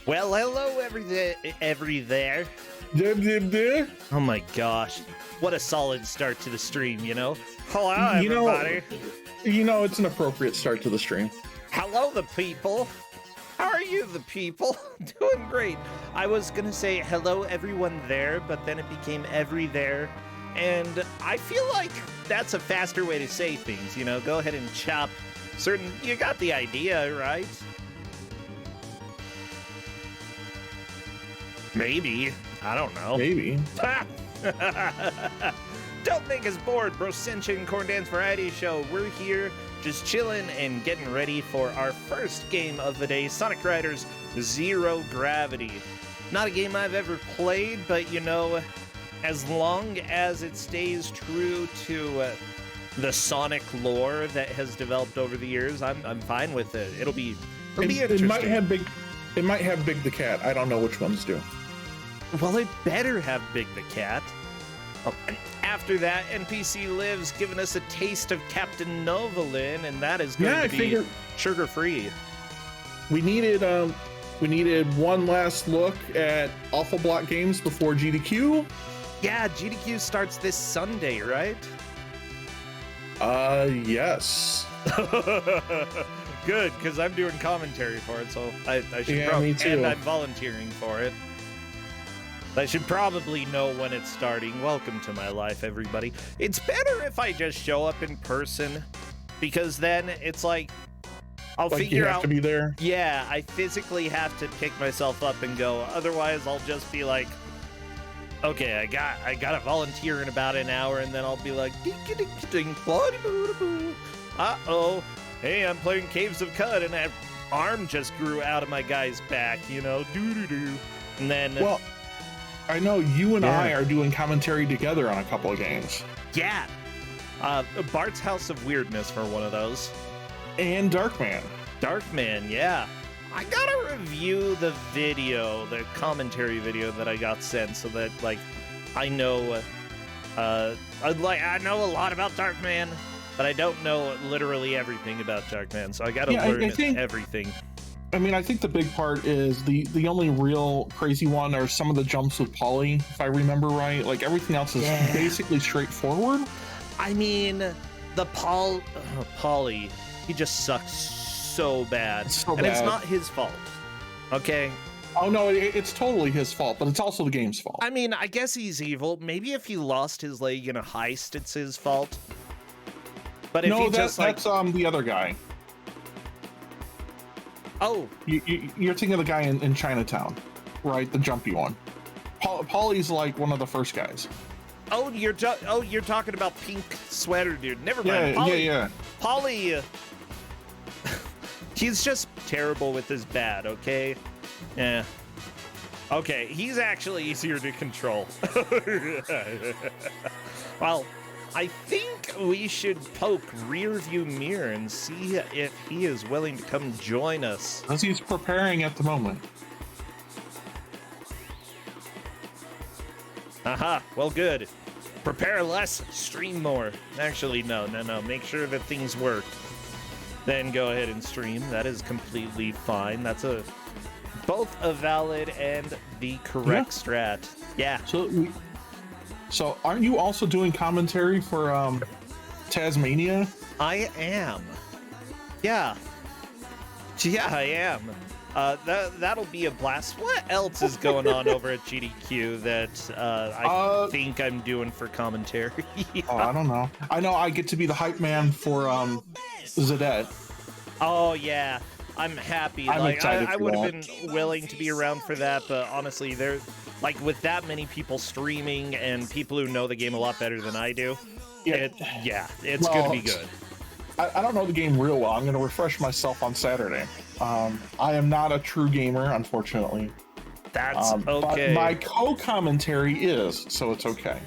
Well, hello, every there. Oh my gosh, what a solid start to the stream, you know? Hello, everybody. It's an appropriate start to the stream. Hello, the people. How are you, the people? Doing great. I was gonna say hello, everyone there, but then it became every there. And I feel like that's a faster way to say things, you know? Go ahead and chop certain... You got the idea, right? Maybe. I don't know. Maybe. Don't make us bored, Brossentia and Corndan's Variety Show. We're here just chilling and getting ready for our first game of the day, Sonic Riders Zero Gravity. Not a game I've ever played, but you know, as long as it stays true to the Sonic lore that has developed over the years, I'm fine with it. It'll be interesting. It might have Big the Cat. I don't know which ones do. Well, it better have Big the Cat. Oh, and after that, NPC Lives giving us a taste of Captain Novolin, and that is going to be sugar-free. We needed one last look at Awful Block games before GDQ. Yeah, GDQ starts this Sunday, right? Yes. Good, because I'm doing commentary for it, so I should me too. And I'm volunteering for it. I should probably know when it's starting. Welcome to my life, everybody. It's better if I just show up in person, because then it's like I'll figure out. You have to be there. Yeah, I physically have to pick myself up and go. Otherwise, I'll just be like, okay, I got to volunteer in about an hour, and then I'll be like, uh-oh, hey, I'm playing Caves of Cud, and that arm just grew out of my guy's back, you know, doo-doo-doo. And then... Well, I know you and I are doing commentary together on a couple of games. Yeah. Bart's House of Weirdness for one of those. And Darkman. Darkman, yeah. I gotta review the video, the commentary video that I got sent, so that, like, I know, I know a lot about Darkman, but I don't know literally everything about Darkman, so I gotta learn everything. I mean, I think the big part is the only real crazy one are some of the jumps with Polly, if I remember right. Like, everything else is basically straightforward. I mean, the Polly, he just sucks so bad. It's not his fault, okay? Oh, no, it's totally his fault, but it's also the game's fault. I mean, I guess he's evil. Maybe if he lost his leg in a heist, it's his fault. But if that's the other guy. Oh, you're thinking of the guy in Chinatown, right? The jumpy one. Polly's like one of the first guys. Oh, you're talking about Pink Sweater Dude. Never mind. Polly, he's just terrible with his bat. Okay, yeah. Okay, he's actually easier to control. Well, I think we should poke rearview mirror and see if he is willing to come join us. As he's preparing at the moment. Aha, well, good. Prepare less, stream more. Actually, no. Make sure that things work. Then go ahead and stream. That is completely fine. That's both a valid and the correct strat. Yeah. So aren't you also doing commentary for Tasmania? I am. Yeah. Yeah, I am. That'll be a blast. What else is going on over at GDQ that I think I'm doing for commentary? Oh, I don't know. I know I get to be the hype man for Zadette. Oh, yeah. I'm happy. I'm excited I would have been willing to be around for that, but honestly, like, with that many people streaming and people who know the game a lot better than I do, it's going to be good. I don't know the game real well. I'm going to refresh myself on Saturday. I am not a true gamer, unfortunately. That's okay. But my co-commentary is, so it's okay.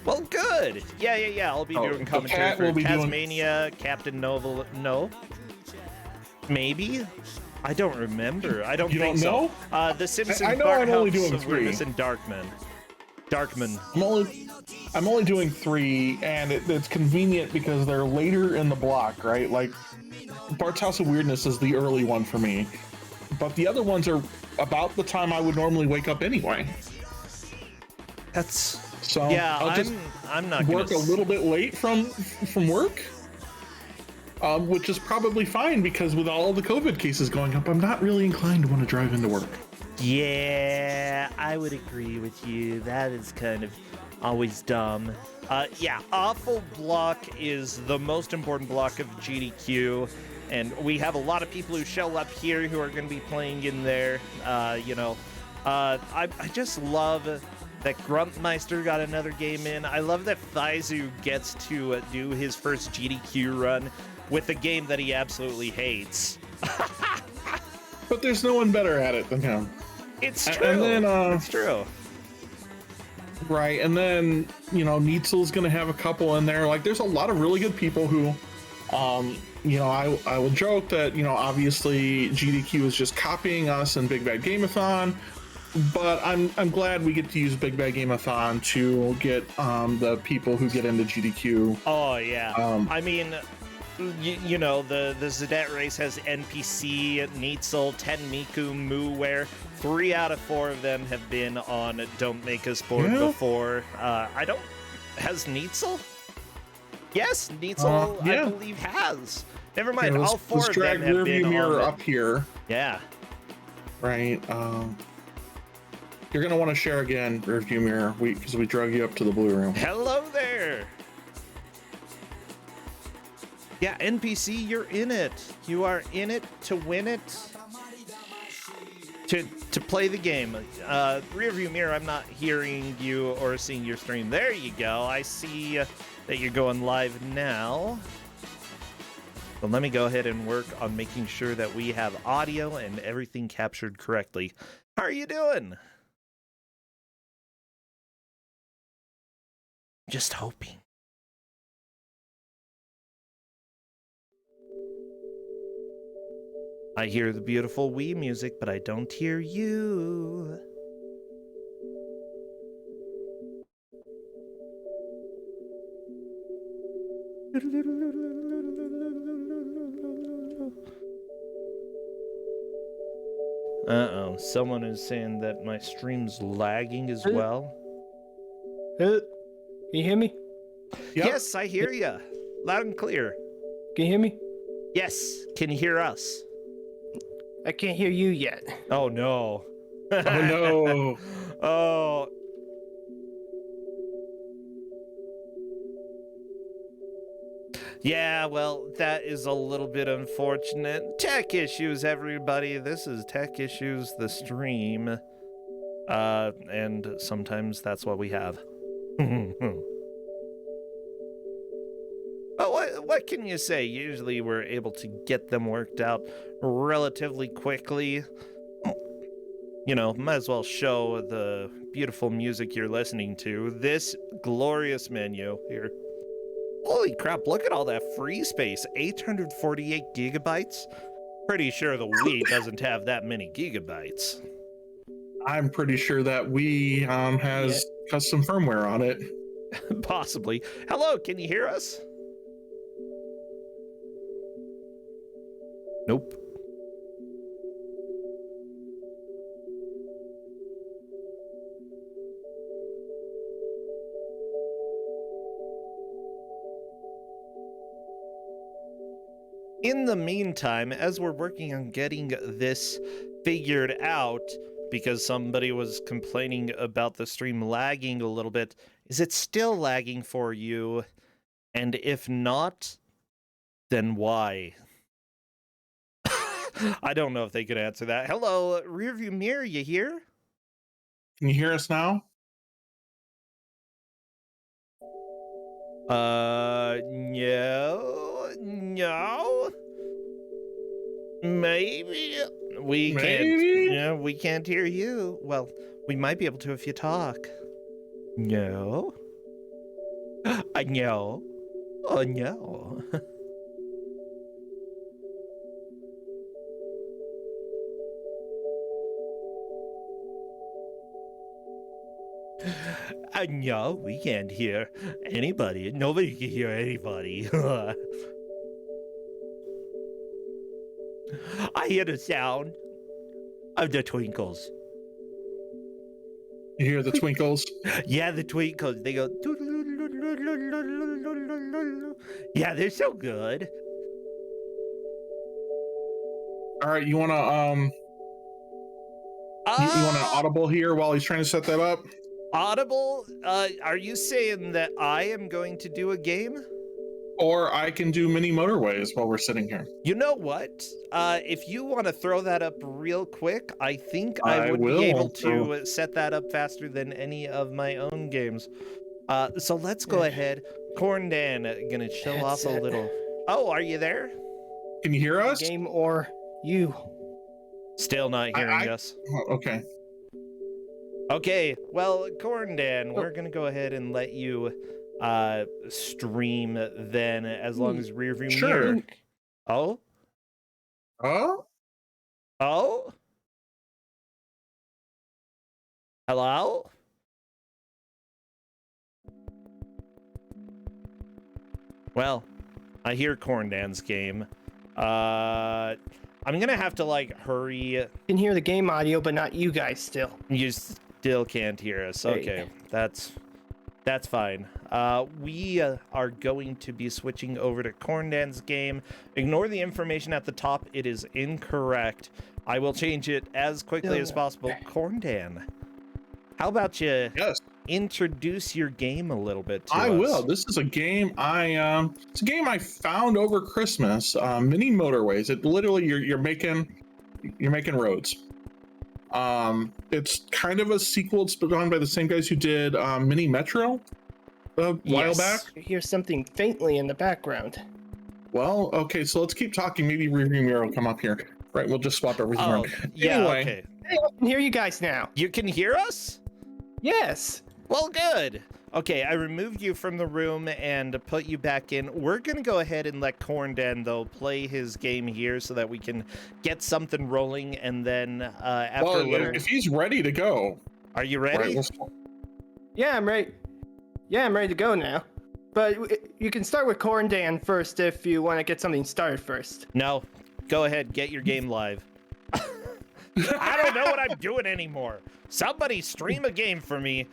Well, good. Yeah. I'll be doing commentary for Tasmania, Captain Novel. No? Maybe? I don't remember. I don't think so. The Simpsons. I know I'm only doing 3. And Darkman. I'm only doing 3, and it's convenient because they're later in the block, right? Like, Bart's House of Weirdness is the early one for me. but the other ones are about the time I would normally wake up anyway. That's So yeah. I'll just I'm not work gonna a little bit late from work, which is probably fine because with all the COVID cases going up, I'm not really inclined to want to drive into work. Yeah, I would agree with you. That is kind of always dumb. Yeah, awful block is the most important block of GDQ, and we have a lot of people who show up here who are going to be playing in there. I just love that Gruntmeister got another game in. I love that Fyzzu gets to do his first GDQ run with a game that he absolutely hates. But there's no one better at it than him. It's true. And then, it's true. Right, and then, Neitzel's going to have a couple in there. Like, there's a lot of really good people who, I will joke that, obviously GDQ is just copying us in Big Bad Gameathon, but I'm glad we get to use Big Bad Gameathon to get the people who get into GDQ. Oh, yeah. I mean, the Zadette race has NPC, Neitzel, Ten Miku, Mooware. 3 out of 4 of them have been on Don't Make Us Bored before. Has Neitzel? Yes, Neitzel, I believe, has. Never mind, all 4 of them have been mirror on up here. Yeah. Right. You're going to want to share again, rearview mirror, because we drug you up to the blue room. Hello there. Yeah, NPC, you're in it. You are in it to win it. To play the game. Rearview mirror, I'm not hearing you or seeing your stream. There you go. I see that you're going live now. But let me go ahead and work on making sure that we have audio and everything captured correctly. How are you doing? Just hoping. I hear the beautiful Wii music, but I don't hear you. Uh-oh, someone is saying that my stream's lagging as well. Can you hear me? Yep. Yes, I hear you. Loud and clear. Can you hear me? Yes, can you hear us? I can't hear you yet. Oh, no. Oh, no. Oh. Yeah, well, that is a little bit unfortunate. Tech issues, everybody. This is Tech Issues, the stream. And sometimes that's what we have. But what can you say? Usually we're able to get them worked out relatively quickly. Might as well show the beautiful music you're listening to. This glorious menu here. Holy crap, look at all that free space. 848 gigabytes? Pretty sure the Wii doesn't have that many gigabytes. I'm pretty sure that Wii has custom firmware on it. Possibly. Hello, can you hear us? Nope. In the meantime, as we're working on getting this figured out, because somebody was complaining about the stream lagging a little bit, is it still lagging for you? And if not, then why? I don't know if they could answer that. Hello, rearview mirror, you here? Can you hear us now? No. Maybe we can't. Yeah, we can't hear you. Well, we might be able to if you talk. No. No. Oh no. No, we can't hear anybody. Nobody can hear anybody. I hear the sound. of the twinkles. You hear the twinkles? Yeah, the twinkles. They go. Yeah, they're so good. All right, you want to you want an audible here while he's trying to set that up? Audible? Are you saying that I am going to do a game? Or I can do mini motorways while we're sitting here. You know what? If you want to throw that up real quick, I think I I would will. be able to set that up faster than any of my own games. So let's go ahead. Corndan, gonna show off a little. Oh, are you there? Can you hear us? Game or you? Still not hearing us. Oh, okay. Okay, well, Corndan, we're gonna go ahead and let you stream then, as long as rearview mirror. Oh? Oh? Oh? Hello? Well, I hear Corndan's game. I'm gonna have to like hurry. I can hear the game audio, but not you guys still. You still can't hear us. Okay, that's fine. We are going to be switching over to Corndan's game. Ignore the information at the top. It is incorrect. I will change it as quickly as possible. Corndan, how about you introduce your game a little bit to us? I will. This is a game it's a game I found over Christmas. Mini motorways. It literally you're making roads. It's kind of a sequel. It's done by the same guys who did Mini Metro a while back. You hear something faintly in the background. Well, okay, so let's keep talking. Maybe rearview mirror will come up here. Right, we'll just swap everything around. Yeah, anyway, okay. Hey, I can hear you guys now. You can hear us? Yes. Well, good. Okay, I removed you from the room and put you back in. We're going to go ahead and let Corndan, though, play his game here so that we can get something rolling, and then after a little... if he's ready to go. Are you ready? Right, Yeah, I'm ready. Yeah, I'm ready to go now. But you can start with Corndan first if you want to get something started first. No. Go ahead, get your game live. I don't know what I'm doing anymore. Somebody stream a game for me.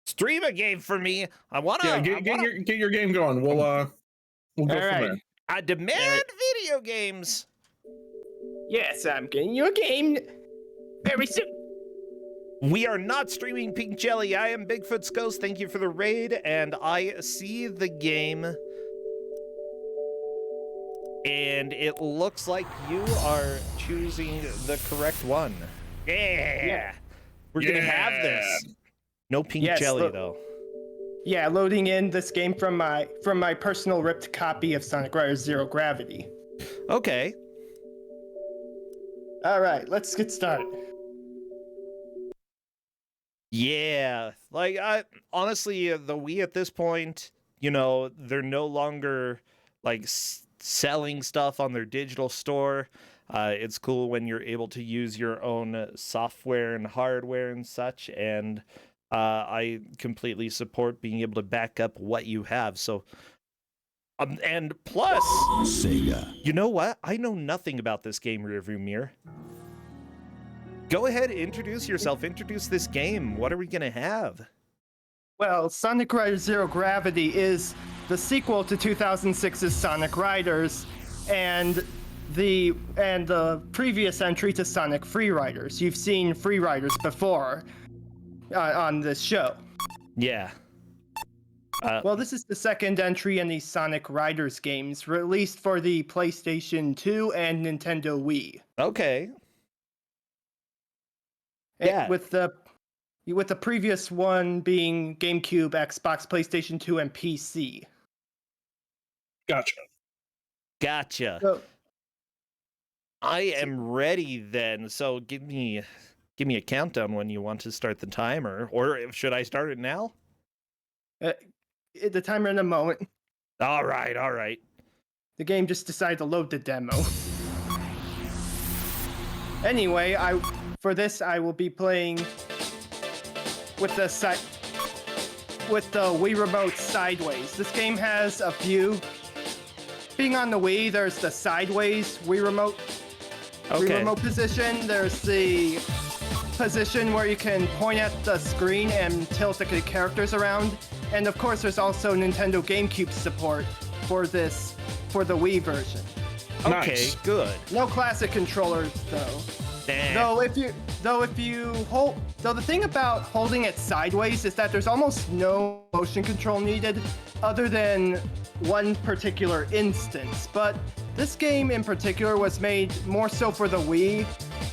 Stream a game for me. I want to. Yeah, get your game going. We'll go from there. I demand video games. Yes, I'm getting you a game very soon. We are not streaming Pink Jelly. I am Bigfoot's Ghost. Thank you for the raid, and I see the game. And it looks like you are choosing the correct one. Yeah. We're gonna have this. No pink jelly though. Yeah, loading in this game from my personal ripped copy of Sonic Riders Zero Gravity. Okay. All right, let's get started. Yeah, like honestly, the Wii at this point, you know, they're no longer like selling stuff on their digital store. It's cool when you're able to use your own software and hardware and such, and I completely support being able to back up what you have. So, and plus, Sega. You know what? I know nothing about this game, Rearview Mirror. Go ahead, introduce yourself. Introduce this game. What are we gonna have? Well, Sonic Riders Zero Gravity is the sequel to 2006's Sonic Riders, and the previous entry to Sonic Free Riders. You've seen Free Riders before on this show. Yeah. Well, this is the second entry in the Sonic Riders games, released for the PlayStation 2 and Nintendo Wii. Okay. Yeah. With the previous one being GameCube, Xbox, PlayStation 2, and PC. Gotcha. So, I am ready then. So give me a countdown when you want to start the timer, or should I start it now? The timer in a moment. All right. The game just decided to load the demo. Anyway, for this I will be playing with the Wii Remote sideways. This game has a few. Being on the Wii, there's the sideways Wii Remote, Okay. remote position. There's the position where you can point at the screen and tilt the characters around. And of course, there's also Nintendo GameCube support for the Wii version. Okay, Nice. good. No classic controllers though. Damn. Though the thing about holding it sideways is that there's almost no motion control needed other than one particular instance. But this game in particular was made more so for the Wii,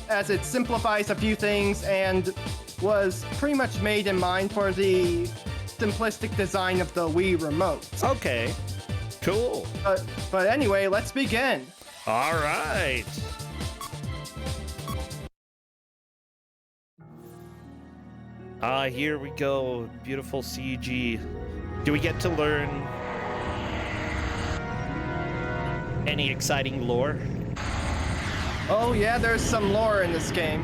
as it simplifies a few things and was pretty much made in mind for the simplistic design of the Wii remote. Okay, cool. But anyway, let's begin. All right. Here we go. Beautiful CG. Do we get to learn any exciting lore? Oh yeah, there's some lore in this game.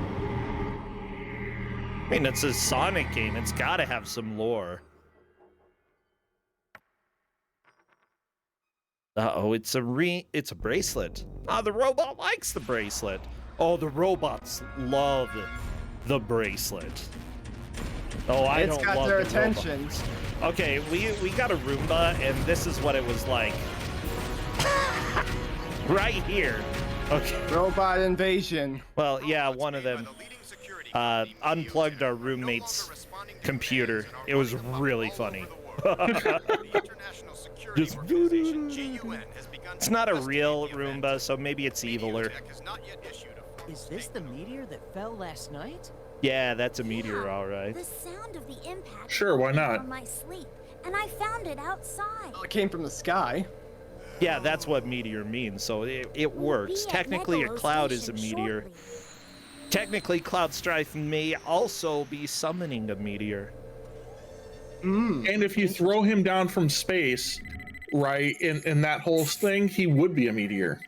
I mean, it's a Sonic game. It's got to have some lore. Uh-oh, it's a bracelet. Ah, the robot likes the bracelet. Oh, the robots love the bracelet. Oh, I don't love It's got their the attention. robots. Okay, we got a Roomba, and this is what it was like. Right here. Okay. Robot invasion. Well, yeah, one of them unplugged our roommate's computer. It was really funny. Just it's not a real Roomba, so maybe it's eviler. Is this the meteor that fell last night? Yeah, that's a meteor, all right. The sound of the impact Sure, why came not? from my sleep, and I found it outside. It came from the sky. Yeah, that's what meteor means, so it works. Be at Technically, a Megalo cloud is a Station meteor. shortly. Technically, Cloud Strife may also be summoning a meteor. And if you throw him down from space, right, in that whole thing, he would be a meteor.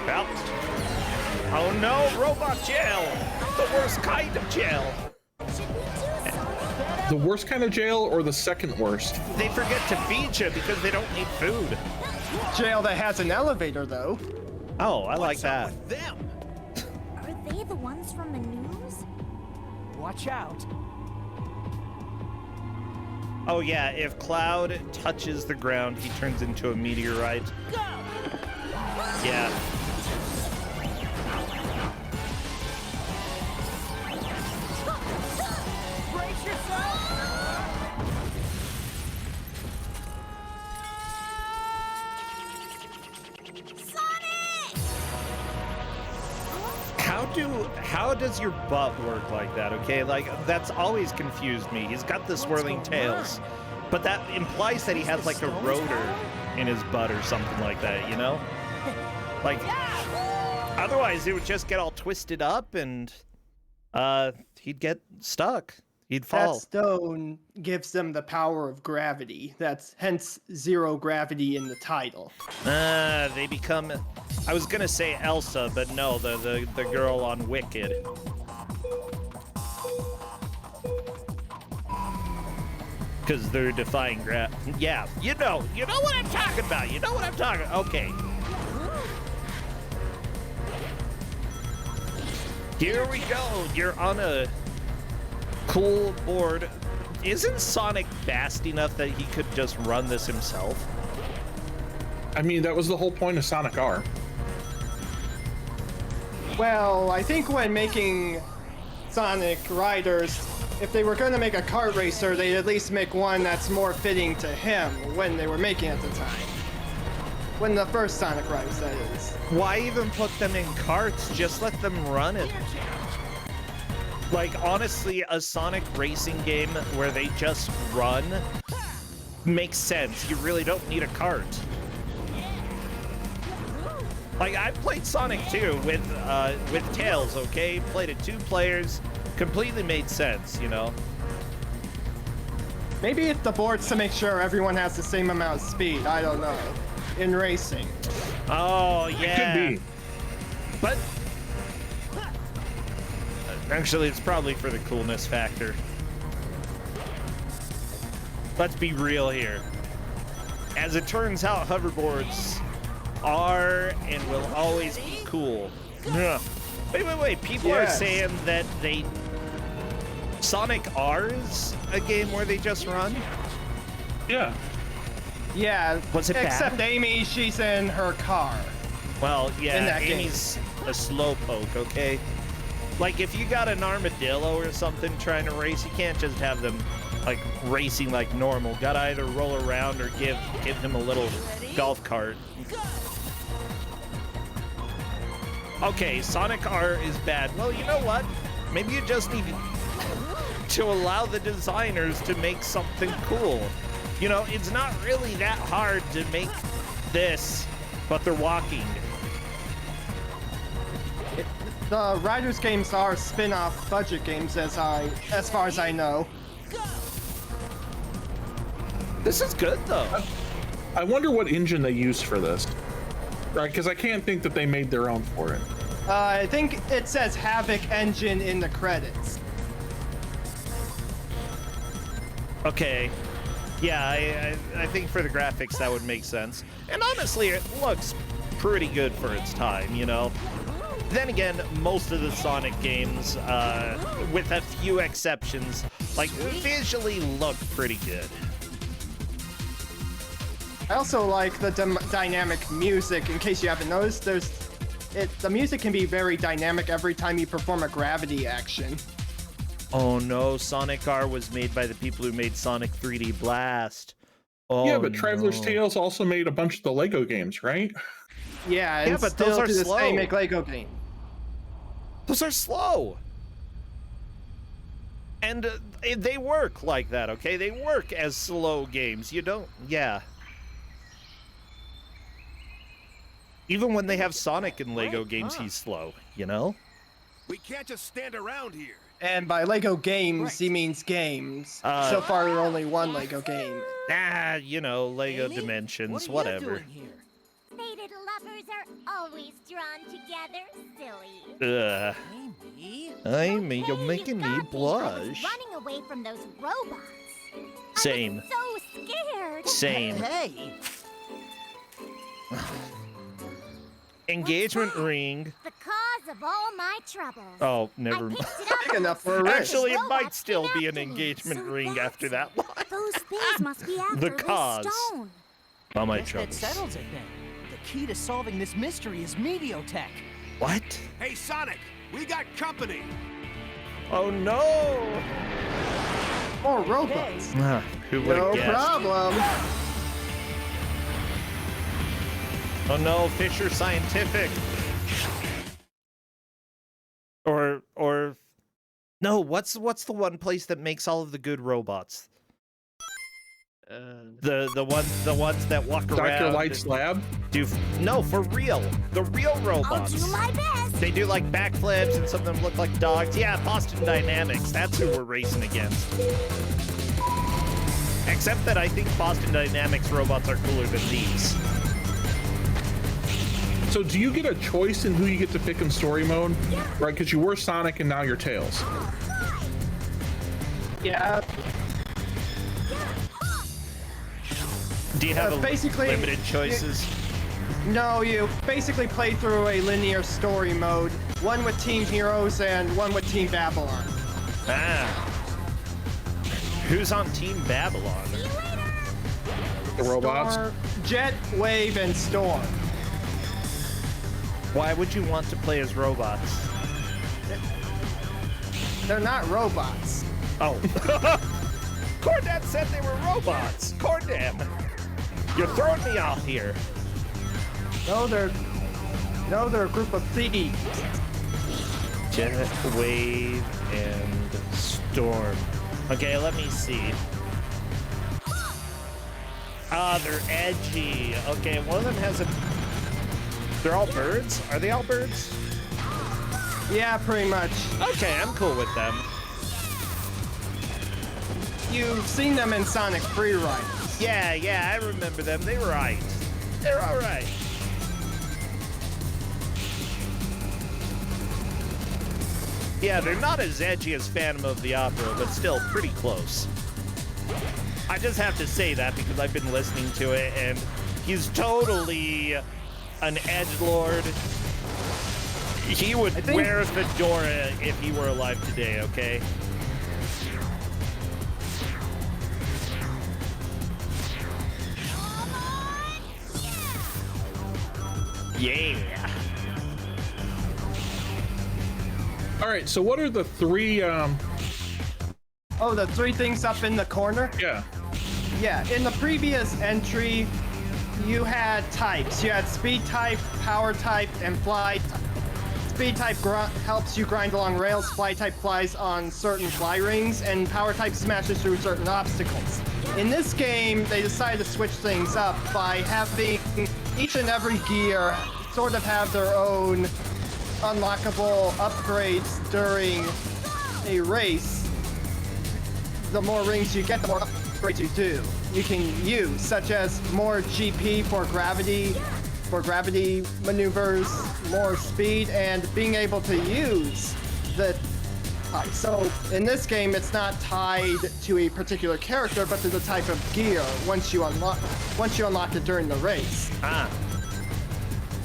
Well, oh no, robot jail! The worst kind of jail. Should we do something? The worst kind of jail or the second worst? They forget to feed you because they don't need food. Jail that has an elevator though. Oh, I like that. Are they the ones from the news? Watch out. Oh yeah, if Cloud touches the ground, he turns into a meteorite. Yeah. Brace yourself. Sonic! How does your butt work like that, okay? Like, that's always confused me. He's got the swirling going tails, but that implies that he has like a rotor in his butt or something like that, you know? Like, otherwise it would just get all twisted up and he'd get stuck. He'd fall. That stone gives them the power of gravity. That's hence zero gravity in the title. They become. I was gonna say Elsa, but no, the girl on Wicked. Because they're defying Yeah, you know what I'm talking about. You know what I'm talking. Okay. Here we go. You're on a cool board. Isn't Sonic fast enough that he could just run this himself? I mean, that was the whole point of Sonic R. Well, I think when making Sonic Riders, if they were going to make a kart racer, they'd at least make one that's more fitting to him when they were making it at the time. When the first Sonic Riders, that is. Why even put them in carts? Just let them run it. Like, honestly, a Sonic racing game where they just run makes sense. You really don't need a cart. Like, I've played Sonic 2 with Tails, okay? Played it 2 players. Completely made sense, you know? Maybe it's the boards to make sure everyone has the same amount of speed. I don't know. In racing. Oh, yeah. Could be. But actually, it's probably for the coolness factor. Let's be real here. As it turns out, hoverboards are and will always be cool. Yeah. Wait. People are saying that Sonic R is a game where they just run? Yeah. Yeah. Was it except bad? Amy, she's in her car. Well, In yeah, that Amy's a slowpoke, okay? Like, if you got an armadillo or something trying to race, you can't just have them, like, racing like normal. Gotta either roll around or give them a little golf cart. Okay, Sonic R is bad. Well, you know what? Maybe you just need to allow the designers to make something cool. You know, it's not really that hard to make this, but they're walking. The Riders games are spin-off budget games, as far as I know. This is good, though. I wonder what engine they used for this. Right, because I can't think that they made their own for it. I think it says Havoc Engine in the credits. Okay. Yeah, I think for the graphics that would make sense. And honestly, it looks pretty good for its time, you know? Then again, most of the Sonic games, with a few exceptions, like, visually look pretty good. I also like the dynamic music. In case you haven't noticed, the music can be very dynamic every time you perform a gravity action. Oh no, Sonic R was made by the people who made Sonic 3D Blast. Oh, Yeah, but Traveler's no. Tales also made a bunch of the Lego games, right? Yeah, and but still those are to this slow. day make Lego game. Those are slow. And they work like that, okay? They work as slow games. You don't, yeah. Even when they have Sonic in Lego games, he's slow, you know? We can't just stand around here. And by Lego games, he means games. So far, there's only one Lego game. Ah, you know, Lego Amy, Dimensions, what are whatever. you doing here? Fated lovers are always drawn together, silly. Ugh. Amy? Amy, you're Okay, making you me got I was blush. running away from those robots. Same. I was so scared. Same. Hey, Engagement What's that? ring. The cause of all my troubles. Oh, I never mind. picked it up. Big enough for a wrist. Actually, it might Robots still came be an after me. engagement So ring that's after that line. Those things must be after this cause. stone. All my guess that troubles. settles it then. The key to solving this mystery is Mediotech. What? Hey, Sonic, we got company. Oh no! More robots. Ah, who would No have guessed? problem. Oh no, Fisher Scientific. Or no, what's the one place that makes all of the good robots? The ones that walk around. Dr. Light's and lab? no, for real. The real I'll robots. do my best. They do like backflips and some of them look like dogs. Yeah, Boston Dynamics. That's who we're racing against. Except that I think Boston Dynamics robots are cooler than these. So do you get a choice in who you get to pick in story mode? Right, because you were Sonic and now you're Tails. Yeah. Do you have basically, limited choices? No, you basically play through a linear story mode. One with Team Heroes and one with Team Babylon. Ah. Who's on Team Babylon? The robots? Or Jet, Wave, and Storm. Why would you want to play as robots? They're not robots. Oh. Corndan said they were robots. Corndan. You're throwing me off here. No, they're a group of thieves. Jet, Wave, and Storm. Okay, let me see. Ah, they're edgy. Okay, one of them has a... They're all birds? Are they all birds? Yeah, pretty much. Okay, I'm cool with them. You've seen them in Sonic Freeride. Yeah, I remember them. They were right. They're all right. Yeah, they're not as edgy as Phantom of the Opera, but still pretty close. I just have to say that because I've been listening to it, and he's totally an edgelord. He would wear a fedora if he were alive today, okay? Yeah. All right, so what are the three? Oh, the three things up in the corner? Yeah. Yeah, in the previous entry, you had types. You had speed type, power type, and fly type. Speed type helps you grind along rails, fly type flies on certain fly rings, and power type smashes through certain obstacles. In this game, they decided to switch things up by having each and every gear sort of have their own unlockable upgrades during a race. The more rings you get, the more upgrades you do. You can use, such as more GP for gravity maneuvers, more speed, and being able to use the type. So in this game, it's not tied to a particular character, but to the type of gear once you unlock it during the race. Ah.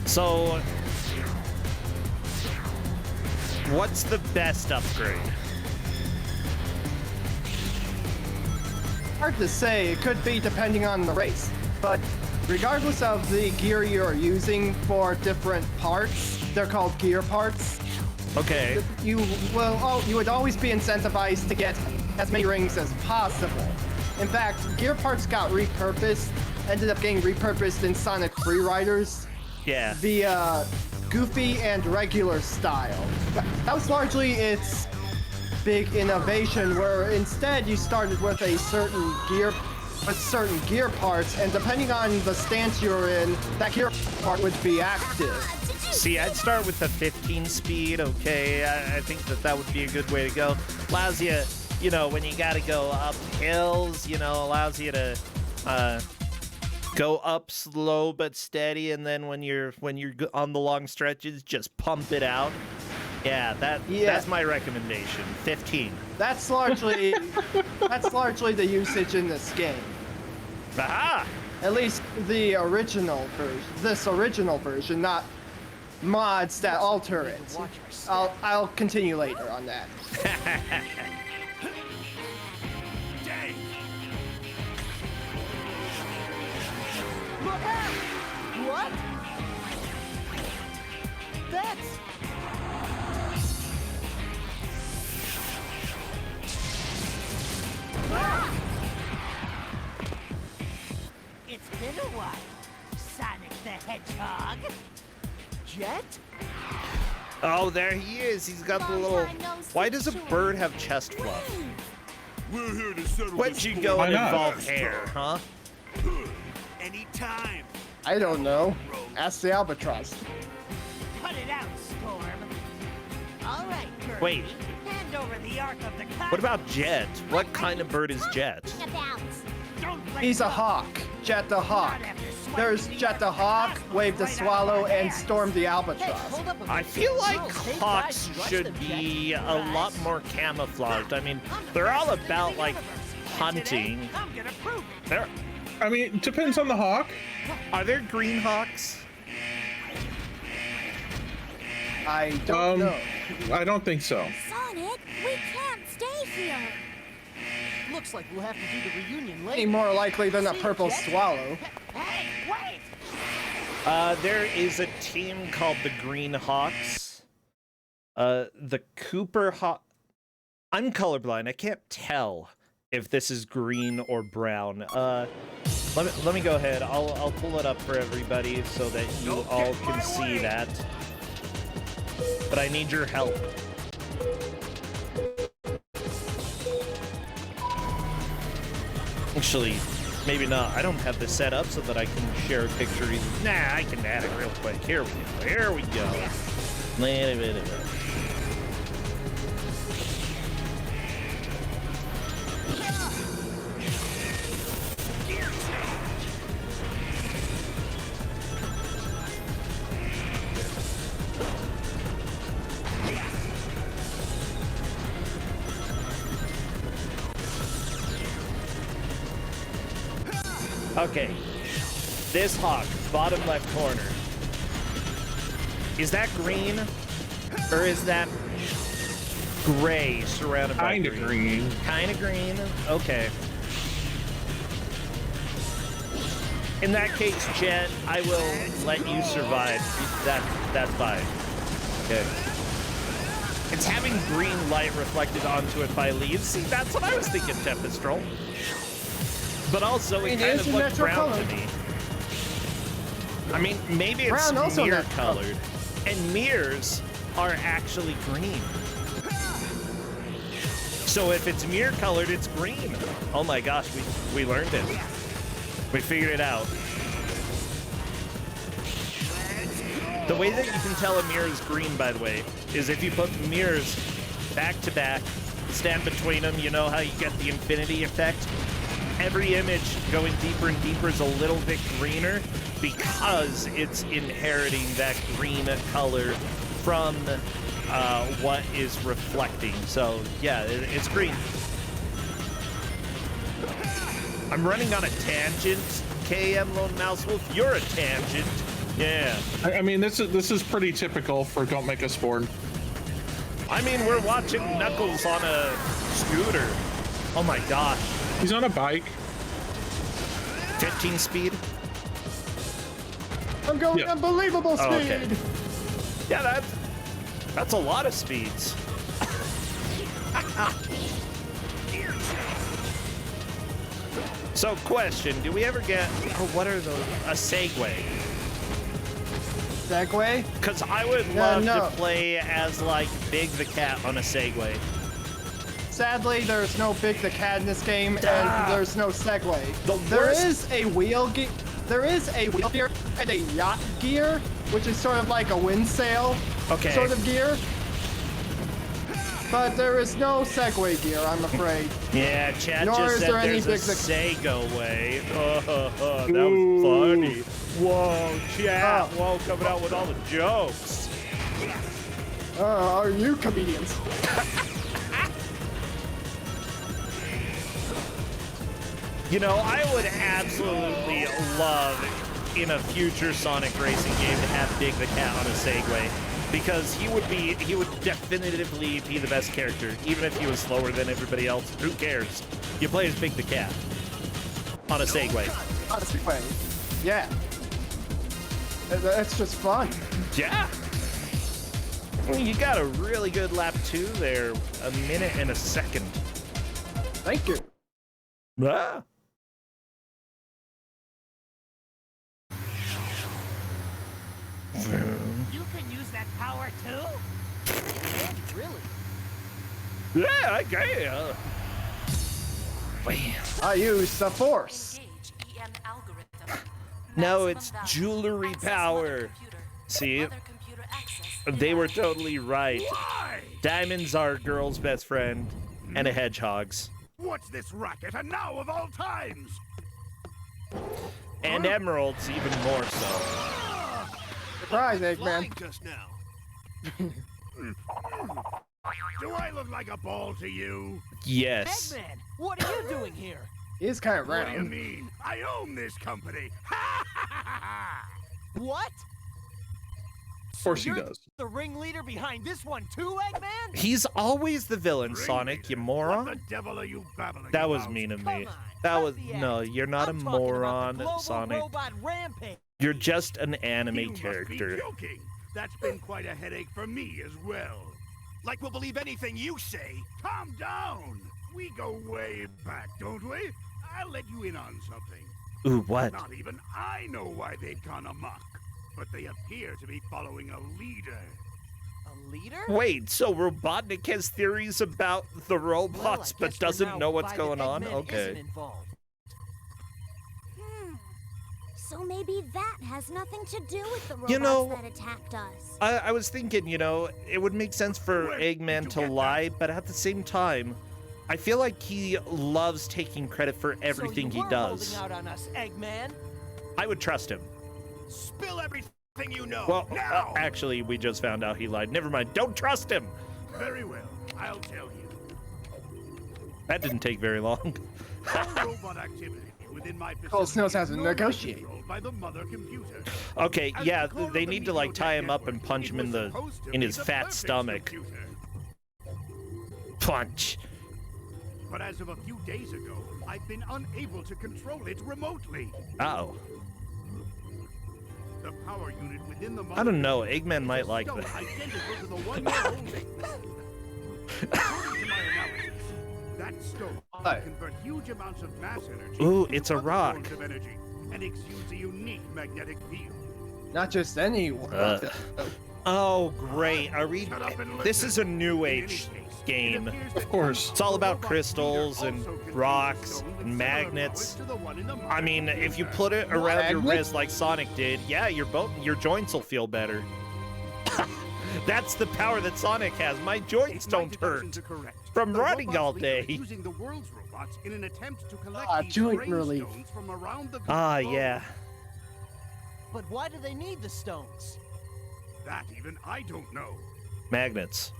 So, what's the best upgrade? Hard to say. It could be depending on the race, but regardless of the gear you're using for different parts, they're called gear parts. Okay. You would always be incentivized to get as many rings as possible. In fact, gear parts ended up getting repurposed in Sonic Freeriders. Yeah. The goofy and regular style. That was largely its big innovation, where instead you started with certain gear parts, and depending on the stance you're in, that gear part would be active. See, I'd start with the 15 speed, okay? I think that would be a good way to go. Allows you, when you gotta go up hills, allows you to go up slow but steady, and then when you're on the long stretches, just pump it out. Yeah, that's my recommendation. 15. That's largely the usage in this game. Aha! At least the original version. This original version, not mods that alter it. I'll continue later on that. Dang! Look out! What? That's... It's been a while, Sonic the Hedgehog. Jet? Oh, there he is. He's got the little... Why does a bird have chest fluff? We're here to settle When'd this you for go and not? involve hair, huh? Anytime. I don't know. Ask the albatross. Cut it out, Storm. All right, Kirby. Wait. Hand over the Ark of the Cosmos. What about Jet? What kind of bird is Jet? About. Don't let He's a hawk. Jet the hawk. There's Jet the hawk, Wave the swallow, and Storm the albatross. I feel like hawks should be a lot more camouflaged. I mean, they're all about, like, hunting. I'm gonna prove it. There, I mean, it depends on the hawk. are there green hawks? I don't know. I don't think so. Sonic, we can't stay here. Looks like we'll have to do the reunion Any later. more likely than a purple swallow. Hey, wait! There is a team called the Green Hawks. The Cooper Hawk... I'm colorblind. I can't tell if this is green or brown. Let me go ahead. I'll pull it up for everybody so that you all can see that. But I need your help. Actually, maybe not. I don't have this set up so that I can share a picture either. Nah, I can add it real quick. Here we go. Here we go. Wait a minute. Okay, this hawk, bottom left corner. Is that green? Or is that gray surrounded by Kinda green. Kinda green? Okay. In that case, Jet, I will let you survive. That's fine. Okay. It's having green light reflected onto it by leaves. See, that's what I was thinking, Tempestrol. But also, it kind of looked brown to me. I mean, maybe it's mirror colored. And mirrors are actually green. So if it's mirror colored, it's green. Oh my gosh, we learned it. We figured it out. The way that you can tell a mirror is green, by the way, is if you put mirrors back to back, stand between them, you know how you get the infinity effect? Every image going deeper and deeper is a little bit greener because it's inheriting that green color from what is reflecting. So yeah, it's green. I'm running on a tangent, KM Lone Mouse Wolf. You're a tangent. Yeah. I mean, this is pretty typical for Don't Make Us Bored. I mean, we're watching Knuckles on a scooter. Oh my gosh. He's on a bike. 15 speed? I'm going unbelievable speed. Oh, okay. Yeah, that's a lot of speeds. So, question, do we ever get, what are those, a Segway? Segway? Because I would love to play as, like, Big the Cat on a Segway. Sadly, there's no Big the Cat in this game, and there's no Segway. There worst- is a wheel gear and a yacht gear, which is sort of like a wind sail sort of gear. But there is no Segway gear, I'm afraid. Yeah, Chad Nor just is said there any there's a Big Segway. That was funny. Whoa, Chad, whoa, coming out with all the jokes. Are you comedians? You know, I would absolutely love in a future Sonic racing game to have Big the Cat on a Segway. Because he would definitively be the best character, even if he was slower than everybody else. Who cares? You play as Big the Cat on a Segway. On a Segway. Yeah. That's just fun. Yeah. Well, you got a really good lap 2 there. A minute and a second. Thank you. Ah. You can use that power too? Yeah, really? Yeah, I can. I use the Force. No, it's jewelry power. See, they were totally right. Why? Diamonds are a girl's best friend, and a hedgehog's. What's this racket? And now of all times? And emeralds even more so. Surprise, Eggman. Flying just now. Do I look like a ball to you? Yes. Eggman, what are you doing here? He's kind of What do you round. mean? I own this company. What? Of course he You're does. the ringleader behind this one too, Eggman? He's always the villain, Sonic, you moron. What the devil are you babbling That was about? mean of Come me. on, That cut was the act. no, you're not I'm a talking about the moron, global Sonic. robot rampage. You're just an anime You must be character. joking. That's been quite a headache for me as well. Like we'll believe anything you say. Calm down. We go way back, don't we? I'll let you in on something. Ooh, what? Not even I know why they've gone amok, but they appear to be following a leader. A leader? Wait, so Robotnik has theories about the robots but doesn't know what's going on? Okay. So maybe that has nothing to do with the robots You know, that attacked us. I was thinking, you know, it would make sense for Where did Eggman you to get lie, but at the same time, I feel like he loves taking credit for everything he does. Holding out on us, Eggman. I would trust him. Spill everything you know. Well, now. actually, we just found out he lied. Never mind. Don't trust him. Very well. I'll tell you. That didn't take very long. All robot activity, within my Cold Snows facility has to is normally negotiate. controlled by the mother computer. Okay, As yeah, the core of they the need to like tie him up network, and punch it him in was supposed to in be his the fat perfect stomach. computer. Punch. But as of a few days ago, I've been unable to control it remotely. Uh-oh. The power unit within the I don't know. computer Eggman is might a like stone that. identical to the one you're holding. According to my analysis, that stone can convert huge amounts of mass energy Ooh, into it's a other rock. forms of energy and exudes a unique magnetic field. Not just any one. Oh, great. Are we... Shut up and This listen. is a new In any age case, game. it appears Of that course. It's all about Robot crystals Leader and also contains a rocks stone with and similar magnets. powers to the one in the I mean, mother if you computer. put it around your Magnets? wrist like Sonic did, yeah, your joints will feel better. That's the power that Sonic has. My joints If my don't hurt deductions are correct, from the running robot all leader day. is using the world's robots in an attempt to collect these joint brain relief. stones from around the Ah, globe. yeah. But why do they need the stones? That even I don't know. Magnets.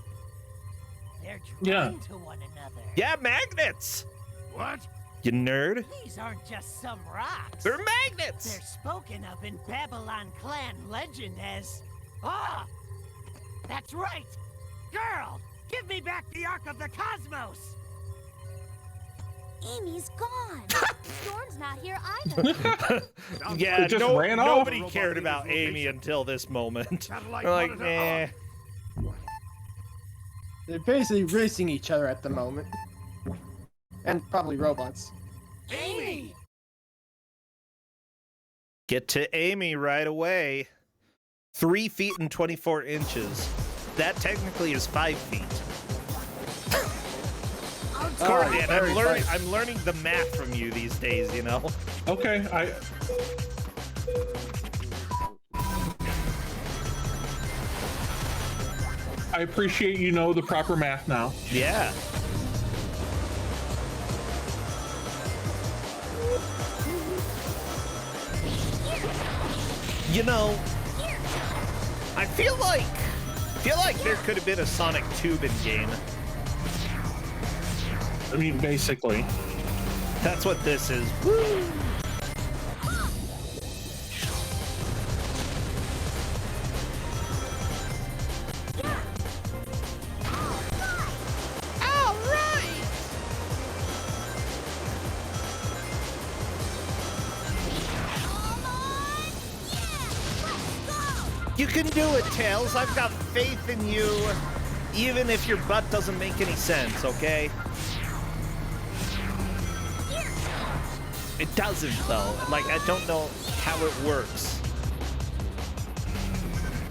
They're Yeah. drawn to one another. Yeah, magnets! What? You nerd. These aren't just some rocks. They're magnets! They're spoken of in Babylon clan legend as... Ah! That's right! Girl, give me back the Ark of the Cosmos! Amy's gone. Storm's not here either. Yeah, It just ran off. nobody cared about Amy until this moment. Satellite They're like, monitor eh. on. They're basically racing each other at the moment. And probably robots. Amy! Get to Amy right away. 3 feet and 24 inches. That technically is 5 feet. Corndan, very funny. I'm learning the math from you these days, you know? Okay, I appreciate you know the proper math now. Yeah. You know, I feel like there could have been a Sonic Tubin game. I mean, basically. That's what this is. Woo! You can do it, Tails. I've got faith in you, even if your butt doesn't make any sense, okay? It doesn't, though. Like, I don't know how it works.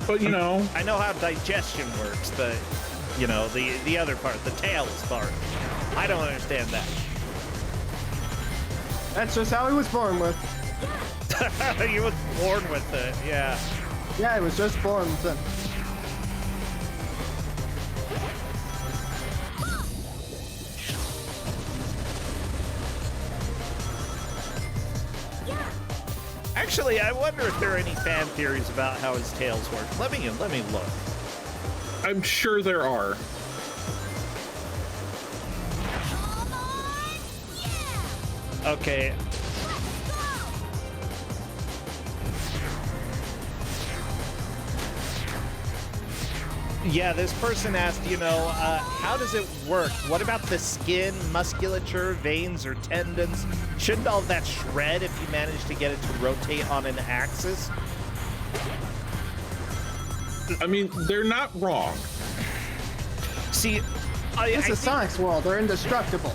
But, you know, I know how digestion works, but, you know, the other part, the Tails part, I don't understand that. That's just how he was born with. He was born with it, yeah. Yeah, he was just born with it. Actually, I wonder if there are any fan theories about how his tails work. Let me look. I'm sure there are. Okay. Yeah, this person asked, you know, how does it work? What about the skin, musculature, veins, or tendons? Shouldn't all of that shred if you manage to get it to rotate on an axis? I mean, they're not wrong. See, This is Sonic's world. They're indestructible.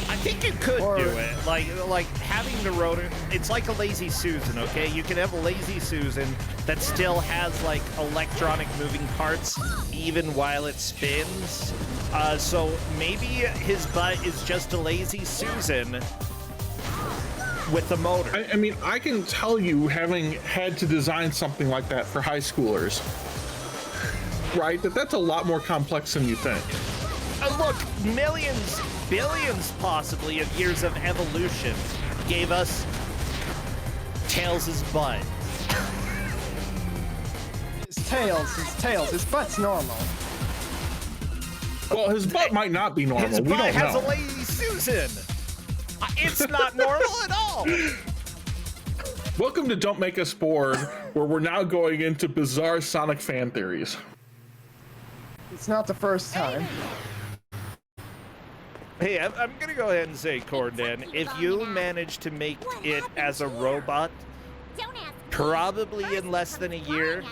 I think you could Or- do it. Like having the rotor, it's like a Lazy Susan, okay? You can have a Lazy Susan that still has like electronic moving parts even while it spins. So maybe his butt is just a Lazy Susan with the motor. I mean, I can tell you, having had to design something like that for high schoolers, right, that's a lot more complex than you think. Look, millions, billions possibly of years of evolution gave us Tails' butt. His tails, his butt's normal. Well, his butt might not be normal. His We butt don't has know. a Lazy Susan. It's not normal at all. Welcome to Don't Make Us Bored, where we're now going into bizarre Sonic fan theories. It's not the first time. Hey, I'm gonna go ahead and say, Corndan, if you manage to make it as a robot, probably in less than a year,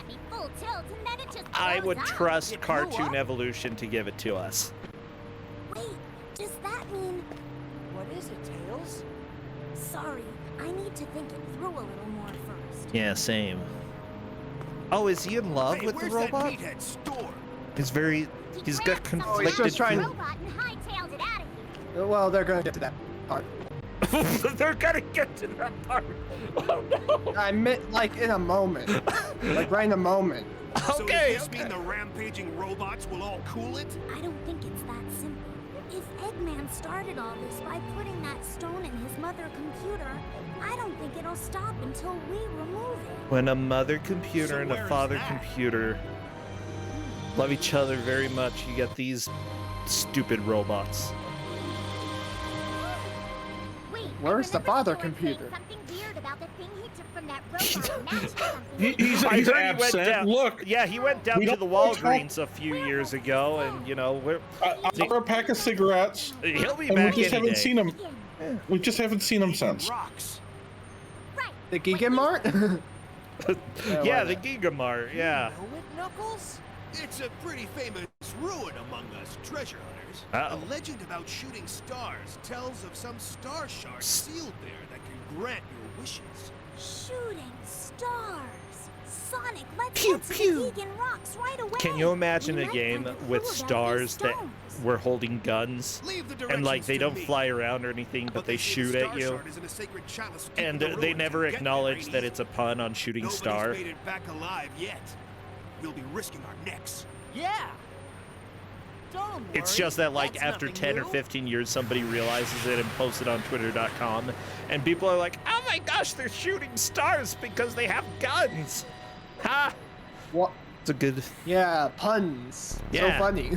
I would trust Cartoon Evolution to give it to us. Wait, does that mean... What is it, Tails? Sorry, I need to think it through a little more first. Yeah, same. Oh, is he in love with the robot? He's got conflicted just trying to- Robot and hightailed it out of here. Well, they're gonna get to that part. They're gonna get to that part. Oh no. I meant like in a moment. Like right in a moment. Okay. So does this mean the rampaging robots will all cool it? I don't think it's that simple. If Eggman started all this by putting that stone in his mother computer, I don't think it'll stop until we remove it. When a mother computer and a father computer love each other very much, you get these stupid robots. Wait, Where's the I remember father Thor saying computer? Something weird about the thing he took from that robot and matched something. He's I heard he went absent. down. Look, Yeah, he went down We to don't the know what's Walgreens a few years ago, and you know, for a pack of cigarettes, he'll be and we back just any haven't day. seen him. We just haven't seen him since. Rocks. Right. The Gigamart? Yeah, the Gigamart. Yeah. Know it, Knuckles? It's a pretty famous ruin among us treasure hunters. Uh-oh. A legend about shooting stars tells of some star shards sealed there that can grant your wishes. Shooting stars. Sonic, let's Pew, get to pew. the Vegan rocks right away. Can you imagine We a might game find a clue with about these stars that stones. were holding guns, Leave the and like directions they to don't me. fly around or anything, but they say shoot the at star you? shard is in a sacred chalice keeping And the they ruins never from getting there acknowledge ain't that easy. it's a pun on shooting Nobody's star. made it back alive yet. We'll be risking our necks. Yeah. Don't worry. It's just that, like, that's after nothing 10 or new. 15 years, somebody realizes it and posts it on Twitter.com, and people are like, oh my gosh, they're shooting stars because they have guns. Ha! What? It's a good... Yeah, puns. Yeah. So funny.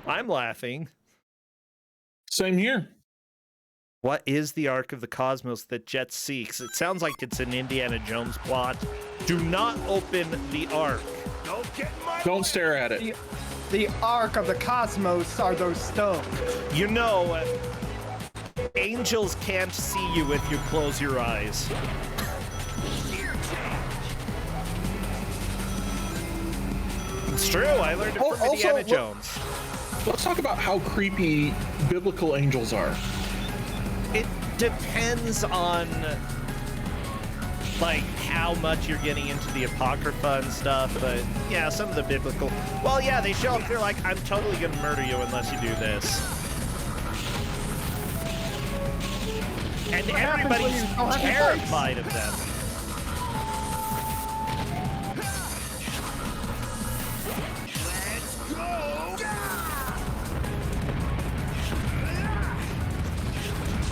I'm laughing. Same here. What is the Ark of the Cosmos that Jet seeks? It sounds like it's an Indiana Jones plot. Do not open the Ark. Don't get in my Don't stare at it. The Ark of the Cosmos are those stones. You know, angels can't see you if you close your eyes. It's true, I learned it Oh, from also, Indiana look- Jones. Let's talk about how creepy biblical angels are. It depends on, like, how much you're getting into the Apocrypha and stuff, but yeah, some of the biblical... Well, yeah, they show up, they're like, I'm totally gonna murder you unless you do this. And What happens when everybody's you don't have any terrified of them. Let's go!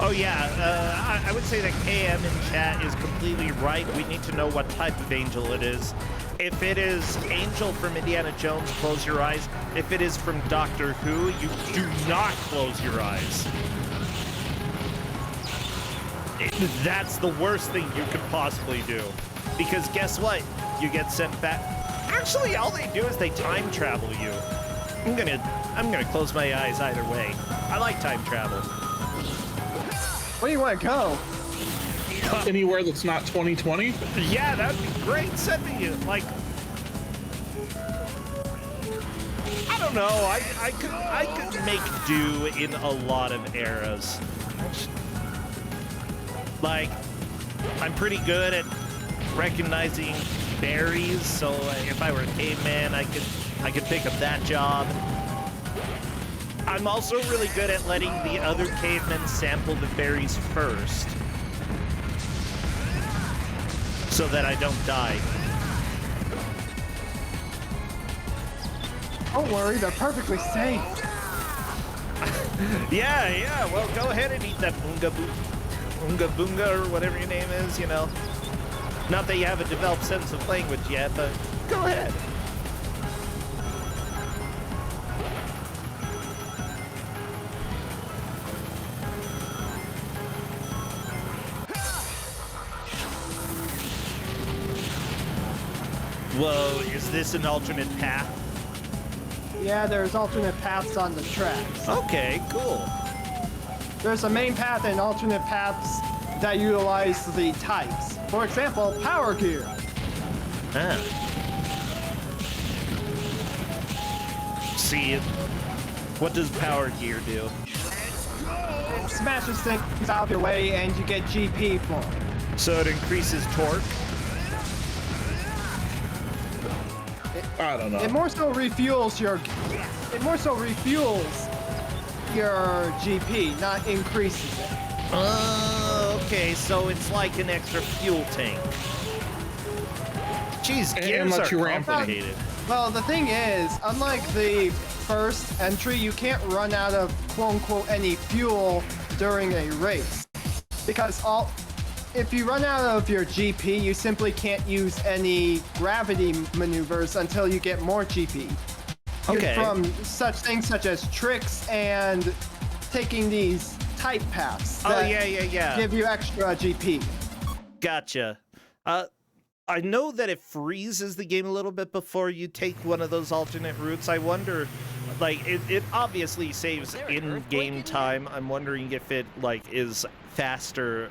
Oh yeah, I would say that KM in chat is completely right. We need to know what type of angel it is. If it is Angel from Indiana Jones, close your eyes. If it is from Doctor Who, you do not close your eyes. That's the worst thing you could possibly do. Because guess what? You get sent back. Actually, all they do is they time travel you. I'm gonna close my eyes either way. I like time travel. Where do you want to go? Anywhere that's not 2020? Yeah, that'd be great. Send me, like, I don't know. I could make do in a lot of eras. Like, I'm pretty good at recognizing berries, so if I were a caveman, I could pick up that job. I'm also really good at letting the other cavemen sample the berries first, so that I don't die. Don't worry, they're perfectly safe. Yeah, well, go ahead and eat that Unga Boonga, or whatever your name is, you know. Not that you have a developed sense of language yet, but go ahead. Whoa, is this an alternate path? Yeah, there's alternate paths on the tracks. Okay, cool. There's a main path and alternate paths that utilize the types. For example, power gear. Ah. See, what does power gear do? It smashes things out of your way and you get GP for it. So it increases torque? I don't know. It more so refuels your GP, not increases it. Okay, so it's like an extra fuel tank. Jeez, And gears lets are you ramp up. complicated. Well, the thing is, unlike the first entry, you can't run out of quote-unquote any fuel during a race. Because if you run out of your GP, you simply can't use any gravity maneuvers until you get more GP. Okay. From such things such as tricks and taking these type paths Oh, that yeah. give you extra GP. Gotcha. I know that it freezes the game a little bit before you take one of those alternate routes. I wonder, like, it obviously saves in-game time. I'm wondering if it, like, is faster,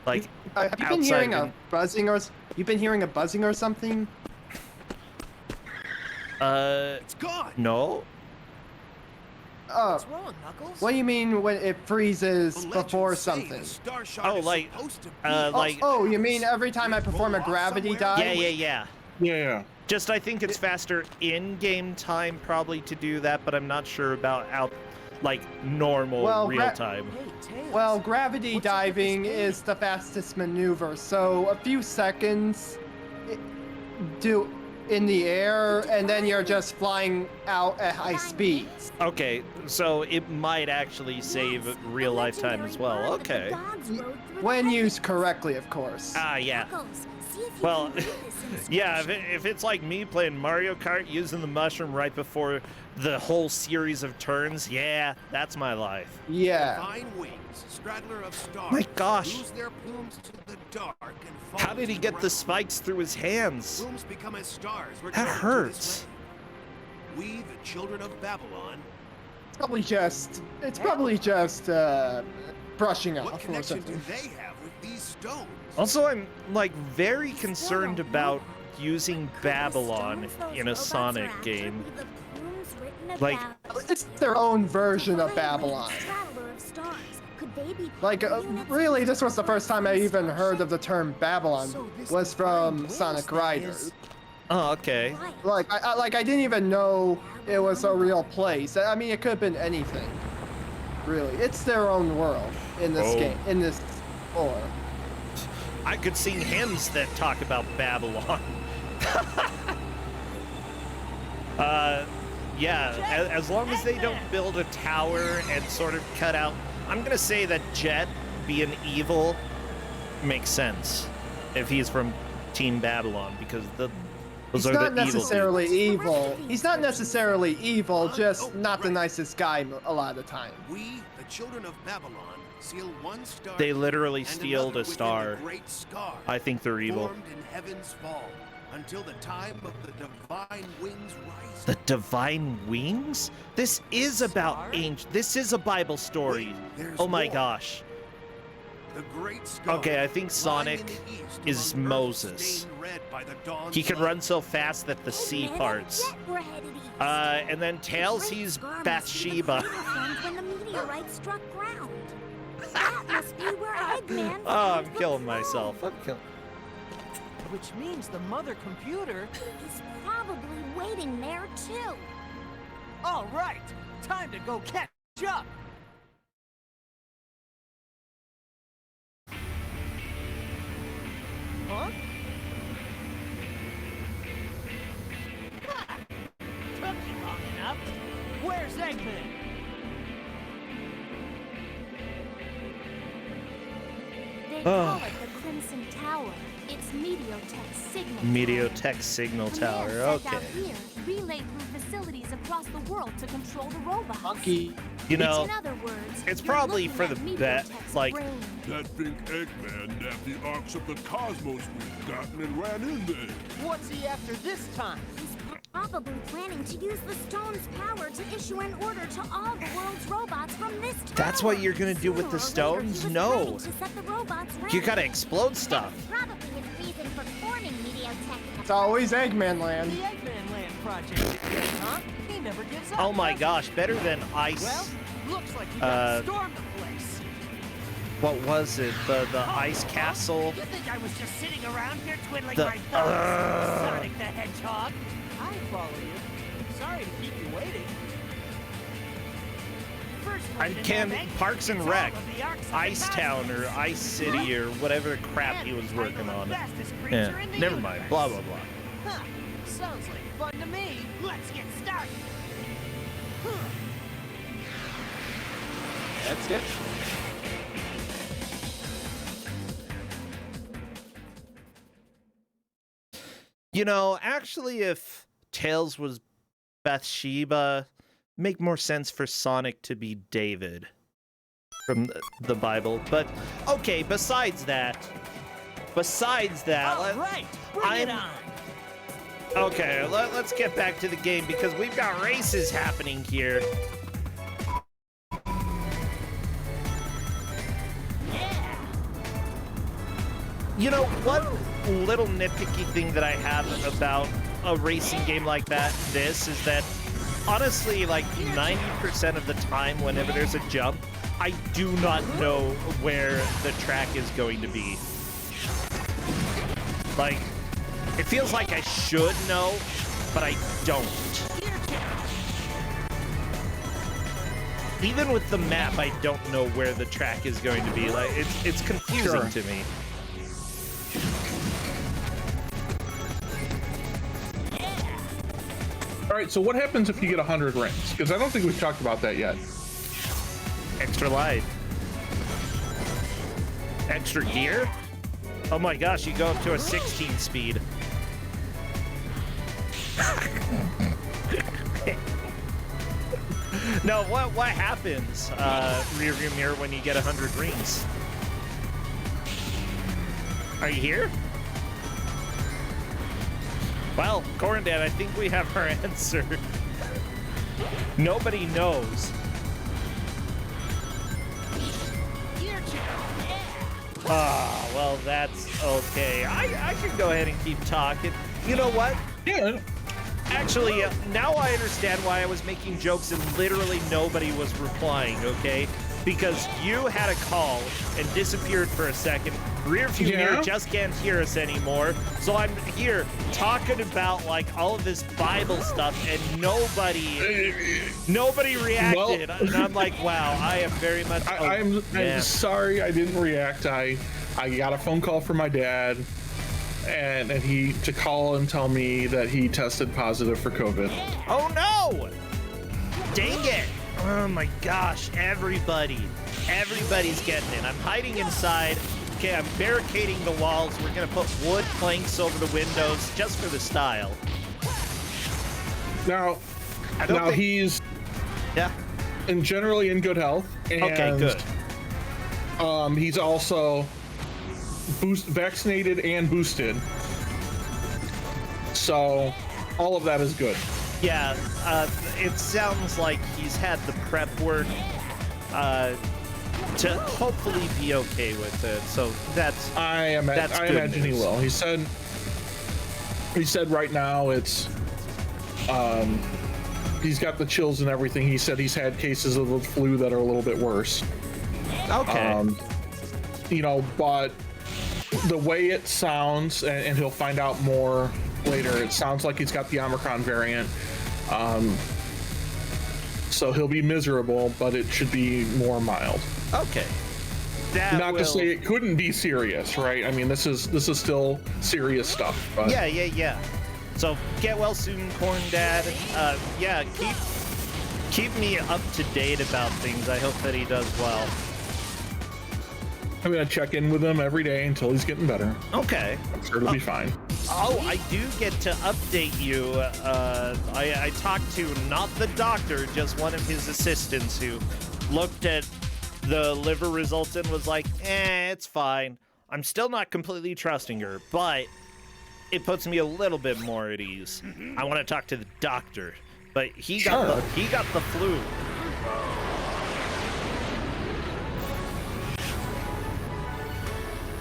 like, Have you been outside hearing of a buzzing or you've been hearing a buzzing or something? It's gone. No? Oh, What's wrong, Knuckles? what do you mean when it freezes The before legends say something? the star shard Oh, is like, supposed to be like, Oh, you mean every time I perform a gravity dive? yeah. Yeah. Just, I think it's faster in-game time probably to do that, but I'm not sure about like, normal Well, real time. Hey, Tails. Well, gravity What's up with this diving game? is the fastest maneuver, so a few seconds in the air, and then you're just flying out at high speeds. Okay, so it might actually save Yes, real the lifetime legendary as well. run that the Okay. gods rode through the When heavens. used correctly, of course. Ah, yeah. Knuckles, see if you Well, can do this in yeah, Smash. if it's like me playing Mario Kart using the mushroom right before the whole series of turns, yeah, that's my life. Yeah. Divine wings, straddler of stars. My gosh. Lose their plumes to the dark and fall How did he to get the ground. spikes through his hands? Plumes become as stars. That return to this hurts. land. We, the children of Babylon. It's probably just brushing What off or connection do something. they have with these stones? Also, I'm like very Still concerned don't about know. using Could the Babylon stones those in a robots are Sonic after game. be the plumes written Like- about? It's their own version of Divine Babylon. winged straddler of stars. Could they be Like, power units really, of this was the first time I even heard of the term Babylon. So this Was from divine Sonic wings, that Riders. is. Oh, okay. Right. Like, I didn't even know it was a real place. I mean, it could have been anything. Really, it's their own world in this Oh. game, in this lore. I could sing hymns that talk about Babylon. Yeah, as long as they don't build a tower and sort of cut out. I'm gonna say that Jet being evil makes sense if he's from Team Babylon, because those He's are not the evil. necessarily people. evil. He's not necessarily evil, just not the nicest guy a lot of the time. We, the children of Babylon, seal one star. They literally and stealed another a within star. the great scar, I think they're evil. formed in heaven's fall, until the time of the divine wings rise. The divine wings? This is about Star? angel. This is a Bible story. Wait, there's Oh my more. gosh. The great scar, Okay, I think lying Sonic in the east is among earth Moses. stained red by the dawn's He can light. run so fast that the sea Eggman parts. and Jet were headed east. And then The Tails, great he's scar must be the Bathsheba. crater formed when the meteorite struck ground. That must be where Eggman Oh, I'm found the killing throne. myself. I'm killing. Which means the mother computer. He's probably waiting there too. All right, time to go catch up. Huh? Ha! Took you long enough. Where's Eggman? They Oh. call it the Crimson Tower. It's Meteotech's signal tower. Meteotech signal Command tower. sent out Okay. here relay through facilities across the world to control the robots. Monkey. You know, In other words, it's you're probably looking for at the Mediatek's best, like, brain. That think Eggman nabbed the Arks of the Cosmos we've gotten and ran in there. What's he after this time? He's probably planning to use the stone's power to issue an order to all the world's robots from this tower. That's what you're gonna do with the Sooner or later, stones? he was No. ready to set the robots you ready. gotta explode stuff. That's probably his reason for forming Mediatek. It's always Eggman Land. The Eggman Land project, huh? He never gives up. Oh my does he? gosh, better than ice. Well, looks like you gotta storm the place. What was it? The ice castle? You think I was just sitting around here twiddling The- my thumbs? Sonic the Hedgehog. I follow you. Sorry to keep you waiting. First I rate in can't. that bank Parks and is Rec, all of the Arks of the Ice Town or Cosmos. Ice City or whatever crap And he was the working title of on. fastest Yeah, creature in the never mind. universe. Blah blah blah. Huh. Sounds like fun to me. Let's get started. That's it. You know, actually, if Tails was Bathsheba, make more sense for Sonic to be David from the Bible. But okay, besides that, All right, bring it on. Okay, let's get back to the game because we've got races happening here. Yeah. You know, one little nitpicky thing that I have about a racing game like this is that, honestly, like 90% of the time, whenever there's a jump, I do not know where the track is going to be. Like, it feels like I should know, but I don't. Even with the map, I don't know where the track is going to be. Like, it's confusing Sure. to me. All right, so what happens if you get 100 rings? Because I don't think we've talked about that yet. Extra life. Extra gear? Oh my gosh, you go up to a 16 speed. No, what happens, rear view mirror, when you get 100 rings? Are you here? Well, Corndan, I think we have our answer. Nobody knows. Ah, well, that's okay. I can go ahead and keep talking. You know what? Yeah. Actually, now I understand why I was making jokes and literally nobody was replying, okay? Because you had a call and disappeared for a second. Rear view mirror just can't hear us anymore. So I'm here talking about like all of this Bible stuff and nobody reacted. And I'm like, wow, I am very much. I'm sorry I didn't react. I got a phone call from my dad, and he to call and tell me that he tested positive for COVID. Oh no! Dang it! Oh my gosh, everybody's getting it. I'm hiding inside. Okay, I'm barricading the walls. We're gonna put wood planks over the windows just for the style. Now he's generally in good health. And, Okay, good. He's also vaccinated and boosted. So all of that is good. Yeah, it sounds like he's had the prep work to hopefully be okay with it. So that's I imagine he will. He said right now it's he's got the chills and everything. He said he's had cases of the flu that are a little bit worse. Okay. But the way it sounds, and he'll find out more later, it sounds like he's got the Omicron variant. So he'll be miserable, but it should be more mild. Okay. Not to say it couldn't be serious, right? I mean, this is still serious stuff. But Yeah. So get well soon, Corn Dad. Yeah, keep me up to date about things. I hope that he does well. I'm gonna check in with him every day until he's getting better. Okay. I'm sure it'll be fine. Oh, I do get to update you. I talked to not the doctor, just one of his assistants who looked at the liver results and was like, it's fine. I'm still not completely trusting her, but it puts me a little bit more at ease. I want to talk to the doctor, but he got the flu.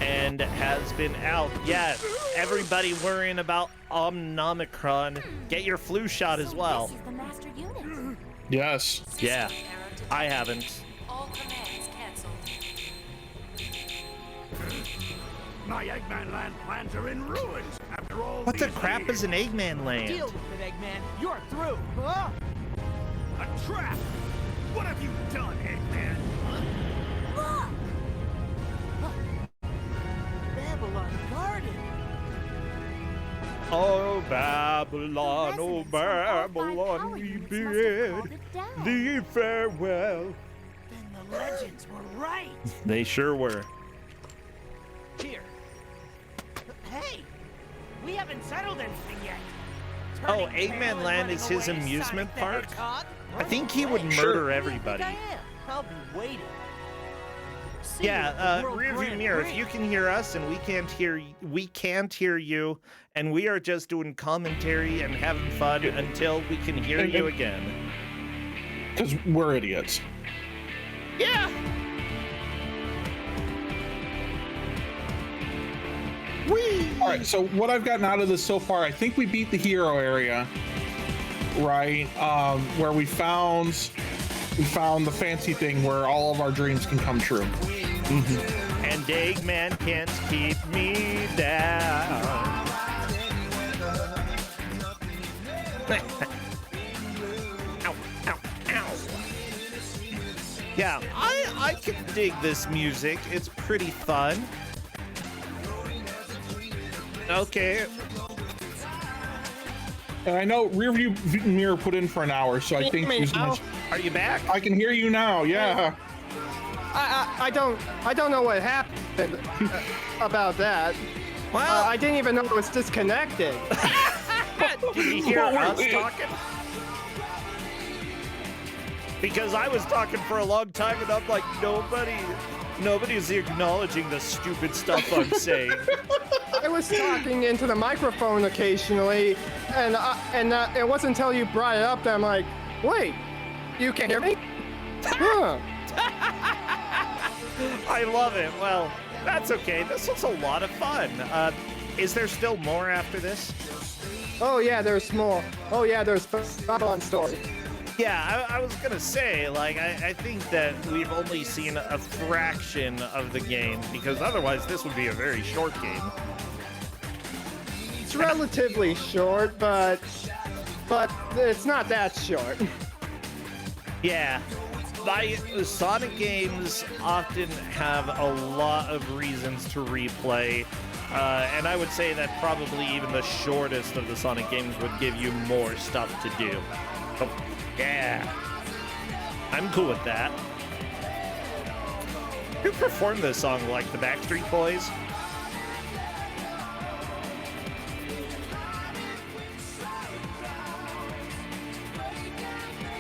And has been out. Yeah, everybody worrying about Omicron. Get your flu shot as well. This is the master unit. Yes. Yeah, I haven't. All commands canceled. My Eggman Land plans are in ruins after all What the these crap is an years. Eggman Land? Deal with it, Eggman. You're through. Huh? A trap! What have you done, Eggman? Look! Babylon Garden. Oh, Babylon, The oh, residents from all five Babylon, power we units must have bid called it down. thee farewell. Then the legends were right. They sure were. Here. Hey, we haven't settled anything yet. Oh, Turning tail Eggman and Land running is his away, amusement Sonic the park? Hedgehog? I think he would Running murder away? everybody. Who do you think I am? I'll be waiting. See Yeah, you at the World rearview Grand mirror. If Prix. you can hear us and we can't hear you, and we are just doing commentary and having fun until we can hear you again. Because we're idiots. Yeah. Whee! All right, so what I've gotten out of this so far, I think we beat the hero area, right? Where we found the fancy thing where all of our dreams can come true. And Eggman can't keep me down. Ow, ow, ow. Yeah, I can dig this music. It's pretty fun. Okay. And I know rearview mirror put in for an hour, so I think there's much. Are you back? I can hear you now. Yeah. I don't know what happened about that. Well, I didn't even know it was disconnected. did you hear Well, us wait. talking? Because I was talking for a long time and I'm like, nobody's acknowledging the stupid stuff I'm saying. I was talking into the microphone occasionally, and it wasn't until you brought it up that I'm like, wait, you can hear me? Huh. I love it. Well, that's okay. This was a lot of fun. Is there still more after this? Oh yeah, there's more. Oh yeah, there's Babylon story. Yeah, I was gonna say, like, I think that we've only seen a fraction of the game, because otherwise this would be a very short game. It's relatively short, but it's not that short. Yeah. Sonic games often have a lot of reasons to replay, and I would say that probably even the shortest of the Sonic games would give you more stuff to do. Oh, yeah. I'm cool with that. Who performed this song, like the Backstreet Boys?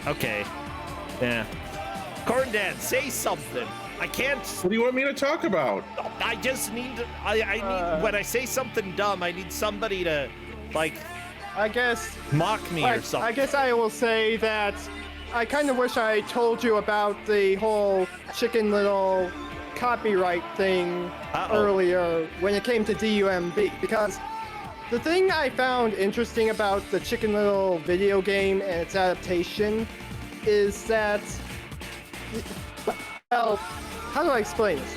Okay. Yeah. Corndan, say something. I can't. What do you want me to talk about? I just need to. I need. When I say something dumb, I need somebody to, like, I guess mock me or something. I guess I will say that I kind of wish I told you about the whole Chicken Little copyright thing earlier when it came to DUMB, because the thing I found interesting about the Chicken Little video game and its adaptation is that, well, how do I explain this?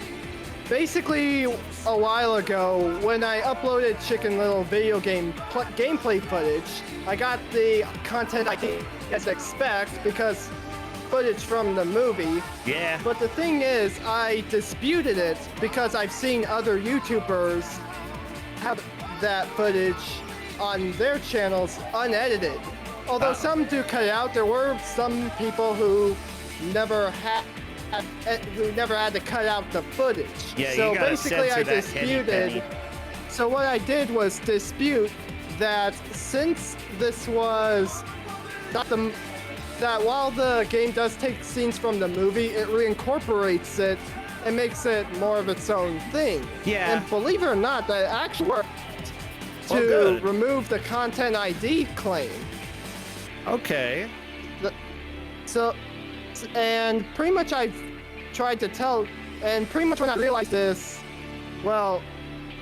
Basically, a while ago, when I uploaded Chicken Little video game gameplay footage, I got the content I didn't expect because footage from the movie. Yeah. But the thing is, I disputed it because I've seen other YouTubers have that footage on their channels unedited. Although some do cut it out, there were some people who never had to cut out the footage. Yeah, so you gotta basically I censor that, Kenny disputed. Penny. So what I did was dispute that since this was not the that while the game does take scenes from the movie, it reincorporates it and makes it more of its own thing. Yeah. And believe it or not, that actually worked to good. remove the content ID claim. Okay. So, and pretty much I've tried to tell, and pretty much when I realized this, well,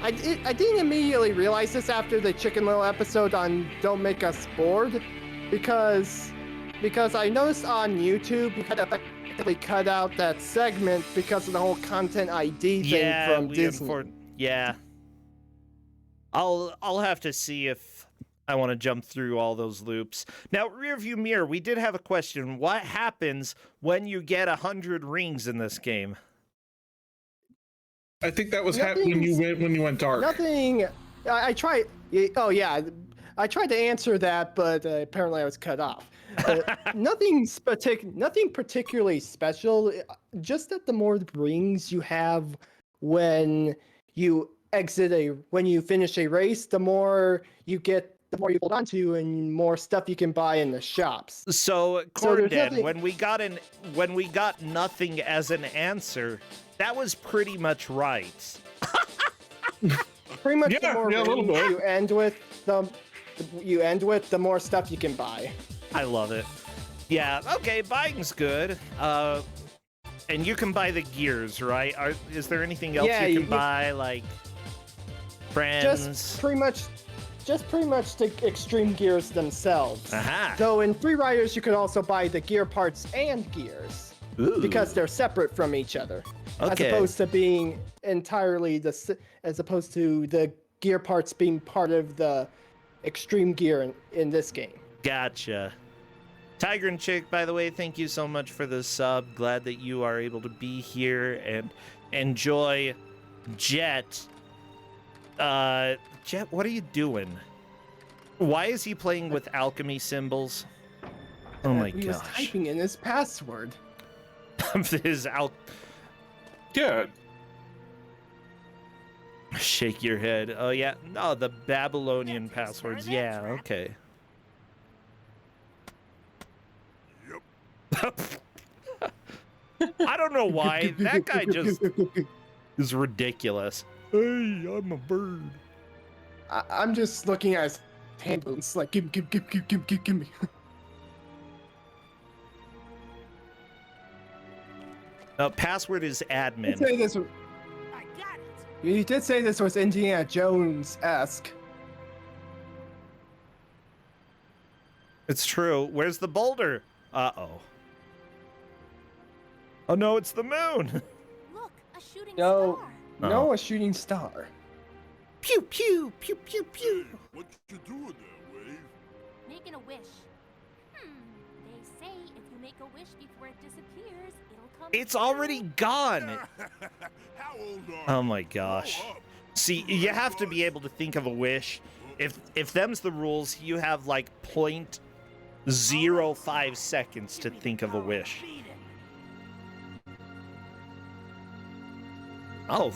I didn't immediately realize this after the Chicken Little episode on Don't Make Us Bored, because I noticed on YouTube you had to effectively cut out that segment because of the whole content ID thing from Disney. Yeah. I'll have to see if I want to jump through all those loops. Now, rearview mirror, we did have a question. What happens when you get 100 rings in this game? I think that was when you went dark. Nothing. I tried. Oh yeah, I tried to answer that, but apparently I was cut off. Nothing particularly special. Just that the more rings you have when you when you finish a race, the more you get, the more you hold on to, and more stuff you can buy in the shops. So, there's Corndan, nothing- when we got nothing as an answer, that was pretty much right. Pretty much, Yeah, the more a little rings bit. you end with, the more stuff you can buy. I love it. Yeah, okay, buying's good. And you can buy the gears, right? Is there anything else Yeah, you can you- buy, like friends? Just pretty much the extreme gears themselves. Aha. Though in Free Riders you could also buy the gear parts and gears Ooh. because they're separate from each other, Okay. as opposed to being entirely as opposed to the gear parts being part of the extreme gear in this game. Gotcha. Tiger and Chick, by the way, thank you so much for the sub. Glad that you are able to be here and enjoy Jet. Jet, what are you doing? Why is he playing with alchemy symbols? Oh my He was gosh. typing in his password. His Yeah. Shake your head. Oh yeah. No, the Babylonian That's passwords. for Yeah, that okay. I don't know why. That guy just is ridiculous. Hey, I'm a bird. I'm just looking at his hand boots, like give me. Password is You admin. did say this. I got it. You did say this was Indiana Jones-esque. It's true. Where's the boulder? Uh-oh. Oh no, it's the moon. Look, a shooting No, star. no, a shooting star. Pew pew pew pew pew. What you doing there, Wave? Making a wish. They say if you make a wish before it disappears, it'll come. It's already gone. How old are Oh you? my gosh. Grow up. See, you have to be able to think of a wish. If them's the rules, you have like 0.05 seconds to think of a wish. Beat it. Oh.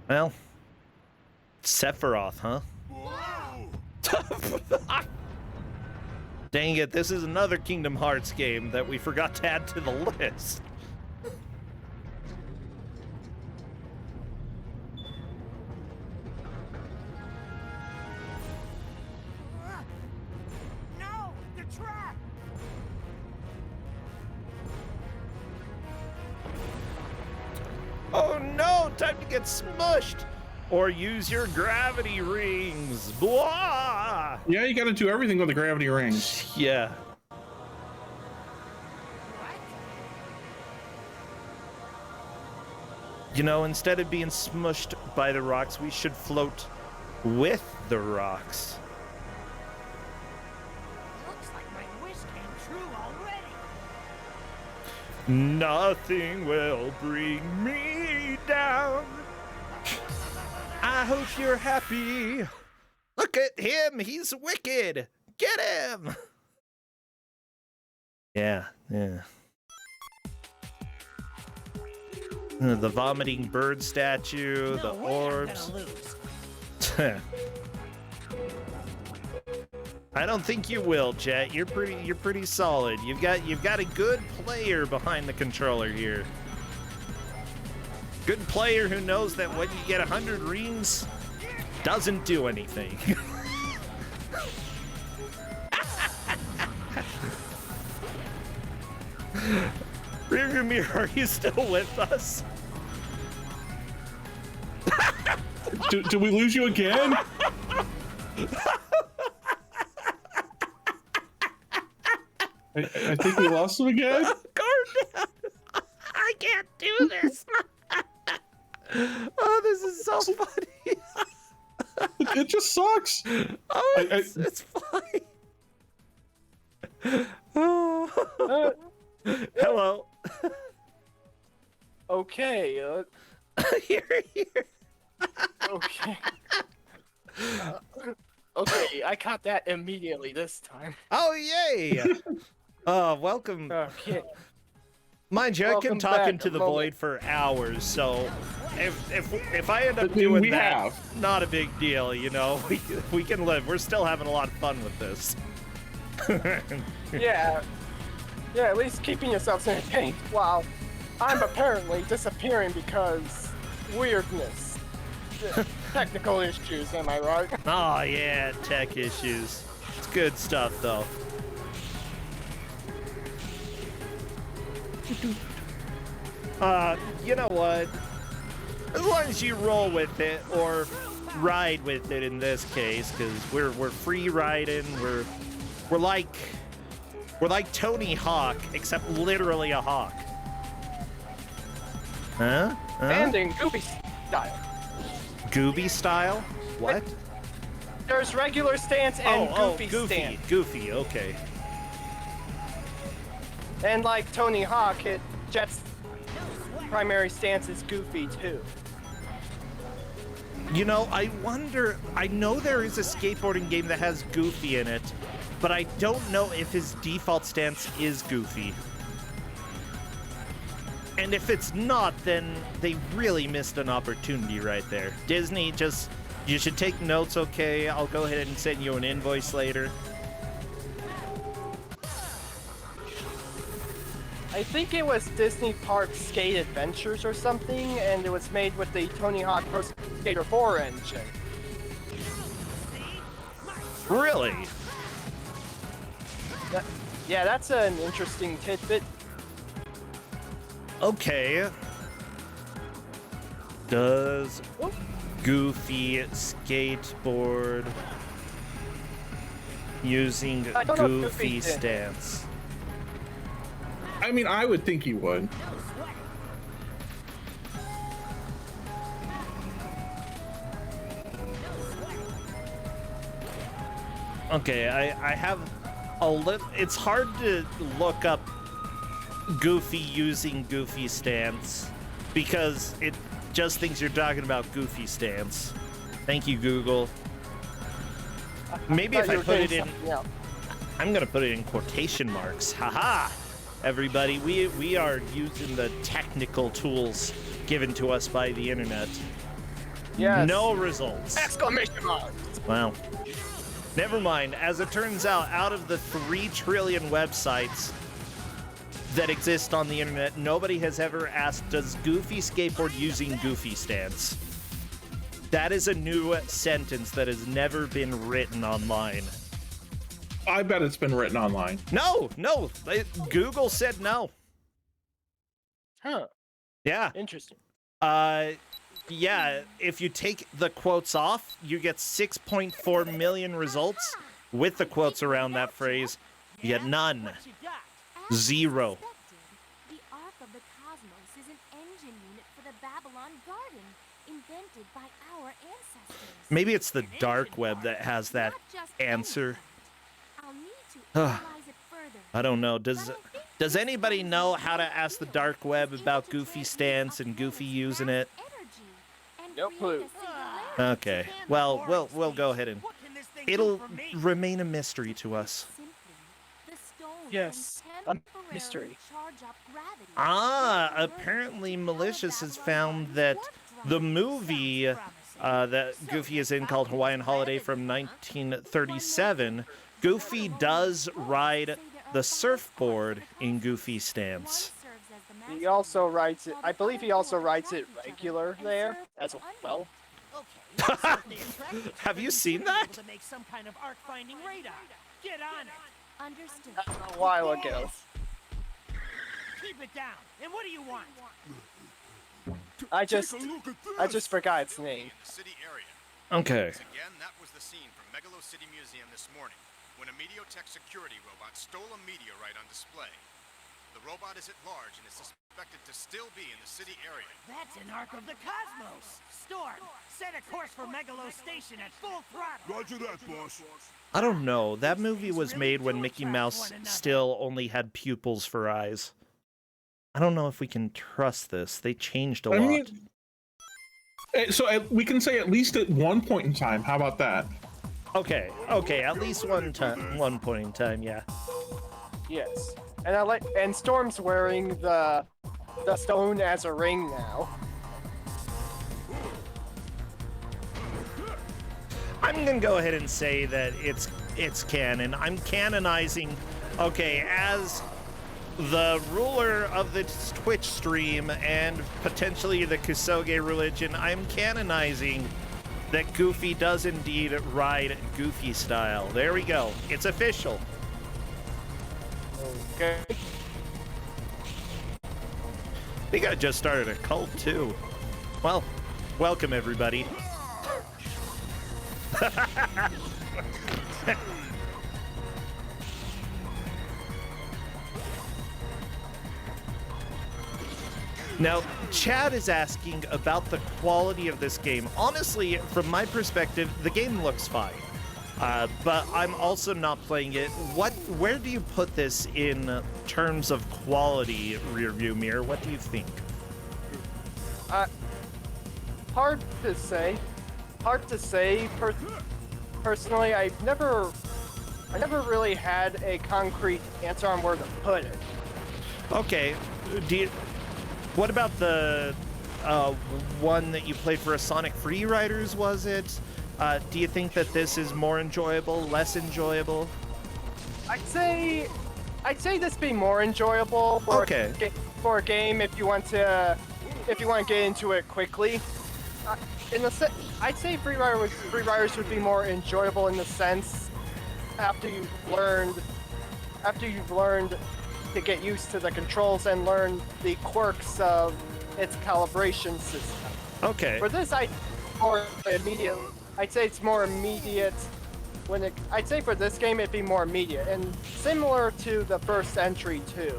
Well, Sephiroth, huh? Whoa! Dang it, this is another Kingdom Hearts game that we forgot to add to the list. No, the trap. Oh no, time to get smushed! Or use your gravity rings. Blah! Yeah, you gotta do everything with the gravity rings. Yeah. You know, instead of being smushed by the rocks, we should float with the rocks. Looks like my wish came true already. Nothing will bring me down. I hope you're happy. Look at him. He's wicked. Get him. Yeah, yeah. The vomiting bird statue, the No way I'm orbs. gonna lose. I don't think you will, Jet. You're pretty solid. You've got a good player behind the controller here. Good player who knows that when you get 100 rings, doesn't do anything. Rearview mirror, are you still with us? Do we lose you again? I think we lost him again. Corndan! I can't do this. Oh, this is so funny. It just sucks. Oh, it's fine. Oh. Hello. Okay. Here. Okay. Okay, I caught that immediately this time. Oh, yay. Welcome. Okay. Mind you, I Welcome can talk back, into the Momo. void for hours, so if I end up I mean, doing we that, have. not a big deal, you know. We can live. We're still having a lot of fun with this. Yeah. Yeah, at least keeping yourselves entertained. While I'm apparently disappearing because weirdness. Technical issues, am I right? Oh yeah, tech issues. It's good stuff though. You know what? As long as you roll with it or ride with it in this case, because we're free riding. We're like Tony Hawk, except literally a hawk. Huh? And in Goofy style. Gooby style? What? There's regular stance and Goofy stance. Goofy, okay. And like Tony Hawk, Jet's primary stance is Goofy too. You know, I wonder, I know there is a skateboarding game that has Goofy in it, but I don't know if his default stance is Goofy. And if it's not, then they really missed an opportunity right there. Disney, you should take notes, okay? I'll go ahead and send you an invoice later. I think it was Disney Park Skate Adventures or something, and it was made with the Tony Hawk Pro Skater 4 engine. Really? Yeah, that's an interesting tidbit. Okay. Does Goofy skateboard using I don't know if Goofy Goofy did. stance? I mean, I would think he would. Okay, I have a little. It's hard to look up Goofy using Goofy stance because it just thinks you're talking about Goofy stance. Thank you, Google. Maybe if I put it in, I'm gonna put it in quotation marks. Haha! Everybody, we are using the technical tools given to us by the internet. Yes. No results. Exclamation mark! Wow. Never mind. As it turns out of the 3 trillion websites that exist on the internet, nobody has ever asked, does Goofy skateboard using Goofy stance? That is a new sentence that has never been written online. I bet it's been written online. No, Google said no. Huh. Yeah. Interesting. Yeah, if you take the quotes off, you get 6.4 million results with the quotes around that phrase. You get none. What you got? As Zero. expected, the Ark of the Cosmos is an engine unit for the Babylon Garden, invented by our ancestors. Maybe it's the dark web that has that Not just answer. any I'll need to analyze it further. I don't know. Does anybody know how to ask the dark web about Goofy stance and Goofy using it? No clue. Okay. Well, we'll go ahead and What can this thing do it'll for me? remain a mystery to us. Simply, the Yes, a mystery. Apparently Malicious has found that the movie that Goofy is in, called Hawaiian Holiday from 1937, Goofy does ride the surfboard in Goofy stance. He also rides it. I believe he also rides it regular there as well. Have you seen that? To make some kind of arc-finding radar. Get on it. Understood. That's a while ago. Keep it down. And what do you want? I just forgot its name. City area. Okay. Again, that was the scene from Megalo City Museum this morning, when a Meteotech security robot stole a meteorite on display. The robot is at large and is suspected to still be in the city area. That's an arc of the cosmos. Storm, set a course for Megalo Station at full throttle. Roger that, boss. I don't know. That movie was made when Mickey Mouse still only had pupils for eyes. I don't know if we can trust this. They changed a lot. So we can say at least at one point in time. How about that? Okay, at least one point in time, yeah. Yes, and Storm's wearing the stone as a ring now. I'm gonna go ahead and say that it's canon. I'm canonizing. Okay, as the ruler of the Twitch stream and potentially the Kusoge religion, I'm canonizing that Goofy does indeed ride Goofy style. There we go. It's official. Okay. I think I just started a cult too. Well, welcome everybody. Now, Chad is asking about the quality of this game. Honestly, from my perspective, the game looks fine. But I'm also not playing it. Where do you put this in terms of quality, Rearview Mirror? What do you think? Hard to say. Personally, I never really had a concrete answer on where to put it. Okay. What about the one that you played for a Sonic Free Riders, was it? Do you think that this is more enjoyable, less enjoyable? I'd say this be more enjoyable for a game if you want to get into it quickly. I'd say Free Riders would be more enjoyable in the sense after you've learned to get used to the controls and learn the quirks of its calibration system. Okay. For this, I'd say it's more immediate. I'd say for this game, it'd be more immediate and similar to the first entry too.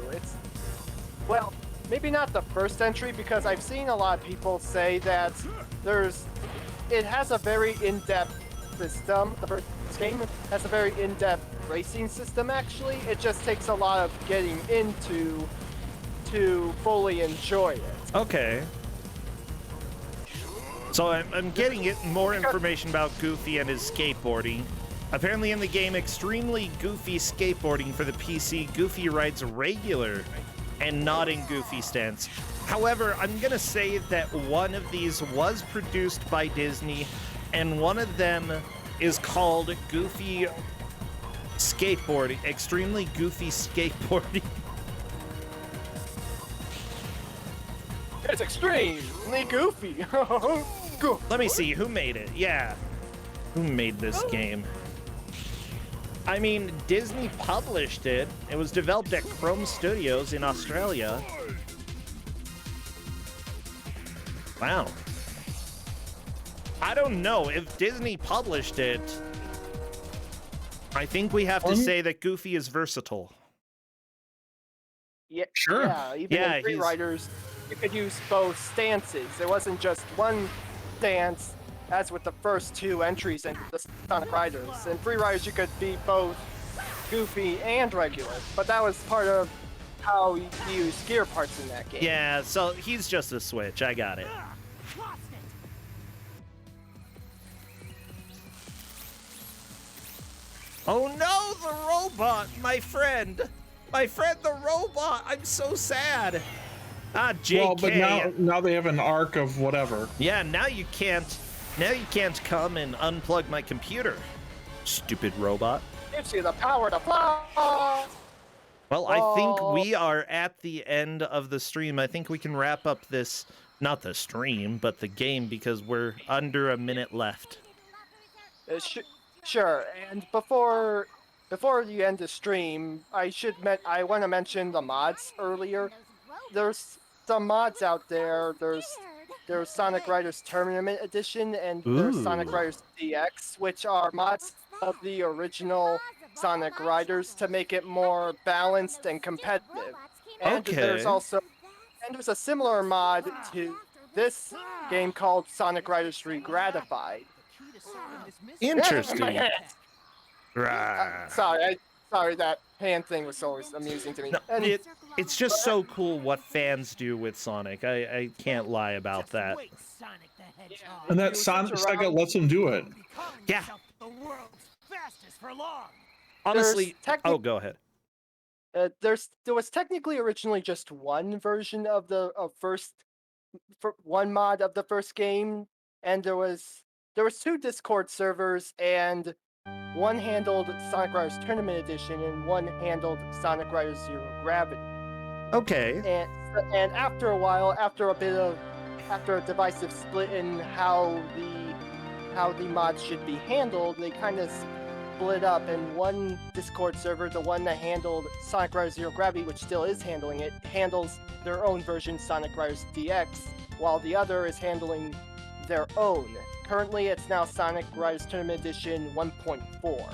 Well, maybe not the first entry because I've seen a lot of people say that it has a very in-depth system. The first game has a very in-depth racing system. Actually, it just takes a lot of getting into to fully enjoy it. Okay. So I'm getting more information about Goofy and his skateboarding. Apparently in the game Extremely Goofy Skateboarding for the PC, Goofy rides regular and not in Goofy stance. However, I'm going to say that one of these was produced by Disney, and one of them is called Goofy Skateboarding, Extremely Goofy Skateboarding. It's extremely goofy. Let me see, who made it? Yeah. Who made this game? I mean, Disney published it. It was developed at Chrome Studios in Australia. Wow. I don't know. If Disney published it, I think we have to say that Goofy is versatile. Yeah, Sure. Yeah, even in Free Riders, you could use both stances. There wasn't just one stance, as with the first two entries in the Sonic Riders. In Free Riders, you could be both Goofy and regular, but that was part of how you use gear parts in that game. Yeah, so he's just a switch. I got it. Oh no, the robot, my friend. My friend, the robot. I'm so sad. Ah, JK. Well, but now they have an arc of whatever. Yeah, now you can't come and unplug my computer. Stupid robot. Gives you the power to fly. Well, I think we are at the end of the stream. I think we can wrap up this, not the stream, but the game, because we're under a minute left. Sure, and before you end the stream, I want to mention the mods earlier. There's some mods out there. There's Sonic Riders Tournament Edition and there's Sonic Riders DX, which are mods of the original Sonic Riders to make it more balanced and competitive. And there's a similar mod to this game called Sonic Riders Regratified. Interesting. Sorry, that hand thing was always amusing to me. No, it's just so cool what fans do with Sonic. I can't lie about that. And that Sega lets them do it. Yeah. The world's fastest for long. Honestly, go ahead. There was technically originally just one version of one mod of the first game, and there was 2 Discord servers, and one handled Sonic Riders Tournament Edition and one handled Sonic Riders Zero Gravity. Okay. And after a while, after a divisive split in how the mods should be handled, they kind of split up, and one Discord server, the one that handled Sonic Riders Zero Gravity, which still is handling it, handles their own version, Sonic Riders DX, while the other is handling their own. Currently, it's now Sonic Riders Tournament Edition 1.4.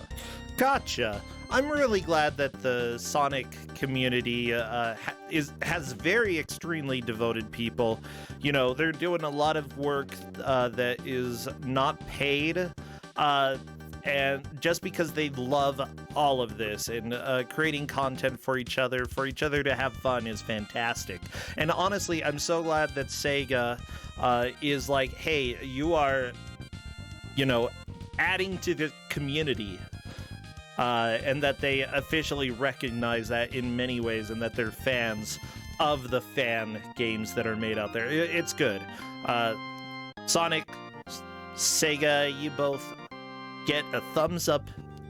Gotcha. I'm really glad that the Sonic community has very extremely devoted people. You know, they're doing a lot of work that is not paid, and just because they love all of this and creating content for each other to have fun is fantastic. And honestly, I'm so glad that Sega is like, hey, you are, adding to the community. And that they officially recognize that in many ways, and that they're fans of the fan games that are made out there. It's good. Sonic, Sega, you both get a thumbs up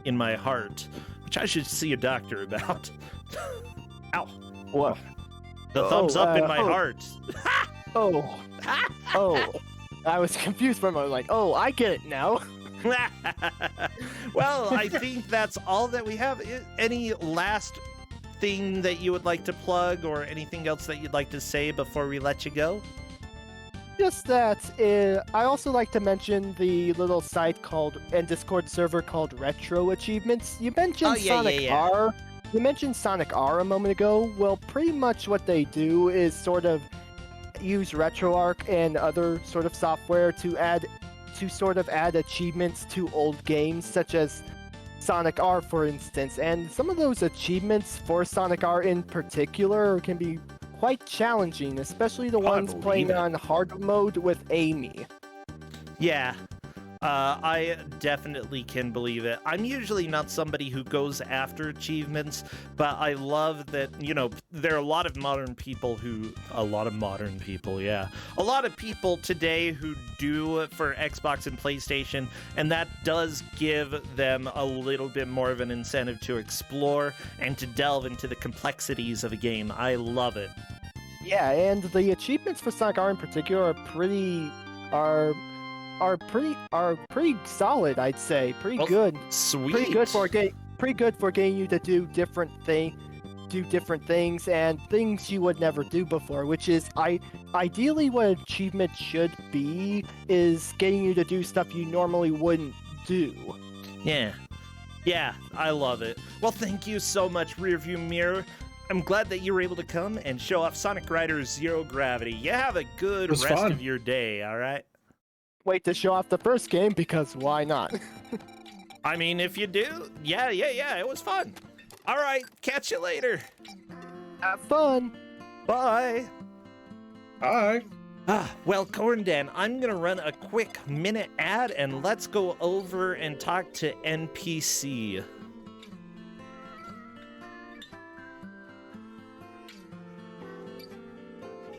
in my heart, which I should see a doctor about. Ow. What? The thumbs up in my heart. Oh. I was confused for a moment, like, I get it now. Well, I think that's all that we have. Any last thing that you would like to plug, or anything else that you'd like to say before we let you go? Just that, I also like to mention the little site and Discord server called Retro Achievements. You mentioned Sonic R. You mentioned Sonic R a moment ago. Well, pretty much what they do is sort of use RetroArch and other sort of software to add achievements to old games, such as Sonic R, for instance. And some of those achievements for Sonic R in particular can be quite challenging, especially the ones playing on hard mode with Amy. Yeah. I definitely can believe it. I'm usually not somebody who goes after achievements, but I love that, there are a lot of people today who do it for Xbox and PlayStation, and that does give them a little bit more of an incentive to explore and to delve into the complexities of a game. I love it. Yeah, and the achievements for Sonic R in particular are pretty solid, I'd say. Pretty good. Sweet. Pretty good for getting you to do different things and things you would never do before, which is ideally what an achievement should be, is getting you to do stuff you normally wouldn't do. Yeah, I love it. Well, thank you so much, Rearview Mirror. I'm glad that you were able to come and show off Sonic Riders Zero Gravity. You have a good rest of your day, all right? Wait to show off the first game, because why not? I mean, if you do, yeah, it was fun. All right, catch you later. Have fun. Bye. Bye. Well, Corndan, I'm going to run a quick minute ad, and let's go over and talk to NPC.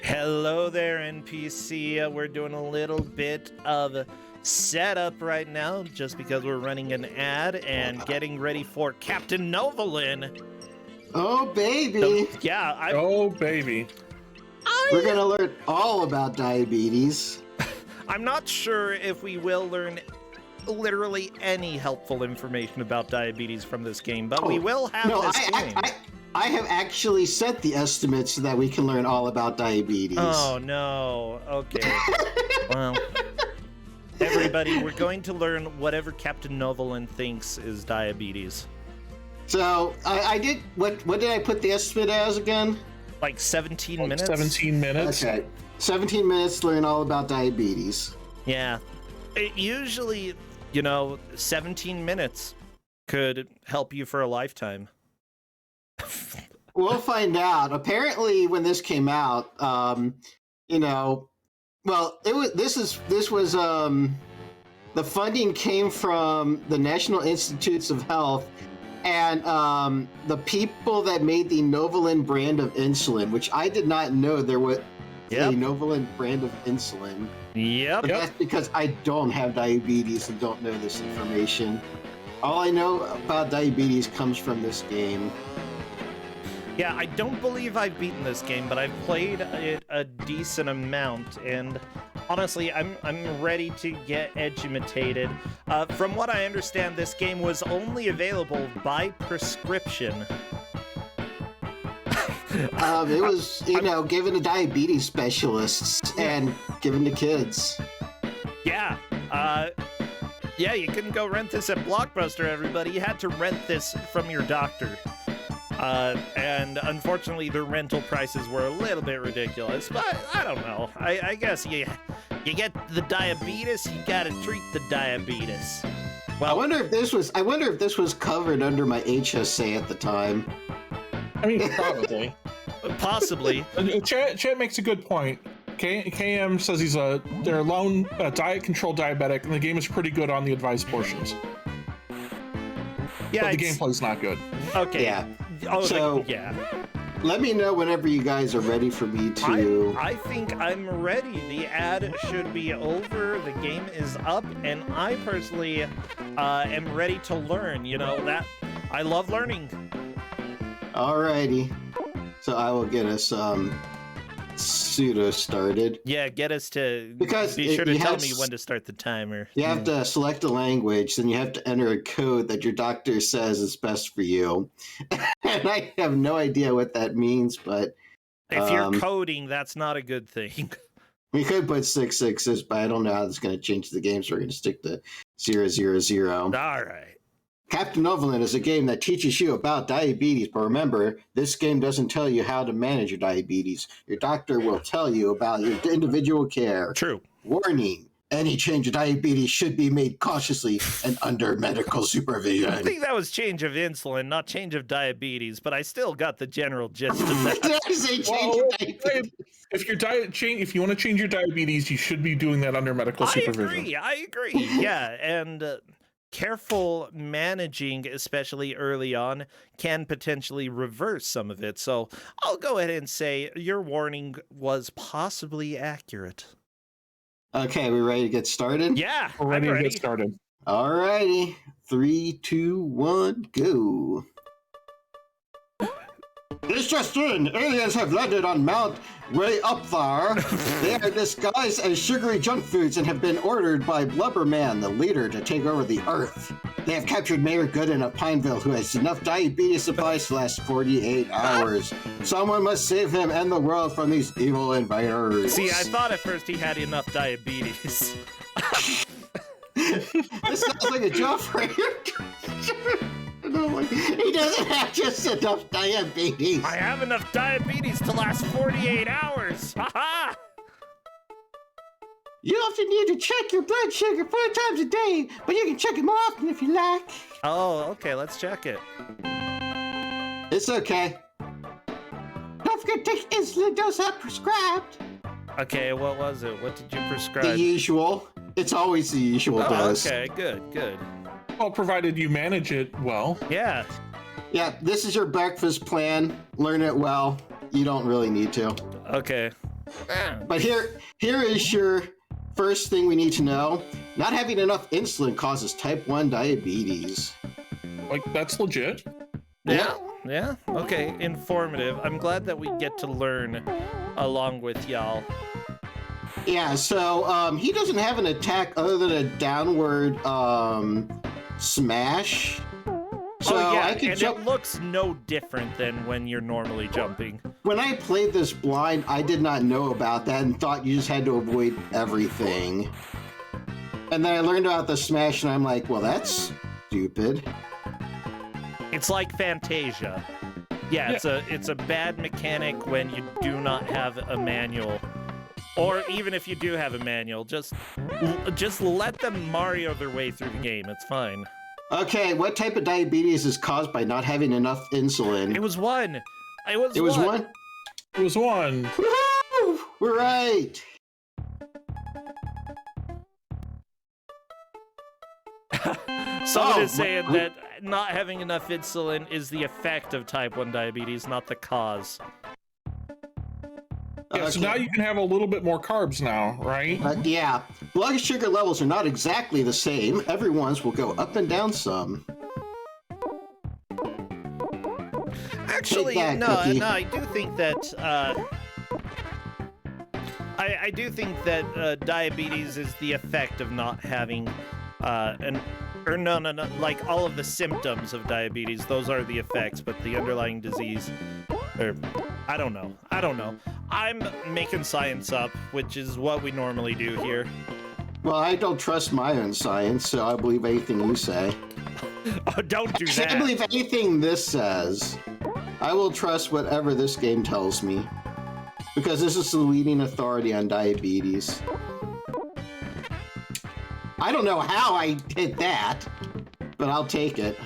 Hello there, NPC. We're doing a little bit of setup right now just because we're running an ad and getting ready for Captain Novolin. Oh, baby. So, yeah, Oh, baby. We're going to learn all about diabetes. I'm not sure if we will learn literally any helpful information about diabetes from this game, but we will have this game. I have actually set the estimates so that we can learn all about diabetes. Oh, no. Okay. Well, everybody, we're going to learn whatever Captain Novolin thinks is diabetes. So, I did... What did I put the estimate as again? Like 17 minutes? 17 minutes. Okay. 17 minutes to learn all about diabetes. Yeah. It usually, 17 minutes could help you for a lifetime. We'll find out. Apparently, when this came out, well, this was the funding came from the National Institutes of Health and the people that made the Novolin brand of insulin, which I did not know there was a Novolin brand of insulin. Yep. But that's because I don't have diabetes and don't know this information. All I know about diabetes comes from this game. Yeah, I don't believe I've beaten this game, but I've played it a decent amount, and honestly, I'm ready to get edumatated. From what I understand, this game was only available by prescription. It was, given to diabetes specialists and given to kids. Yeah. Yeah, you couldn't go rent this at Blockbuster, everybody. You had to rent this from your doctor. And unfortunately, the rental prices were a little bit ridiculous, but I don't know. I guess you get the diabetes, you gotta treat the diabetes. Well, I wonder if this was covered under my HSA at the time. I mean, probably. Possibly. Chat makes a good point. KM says they're a lone diet-controlled diabetic, and the game is pretty good on the advice portions. Yeah, but the gameplay's not good. Okay. Yeah. Oh, so, yeah. Let me know whenever you guys are ready for me to... I think I'm ready. The ad should be over. The game is up, and I personally am ready to learn. That I love learning. Alrighty. So I will get us pseudo started. Yeah, get us to... Because be sure to tell me when to start the timer. You have to select a language, then you have to enter a code that your doctor says is best for you. And I have no idea what that means, but... If you're coding, that's not a good thing. We could put 666, but I don't know how that's going to change the game, so we're going to stick to 000. All right. Captain Novolin is a game that teaches you about diabetes, but remember, this game doesn't tell you how to manage your diabetes. Your doctor will tell you about your individual care. True. Warning, any change of diabetes should be made cautiously and under medical supervision. I think that was change of insulin, not change of diabetes, but I still got the general gist of that. Did I say change of diabetes? If you want to change your diabetes, you should be doing that under medical supervision. I agree. Yeah, and... careful managing, especially early on, can potentially reverse some of it. So I'll go ahead and say your warning was possibly accurate. Okay, we ready to get started? Yeah, We're ready I'm to ready. get started. Alrighty. 3, 2, 1, go. This just in, aliens have landed on Mount way up there. They are disguised as sugary junk foods and have been ordered by Blubberman, the leader, to take over the Earth. They have captured Mayor Gooden of Pineville, who has enough diabetes supplies to last 48 hours. Someone must save him and the world from these evil invaders. See, I thought at first he had enough diabetes. This sounds like a job for him. He doesn't have just enough diabetes. I have enough diabetes to last 48 hours. Ha-ha! You often need to check your blood sugar 4 times a day, but you can check it more often if you like. Oh, okay, let's check it. It's okay. Don't forget to take insulin dose up prescribed. Okay, what was it? What did you prescribe? The usual. It's always the usual dose. Okay, good. Well, provided you manage it well. Yeah. Yeah, this is your breakfast plan. Learn it well. You don't really need to. Okay. But here is your first thing we need to know. Not having enough insulin causes type 1 diabetes. Like, that's legit. Yeah. Okay. Informative. I'm glad that we get to learn along with y'all. Yeah, so he doesn't have an attack other than a downward smash. So I could jump. It looks no different than when you're normally jumping. When I played this blind, I did not know about that and thought you just had to avoid everything. And then I learned about the smash, and I'm like, well, that's stupid. It's like Fantasia. Yeah, it's a bad mechanic when you do not have a manual. Or even if you do have a manual, just let them Mario their way through the game. It's fine. Okay, what type of diabetes is caused by not having enough insulin? It was one. It was one? It was one. Woohoo! We're right. Someone is saying that not having enough insulin is the effect of type 1 diabetes, not the cause. Yeah, so now you can have a little bit more carbs now, right? Yeah. Blood sugar levels are not exactly the same. Everyone's will go up and down some. Actually, I do think that I do think that diabetes is the effect of not having no, like all of the symptoms of diabetes. Those are the effects, but the underlying disease, or I don't know. I'm making science up, which is what we normally do here. Well, I don't trust my own science, so I believe anything you say. Oh, don't do that. I believe anything this says. I will trust whatever this game tells me, because this is the leading authority on diabetes. I don't know how I did that, but I'll take it.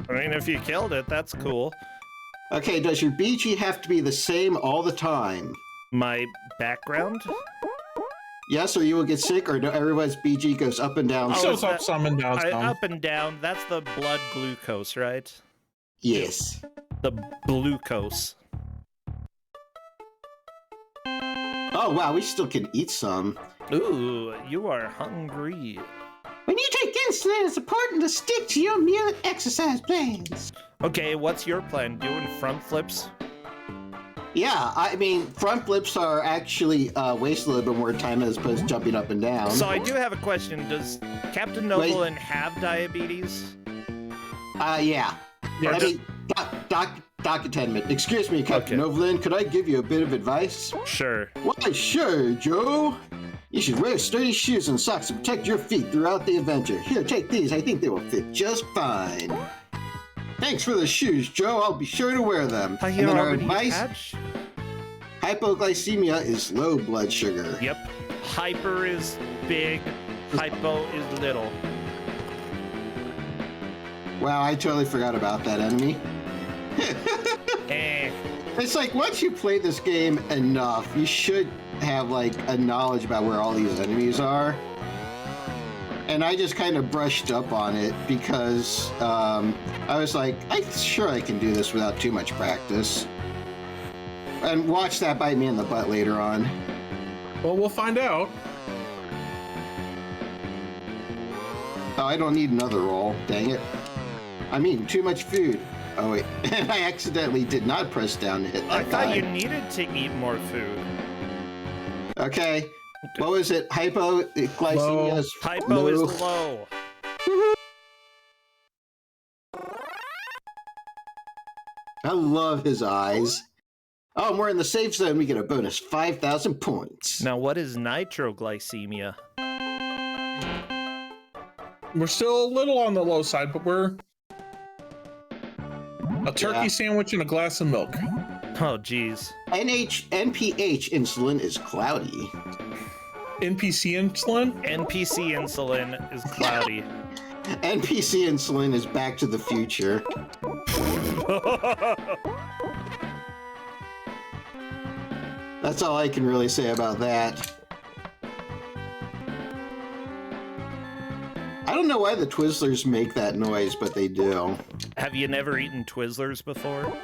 I mean, if you killed it, that's cool. Okay, does your BG have to be the same all the time? My background? Yes, or you will get sick, or everybody's BG goes up and down. Goes up some and down some. Up and down, that's the blood glucose, right? Yes. The glucose. Oh, wow, we still can eat some. Ooh, you are hungry. When you take insulin, it's important to stick to your meal and exercise plans. Okay, what's your plan? Doing front flips? Yeah, I mean, front flips are actually waste a little bit more time as opposed to jumping up and down. So I do have a question. Does Captain Novolin have diabetes? Yeah. Let me, Doc attendant. Excuse me, Captain Novolin, could I give you a bit of advice? Sure. Why, sure, Joe. You should wear sturdy shoes and socks to protect your feet throughout the adventure. Here, take these. I think they will fit just fine. Thanks for the shoes, Joe. I'll be sure to wear them. And then our advice, hypoglycemia is low blood sugar. Yep. Hyper is big, hypo is little. Wow, I totally forgot about that enemy. It's like, once you play this game enough, you should have like a knowledge about where all these enemies are. And I just kind of brushed up on it because I was like, I'm sure I can do this without too much practice. And watch that bite me in the butt later on. Well, we'll find out. Oh, I don't need another roll. Dang it. I'm eating too much food. Oh, wait. I accidentally did not press down to hit that I thought guy. you needed to eat more food. Okay. What was it? Hypoglycemia is Hypo low. is low. I love his eyes. Oh, and we're in the safe zone. We get a bonus 5,000 points. Now, what is nitroglycemia? We're still a little on the low side, but we're a turkey sandwich and a glass of milk. Oh, geez. NPH insulin is cloudy. NPC insulin? NPC insulin is cloudy. NPC insulin is Back to the Future. That's all I can really say about that. I don't know why the Twizzlers make that noise, but they do. Have you never eaten Twizzlers before?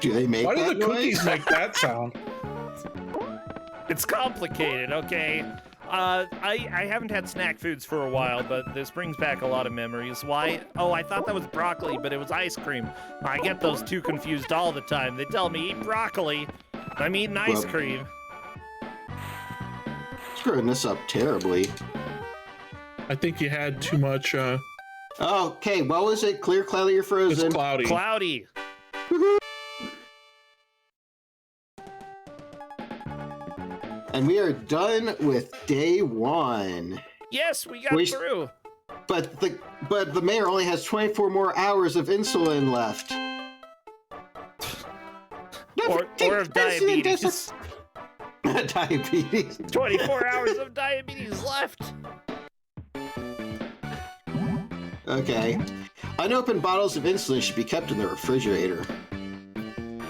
Do they make Why that do the noise? cookies make that sound? It's complicated, okay? I haven't had snack foods for a while, but this brings back a lot of memories. Why? Oh, I thought that was broccoli, but it was ice cream. I get those two confused all the time. They tell me eat broccoli. I'm eating ice cream. Screwing this up terribly. I think you had too much. Okay, what was it? Clear, cloudy, or frozen? It's cloudy. Cloudy. And we are done with day 1. Yes, we got through. But the mayor only has 24 more hours of insulin left. Or of diabetes. Diabetes. 24 hours of diabetes left. Okay. Unopened bottles of insulin should be kept in the refrigerator.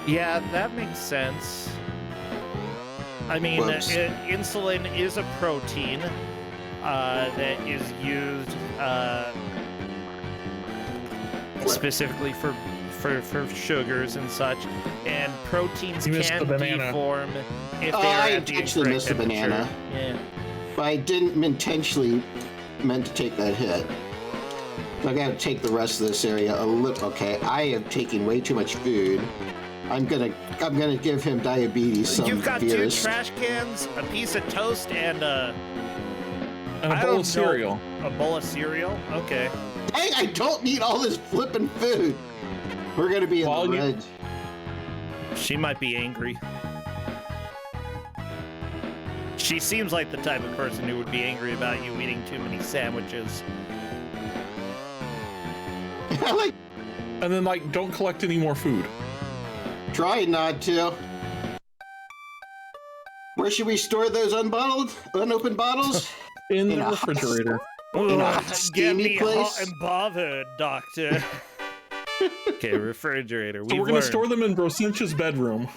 Yeah, that makes sense. I mean, insulin is a protein that is used specifically for sugars and such, and proteins can deform if they are at the intentionally missed the banana. Yeah. But I didn't intentionally meant to take that hit. So I gotta take the rest of this area a little. Okay, I am taking way too much food. I'm gonna give him diabetes. You've got 2 trash cans, a piece of toast, and a bowl of cereal. A bowl of cereal? Okay. Dang, I don't need all this flippin' food. We're gonna be in the red. She might be angry. She seems like the type of person who would be angry about you eating too many sandwiches. And then, don't collect any more food. Try not to. Where should we store those unopened bottles? In the refrigerator. In a steamy place? Hot and bothered, Doctor. Okay, refrigerator. So we're going to store them in Brosentia's bedroom.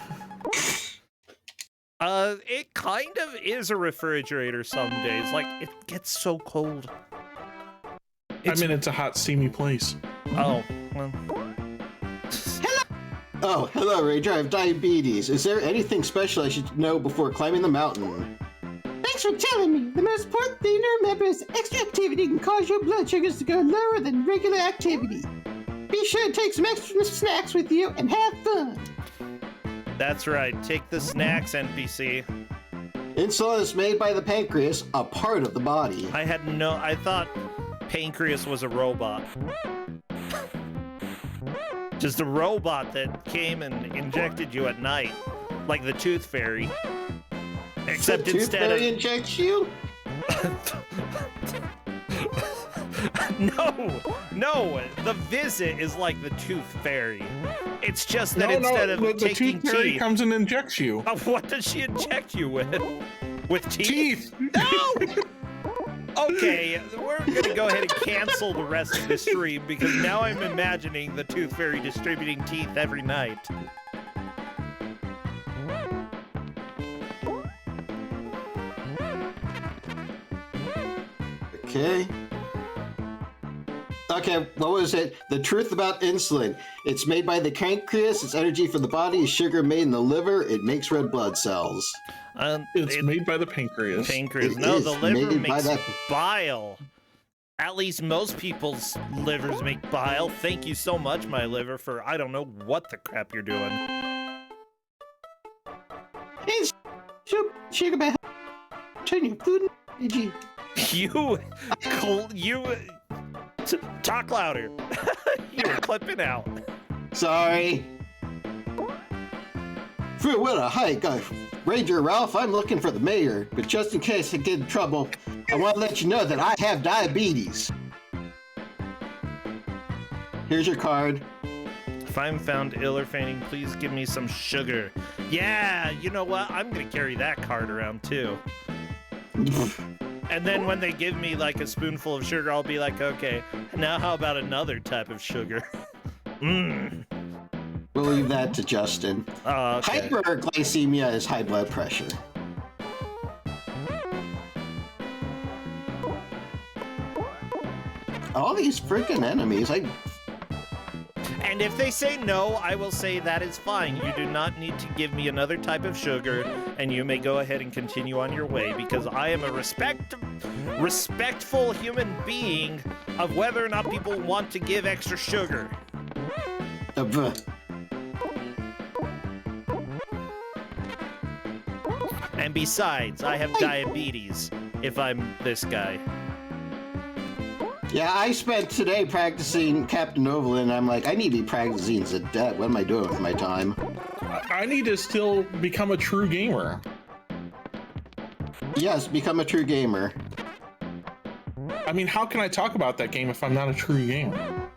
It kind of is a refrigerator some days. It gets so cold. It's a hot, steamy place. Oh, well. Oh, hello, Ranger. I have diabetes. Is there anything special I should know before climbing the mountain? Thanks for telling me. The most important thing to remember is extra activity can cause your blood sugars to go lower than regular activity. Be sure to take some extra snacks with you and have fun. That's right. Take the snacks, NPC. Insulin is made by the pancreas, a part of the body. I thought pancreas was a robot. Just a robot that came and injected you at night, like the Tooth Fairy. Except the Tooth Fairy injects you? No, the visit is like the Tooth Fairy. It's just that instead of the taking Tooth Fairy teeth, comes and injects you. What does she inject you with? With teeth? Teeth! No! Okay, we're gonna go ahead and cancel the rest of the stream because now I'm imagining the Tooth Fairy distributing teeth every night. Okay, what was it? The truth about insulin. It's made by the pancreas. It's energy for the body. It's sugar made in the liver. It makes red blood cells. It's made by the pancreas. No, the liver makes bile. At least most people's livers make bile. Thank you so much, my liver, for I don't know what the crap you're doing. It's sugar by turn your food energy. Talk louder. You were clipping out. Sorry. For what a hike. Ranger Ralph, I'm looking for the mayor, but just in case I get in trouble, I want to let you know that I have diabetes. Here's your card. If I'm found ill or fainting, please give me some sugar. Yeah, you know what? I'm going to carry that card around too. And then when they give me a spoonful of sugar, I'll be like, okay, now how about another type of sugar? We'll leave that to Justin. Okay. Hyperglycemia is high blood pressure. All these freaking enemies, And And if they say no, I will say that is fine. You do not need to give me another type of sugar, and you may go ahead and continue on your way, because I am a respectful human being of whether or not people want to give extra sugar. And besides, I have diabetes if I'm this guy. Yeah, I spent today practicing Captain Novolin, and I'm like, I need to be practicing Zadet. What am I doing with my time? I need to still become a true gamer. Yes, become a true gamer. I mean, how can I talk about that game if I'm not a true gamer?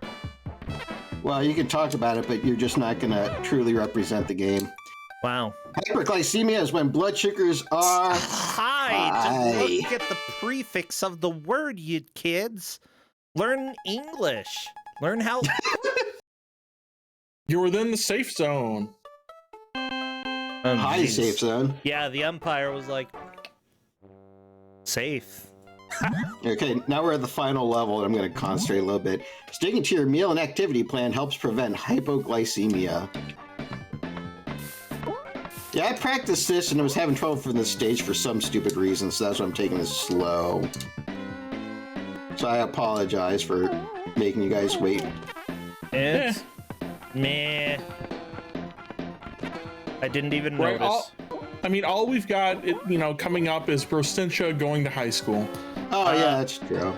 Well, you can talk about it, but you're just not going to truly represent the game. Wow. Hyperglycemia is when blood sugars are high. Look at the prefix of the word, you kids. Learn English. Learn how... You're within the safe zone. High safe zone. Yeah, the umpire was like... Safe. Okay, now we're at the final level, and I'm going to concentrate a little bit. Sticking to your meal and activity plan helps prevent hypoglycemia. Yeah, I practiced this, and I was having trouble for this stage for some stupid reason, so that's why I'm taking this slow. So I apologize for making you guys wait. It's... Meh. I didn't even notice. All we've got, coming up is Brossentia going to high school. Oh, yeah, that's true.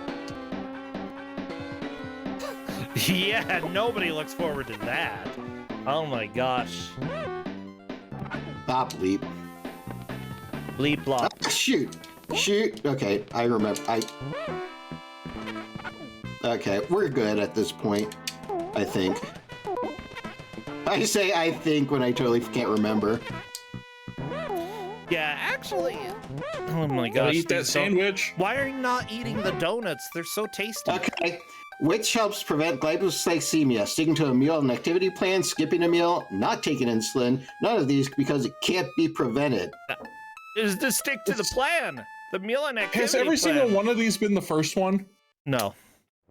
Yeah, nobody looks forward to that. Oh my gosh. Bop, bleep. Bleep, blop. Ah, shoot. Okay, I remember. Okay, we're good at this point, I think. I say I think when I totally can't remember. Yeah, actually... Oh my gosh. Eat that sandwich. Why are you not eating the donuts? They're so tasty. Okay. Which helps prevent glycemia? Sticking to a meal and activity plan, skipping a meal, not taking insulin. None of these because it can't be prevented. Is to stick to the plan. The meal and activity Has every plan. single one of these been the first one? No.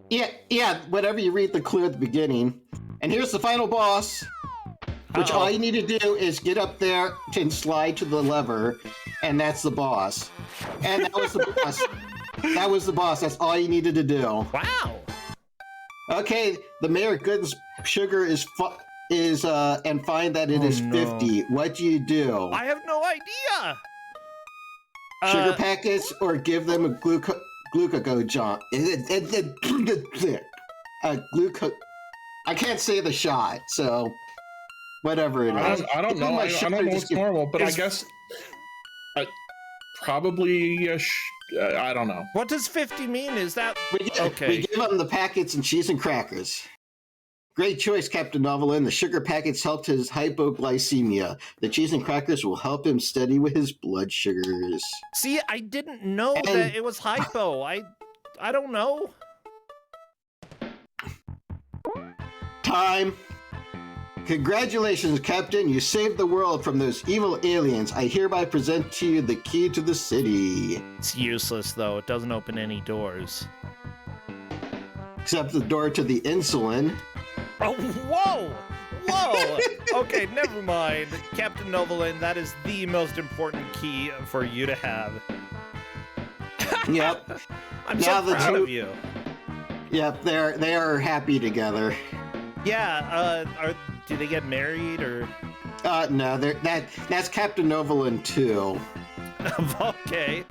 Yeah, whatever you read the clue at the beginning. And here's the final boss. Which all you need to do is get up there and slide to the lever, and that's the boss. And that was the boss. That was the boss. That's all you needed to do. Wow. Okay, the Mayor Gooden's sugar is and find that it is 50. What do you do? I have no idea. Sugar packets or give them a glucagon. I can't say the shot, so whatever it is. I don't know. I don't know what's normal, but I guess probably. I don't know. What does 50 mean? Is that okay? We give him the packets and cheese and crackers. Great choice, Captain Novolin. The sugar packets helped his hypoglycemia. The cheese and crackers will help him steady with his blood sugars. See, I didn't know that it was hypo. I don't know. Time. Congratulations, Captain. You saved the world from those evil aliens. I hereby present to you the key to the city. It's useless, though. It doesn't open any doors. Except the door to the insulin. Oh, whoa! Whoa! Okay, never mind. Captain Novolin, that is the most important key for you to have. Yep. I'm so proud of you. Yep, they are happy together. Yeah, do they get married, or? No, that's Captain Novolin 2. Okay.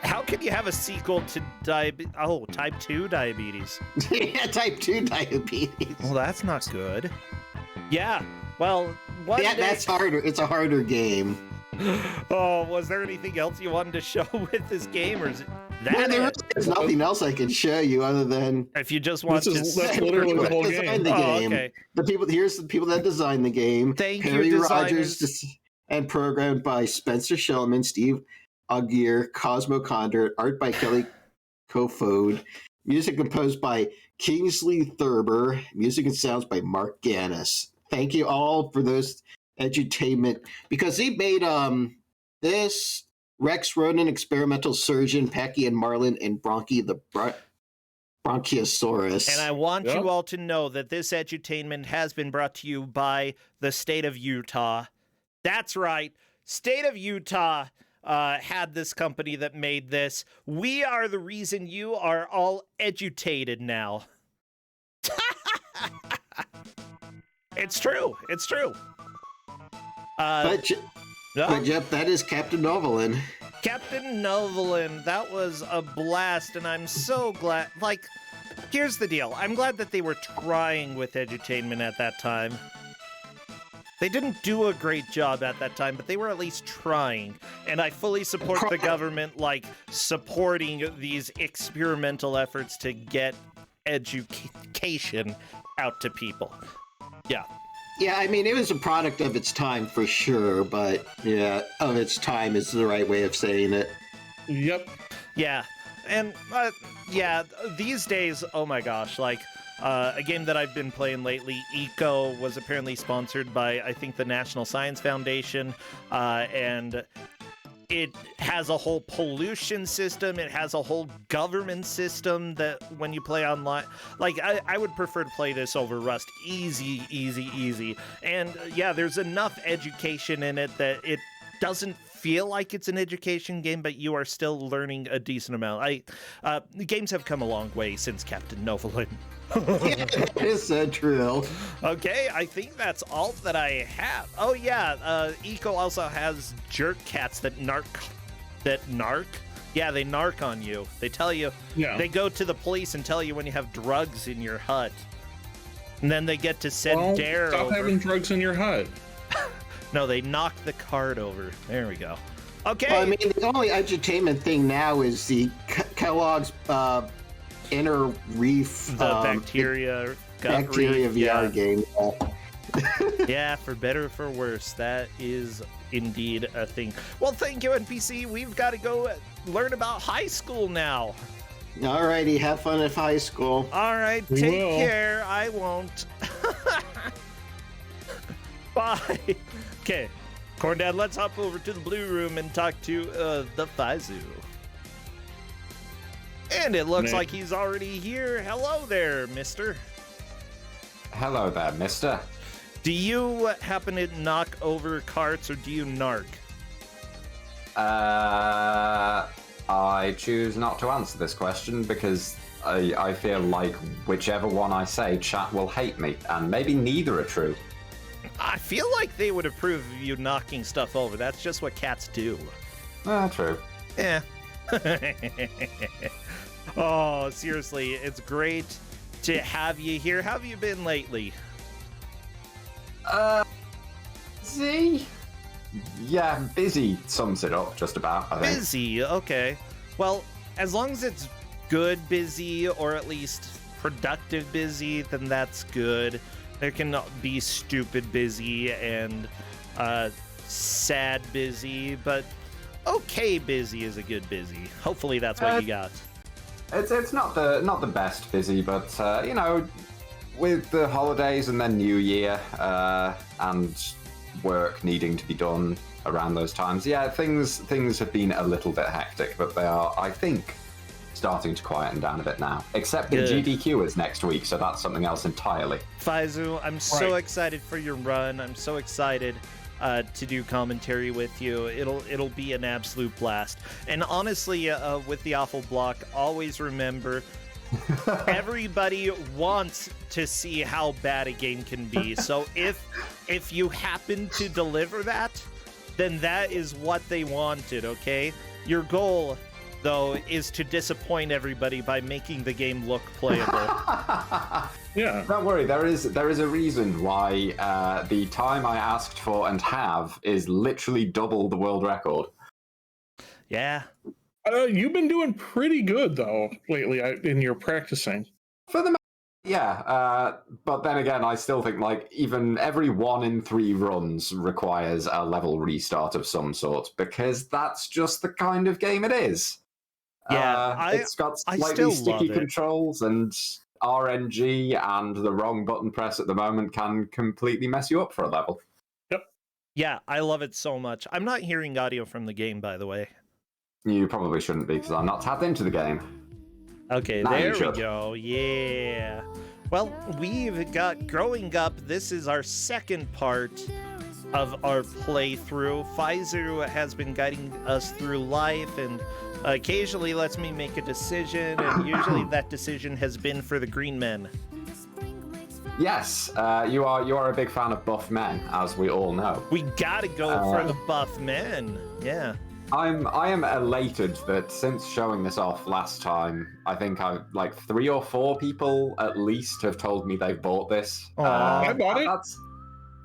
How can you have a sequel to type 2 diabetes? Yeah, type 2 diabetes. Well, that's not good. Yeah, well, that's harder. It's a harder game. Oh, was there anything else you wanted to show with this game, or is it that? There's nothing else I can show you other than if you just want to. That's literally the whole game. Okay. Here's the people that designed the game. Thank Perry you, Rogers, and programmed by Spencer Shellman, Steve Augier, Cosmo Condor, art by Kelly Kofod, music composed by Kingsley Thurber, music and sounds by Mark Gannis. Thank you all for those edutainment, because he made this Rex Ronan, Experimental Surgeon, Packy and Marlin, and Bronchi the Bronchiosaurus. And I want you all to know that this edutainment has been brought to you by the state of Utah. That's right. State of Utah had this company that made this. We are the reason you are all edutated now. It's true. It's true. But yep, that is Captain Novolin. Captain Novolin, that was a blast, and I'm so glad. Like, here's the deal. I'm glad that they were trying with edutainment at that time. They didn't do a great job at that time, but they were at least trying. And I fully support the government, like, supporting these experimental efforts to get education out to people. Yeah. Yeah, I mean, it was a product of its time for sure, but yeah, of its time is the right way of saying it. Yep. Yeah. And, yeah, these days, oh my gosh, like, a game that I've been playing lately, Eco, was apparently sponsored by, I think, the National Science Foundation, and it has a whole pollution system. It has a whole government system that when you play online, like, I would prefer to play this over Rust. Easy, easy, easy. And yeah, there's enough education in it that it doesn't feel like it's an education game, but you are still learning a decent amount. The games have come a long way since Captain Novolin. Is that true? Okay, I think that's all that I have. Oh yeah, Eco also has jerk cats that narc. Yeah, they narc on you. They tell you. Yeah. They go to the police and tell you when you have drugs in your hut, and then they get to send Dare stop over. having drugs in your hut. No, they knock the card over. There we go. Okay. Well, I mean, the only edutainment thing now is the Kellogg's Inner Reef The bacteria VR game. Yeah, for better or for worse, that is indeed a thing. Well, thank you, NPC. We've got to go learn about high school now. Alrighty, have fun at high school. All right, take care. I won't. Bye. Okay, Corndan, let's hop over to the blue room and talk to the Fyzzu. And it looks like he's already here. Hello there, mister. Hello there, mister. Do you happen to knock over carts or do you narc? I choose not to answer this question because I feel like whichever one I say, chat will hate me, and maybe neither are true. I feel like they would approve of you knocking stuff over. That's just what cats do. True. Yeah. Oh, seriously, it's great to have you here. How have you been lately? Busy? Yeah, busy sums it up just about, I think. Busy, okay. Well, as long as it's good busy, or at least productive busy, then that's good. There can be stupid busy and sad busy, but okay busy is a good busy. Hopefully that's what you got. It's not the best busy, but you know, with the holidays and then New Year and work needing to be done around those times, yeah, things have been a little bit hectic, but they are, I think, starting to quieten down a bit now. Except the GDQ is next week, so that's something else entirely. Fyzzu, I'm so excited for your run. I'm so excited to do commentary with you. It'll be an absolute blast. And honestly, with the Awful Block, always remember, everybody wants to see how bad a game can be. So if you happen to deliver that, then that is what they wanted, okay? Your goal, though, is to disappoint everybody by making the game look playable. Yeah. Don't worry, there is a reason why the time I asked for and have is literally double the world record. Yeah. You've been doing pretty good, though, lately in your practicing. For the yeah, but then again, I still think, like, even every 1 in 3 runs requires a level restart of some sort, because that's just the kind of game it is. Yeah, it's got slightly sticky controls, and RNG and the wrong button press at the moment can completely mess you up for a level. Yep. Yeah, I love it so much. I'm not hearing audio from the game, by the way. You probably shouldn't be, because I'm not tapped into the game. Okay, Now you there we should. go. Yeah. Well, we've got Growing Up. This is our second part of our playthrough. Fyzzu has been guiding us through life and occasionally lets me make a decision, and usually that decision has been for the green men. Yes, you are a big fan of buff men, as we all know. We gotta go for the buff men. Yeah. I am elated that since showing this off last time, I think like 3 or 4 people at least have told me they've bought this. I bought it.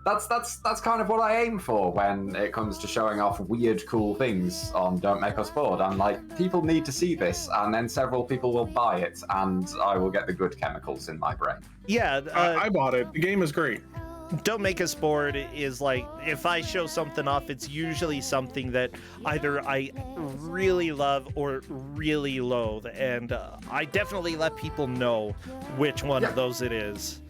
That's kind of what I aim for when it comes to showing off weird, cool things on Don't Make Us Bored. I'm like, people need to see this, and then several people will buy it, and I will get the good chemicals in my brain. Yeah. I bought it. The game is great. Don't Make Us Bored is like, if I show something off, it's usually something that either I really love or really loathe, and I definitely let people know which one of those it is.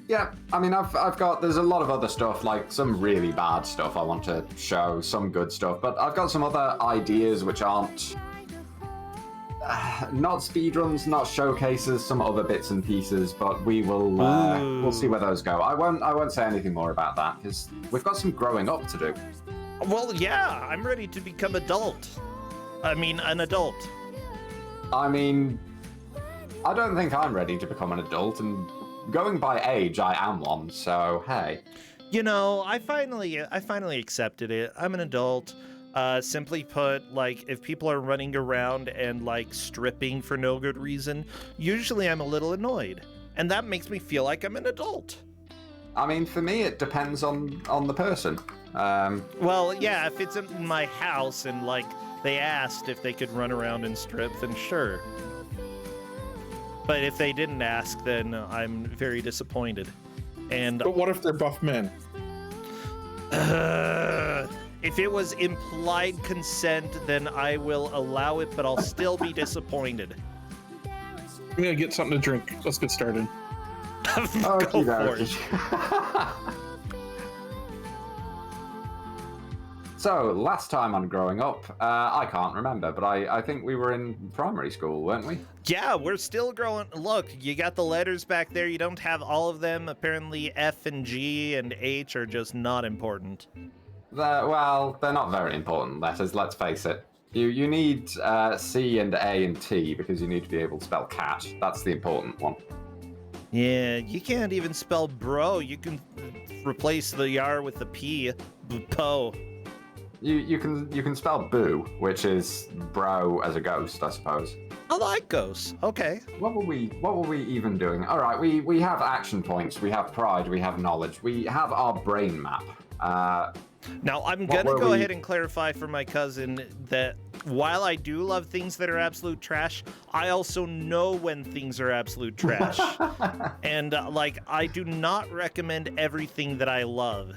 Yeah, I mean, there's a lot of other stuff, like some really bad stuff I want to show, some good stuff, but I've got some other ideas which aren't, not speedruns, not showcases, some other bits and pieces, but we'll see where those go. I won't say anything more about that, because we've got some growing up to do. Well, yeah, I'm ready to become an adult. I don't think I'm ready to become an adult, and going by age, I am one, so hey. You know, I finally accepted it. I'm an adult. Simply put, like, if people are running around and, like, stripping for no good reason, usually I'm a little annoyed. And that makes me feel like I'm an adult. I mean, for me, it depends on the person. Well, yeah, if it's in my house and, like, they asked if they could run around and strip, then sure. But if they didn't ask, then I'm very disappointed. And But what if they're buff men? If it was implied consent, then I will allow it, but I'll still be disappointed. I'm gonna get something to drink. Let's get started. Go for it. So, last time on Growing Up, I can't remember, but I think we were in primary school, weren't we? Yeah, we're still growing. Look, you got the letters back there. You don't have all of them. Apparently F and G and H are just not important. Well, they're not very important letters, let's face it. You need C and A and T because you need to be able to spell cat. That's the important one. Yeah, you can't even spell bro. You can replace the R with the P. Po. You can spell boo, which is bro as a ghost, I suppose. I like ghosts. Okay. What were we even doing? All right, we have action points, we have pride, we have knowledge, we have our brain map. Now, I'm going to go ahead and clarify for my cousin that while I do love things that are absolute trash, I also know when things are absolute trash. And, like, I do not recommend everything that I love.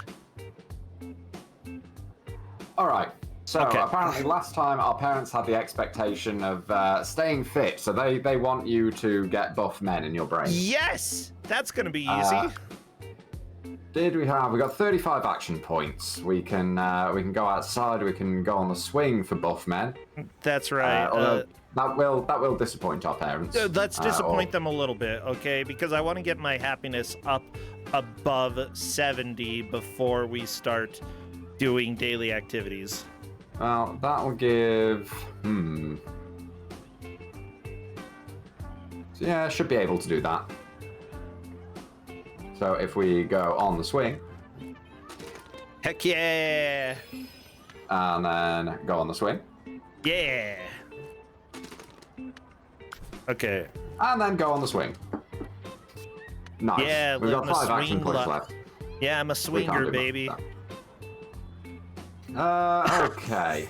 All right. So apparently last time our parents had the expectation of staying fit, so they want you to get buff men in your brain. Yes! That's going to be easy. We got 35 action points. We can go outside. We can go on the swing for buff men. That's right. That will disappoint our parents. Let's disappoint them a little bit, okay? Because I want to get my happiness up above 70 before we start doing daily activities. Well, that will give. So yeah, should be able to do that. So if we go on the swing. Heck yeah! And then go on the swing. Yeah! Okay. And then go on the swing. Nice. Yeah, we've got 5 action points swing left. Yeah, I'm a swinger, baby. Okay.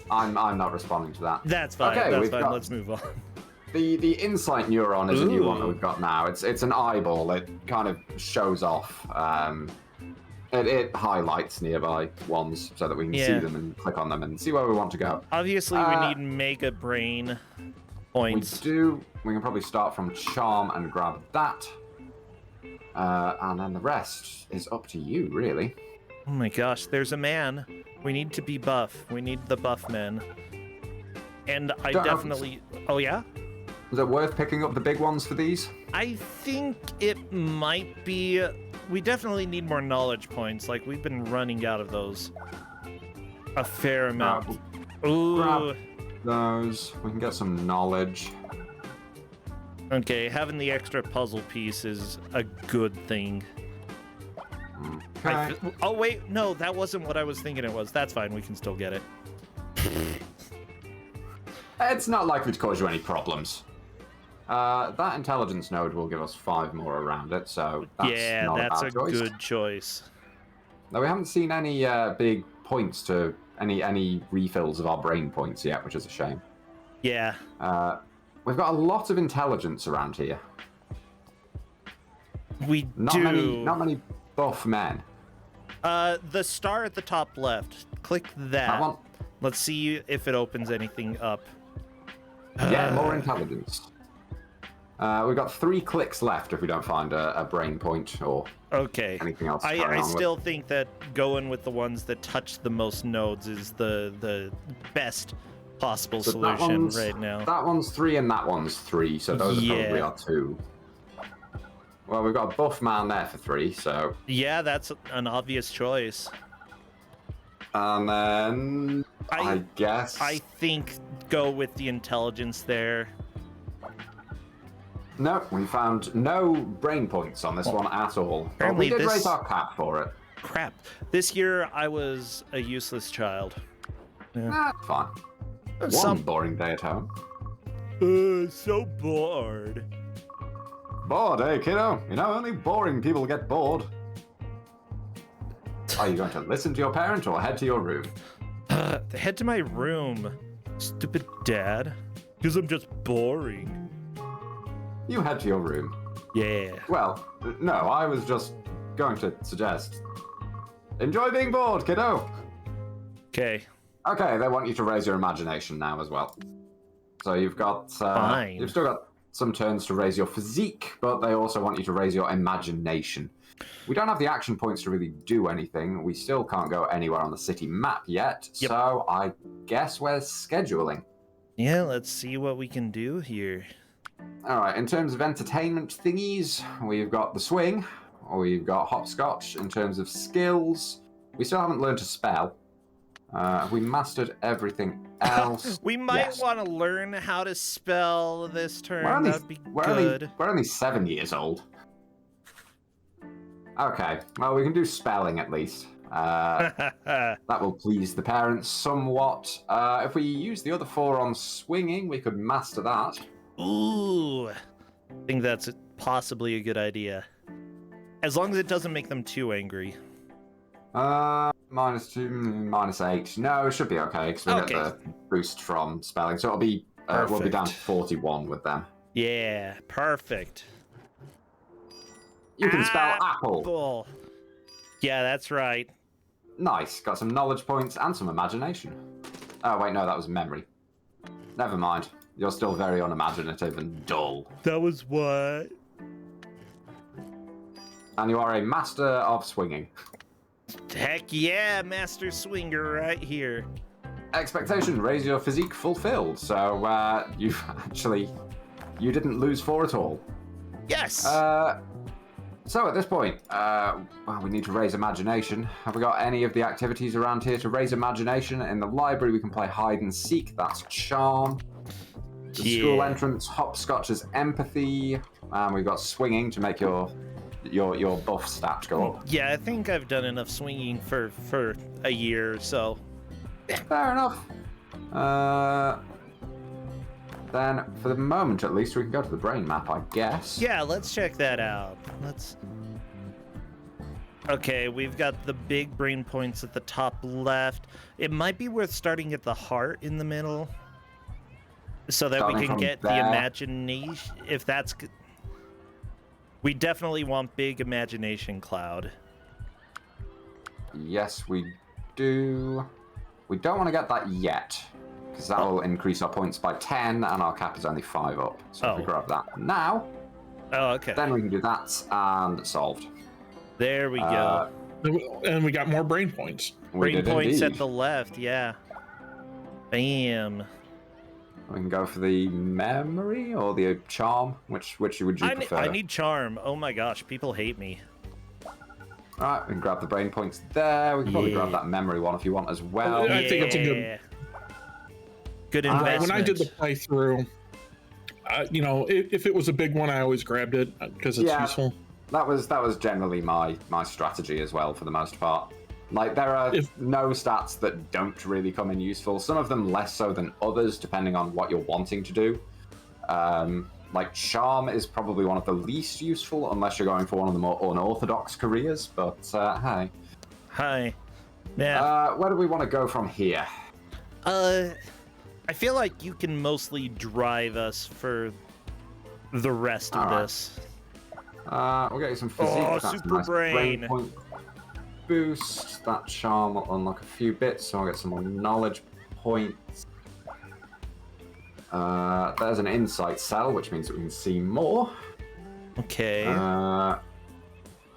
I'm not responding to that. That's fine. Okay, that's fine. Let's move on. The insight neuron is a new one that we've got now. It's an eyeball. It kind of shows off. It highlights nearby ones so that we can see them and click on them and see where we want to go. Obviously, we need mega brain points. We do. We can probably start from charm and grab that. And then the rest is up to you, really. Oh my gosh, there's a man. We need to be buff. We need the buff men. And I definitely... Oh, yeah? Is it worth picking up the big ones for these? I think it might be. We definitely need more knowledge points. Like, we've been running out of those a fair amount. Ooh. Grab those. We can get some knowledge. Okay, having the extra puzzle piece is a good thing. Okay. Oh, wait. No, that wasn't what I was thinking it was. That's fine. We can still get it. It's not likely to cause you any problems. That intelligence node will give us 5 more around it, so that's not that's a a bad choice. good choice. Now, we haven't seen any big points to any refills of our brain points yet, which is a shame. Yeah. We've got a lot of intelligence around here. We Not do. Not many buff men. The star at the top left. Click that. That one? Let's see if it opens anything up. Yeah, more intelligence. We've got 3 clicks left if we don't find a brain point or anything else. I still think that going with the ones that touch the most nodes is the best possible solution right now. That one's 3 and that one's 3, so those probably are 2. Well, we've got a buff man there for 3, so... Yeah, that's an obvious choice. And then... I guess... I think go with the intelligence there. No, we found no brain points on this one at all. But we did raise our cap for it. Crap. This year, I was a useless child. Yeah. Fine. One boring day at home. So bored. Bored, eh, kiddo? You know, only boring people get bored. Are you going to listen to your parent or head to your room? Head to my room. Stupid dad. Because I'm just boring. You head to your room. Yeah. Well, no, I was just going to suggest... Enjoy being bored, kiddo! Okay. Okay, they want you to raise your imagination now as well. So you've got... Fine. You've still got some turns to raise your physique, but they also want you to raise your imagination. We don't have the action points to really do anything. We still can't go anywhere on the city map yet, so I guess we're scheduling. Yeah, let's see what we can do here. Alright, in terms of entertainment thingies, we've got the swing, we've got hopscotch. In terms of skills, we still haven't learned to spell. Have we mastered everything else? We might want to learn how to spell this term. That'd be good. We're only 7 years old. Okay, well, we can do spelling at least. That will please the parents somewhat. If we use the other 4 on swinging, we could master that. Ooh, I think that's possibly a good idea. As long as it doesn't make them too angry. -2, -8. No, it should be okay because we get the boost from spelling. So it'll be we'll be down to 41 with them. Yeah, perfect. You can spell apple. Yeah, that's right. Nice. Got some knowledge points and some imagination. Oh wait, no, that was memory. Never mind. You're still very unimaginative and dull. That was what? And you are a master of swinging. Heck yeah, master swinger right here. Expectation, raise your physique fulfilled. So you've actually, you didn't lose 4 at all. Yes. So at this point, well, we need to raise imagination. Have we got any of the activities around here to raise imagination? In the library, we can play hide and seek. That's charm. The school entrance, hopscotch is empathy. And we've got swinging to make your buff stat go up. Yeah, I think I've done enough swinging for a year or so. Fair enough. Then, for the moment at least, we can go to the brain map, I guess. Yeah, let's check that out. Okay, we've got the big brain points at the top left. It might be worth starting at the heart in the middle, so that we can get the imagination. If that's... We definitely want big imagination cloud. Yes, we do. We don't want to get that yet, because that will increase our points by 10, and our cap is only 5 up. So if we grab that now, okay. Then we can do that, and solved. There we go. And we got more brain points. Brain points at the left, yeah. Bam. We can go for the memory or the charm. Which would you prefer? I need charm. Oh my gosh, people hate me. Alright, we can grab the brain points there. We can probably grab that memory one if you want as well. I think it's a good investment. When I did the playthrough, you know, if it was a big one, I always grabbed it because it's useful. That was generally my strategy as well for the most part. Like, there are no stats that don't really come in useful. Some of them less so than others, depending on what you're wanting to do. Like, charm is probably one of the least useful, unless you're going for one of the more unorthodox careers, but, hi. Hi. Yeah. Where do we want to go from here? I feel like you can mostly drive us for the rest of this. We'll get you some physique. Oh, That's super nice brain. Point boost. That charm will unlock a few bits, so I'll get some more knowledge points. There's an insight cell, which means that we can see more. Okay.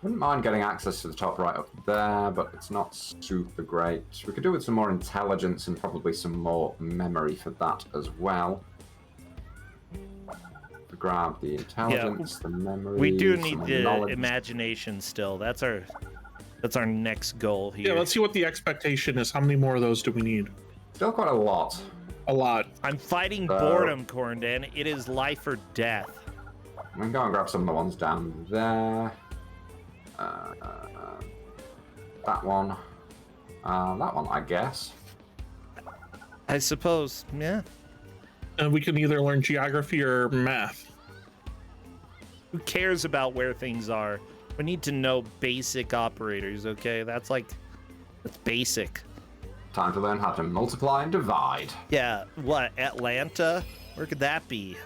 Wouldn't mind getting access to the top right up there, but it's not super great. We could do with some more intelligence and probably some more memory for that as well. Grab the intelligence, the memory. We do need the knowledge. imagination still. That's our next goal here. Yeah, let's see what the expectation is. How many more of those do we need? Still quite a lot. A lot. I'm fighting boredom, Corndan. It is life or death. We can go and grab some of the ones down there. That one. That one, I guess. I suppose, yeah. And we can either learn geography or math. Who cares about where things are? We need to know basic operators, okay? That's basic. Time to learn how to multiply and divide. Yeah, what, Atlanta? Where could that be?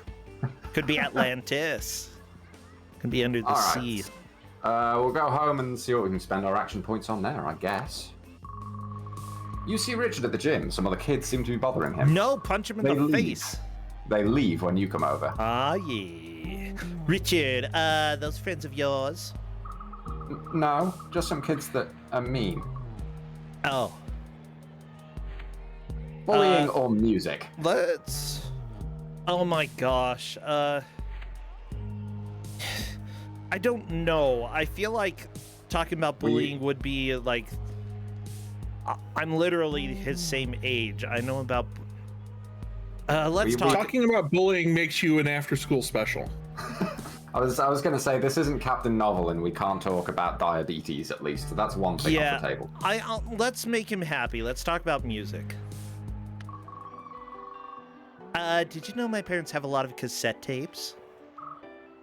Could be Atlantis. Could be under the sea. We'll go home and see what we can spend our action points on there, I guess. You see Richard at the gym. Some other kids seem to be bothering him. No, punch him in the face. They leave when you come over. Ah, yeah. Richard, those friends of yours? No, just some kids that are mean. Oh. Bullying or music? Let's... Oh my gosh. I don't know. I feel like talking about bullying would be like... I'm literally his same age. I know about... let's talk... Talking about bullying makes you an after-school special. I was going to say, this isn't Captain Novolin. We can't talk about diabetes, at least. So that's one thing off the table. Let's make him happy. Let's talk about music. Did you know my parents have a lot of cassette tapes?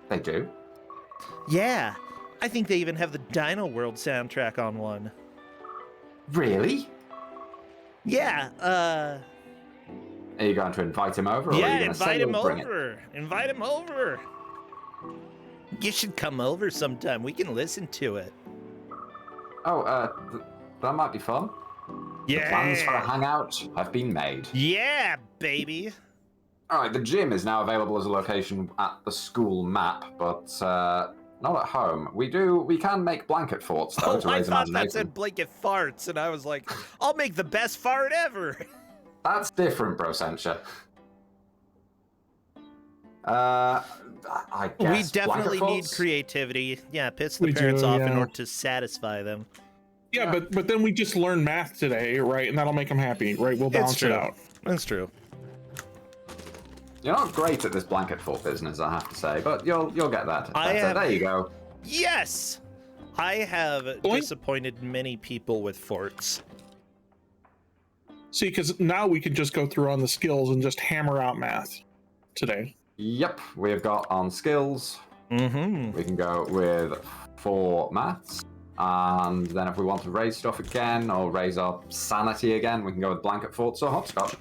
They do? Yeah. I think they even have the Dino World soundtrack on one. Really? Yeah, Are you going to invite him over? Or yeah, are you going to invite him over. Invite him over. You should come over sometime. We can listen to it. Oh, that might be fun. Yeah. The plans for a hangout have been made. Yeah, baby. All right, the gym is now available as a location at the school map, but not at home. We can make blanket forts though to raise I thought imagination. that said blanket farts, and I was like, I'll make the best fart ever. That's different, Brossentia. I guess We definitely need creativity. Yeah, piss the parents off in order to satisfy them. Yeah, but then we just learn math today, right? And that'll make them happy, right? We'll balance it out. That's true. You're not great at this blanket fort business, I have to say, but you'll get that. There you go. Yes, I have disappointed many people with forts. See, because now we can just go through on the skills and just hammer out math today. Yep, we've got on skills. Mm-hmm. We can go with 4 maths. And then if we want to raise stuff again, or raise our sanity again, we can go with blanket forts or hopscotch.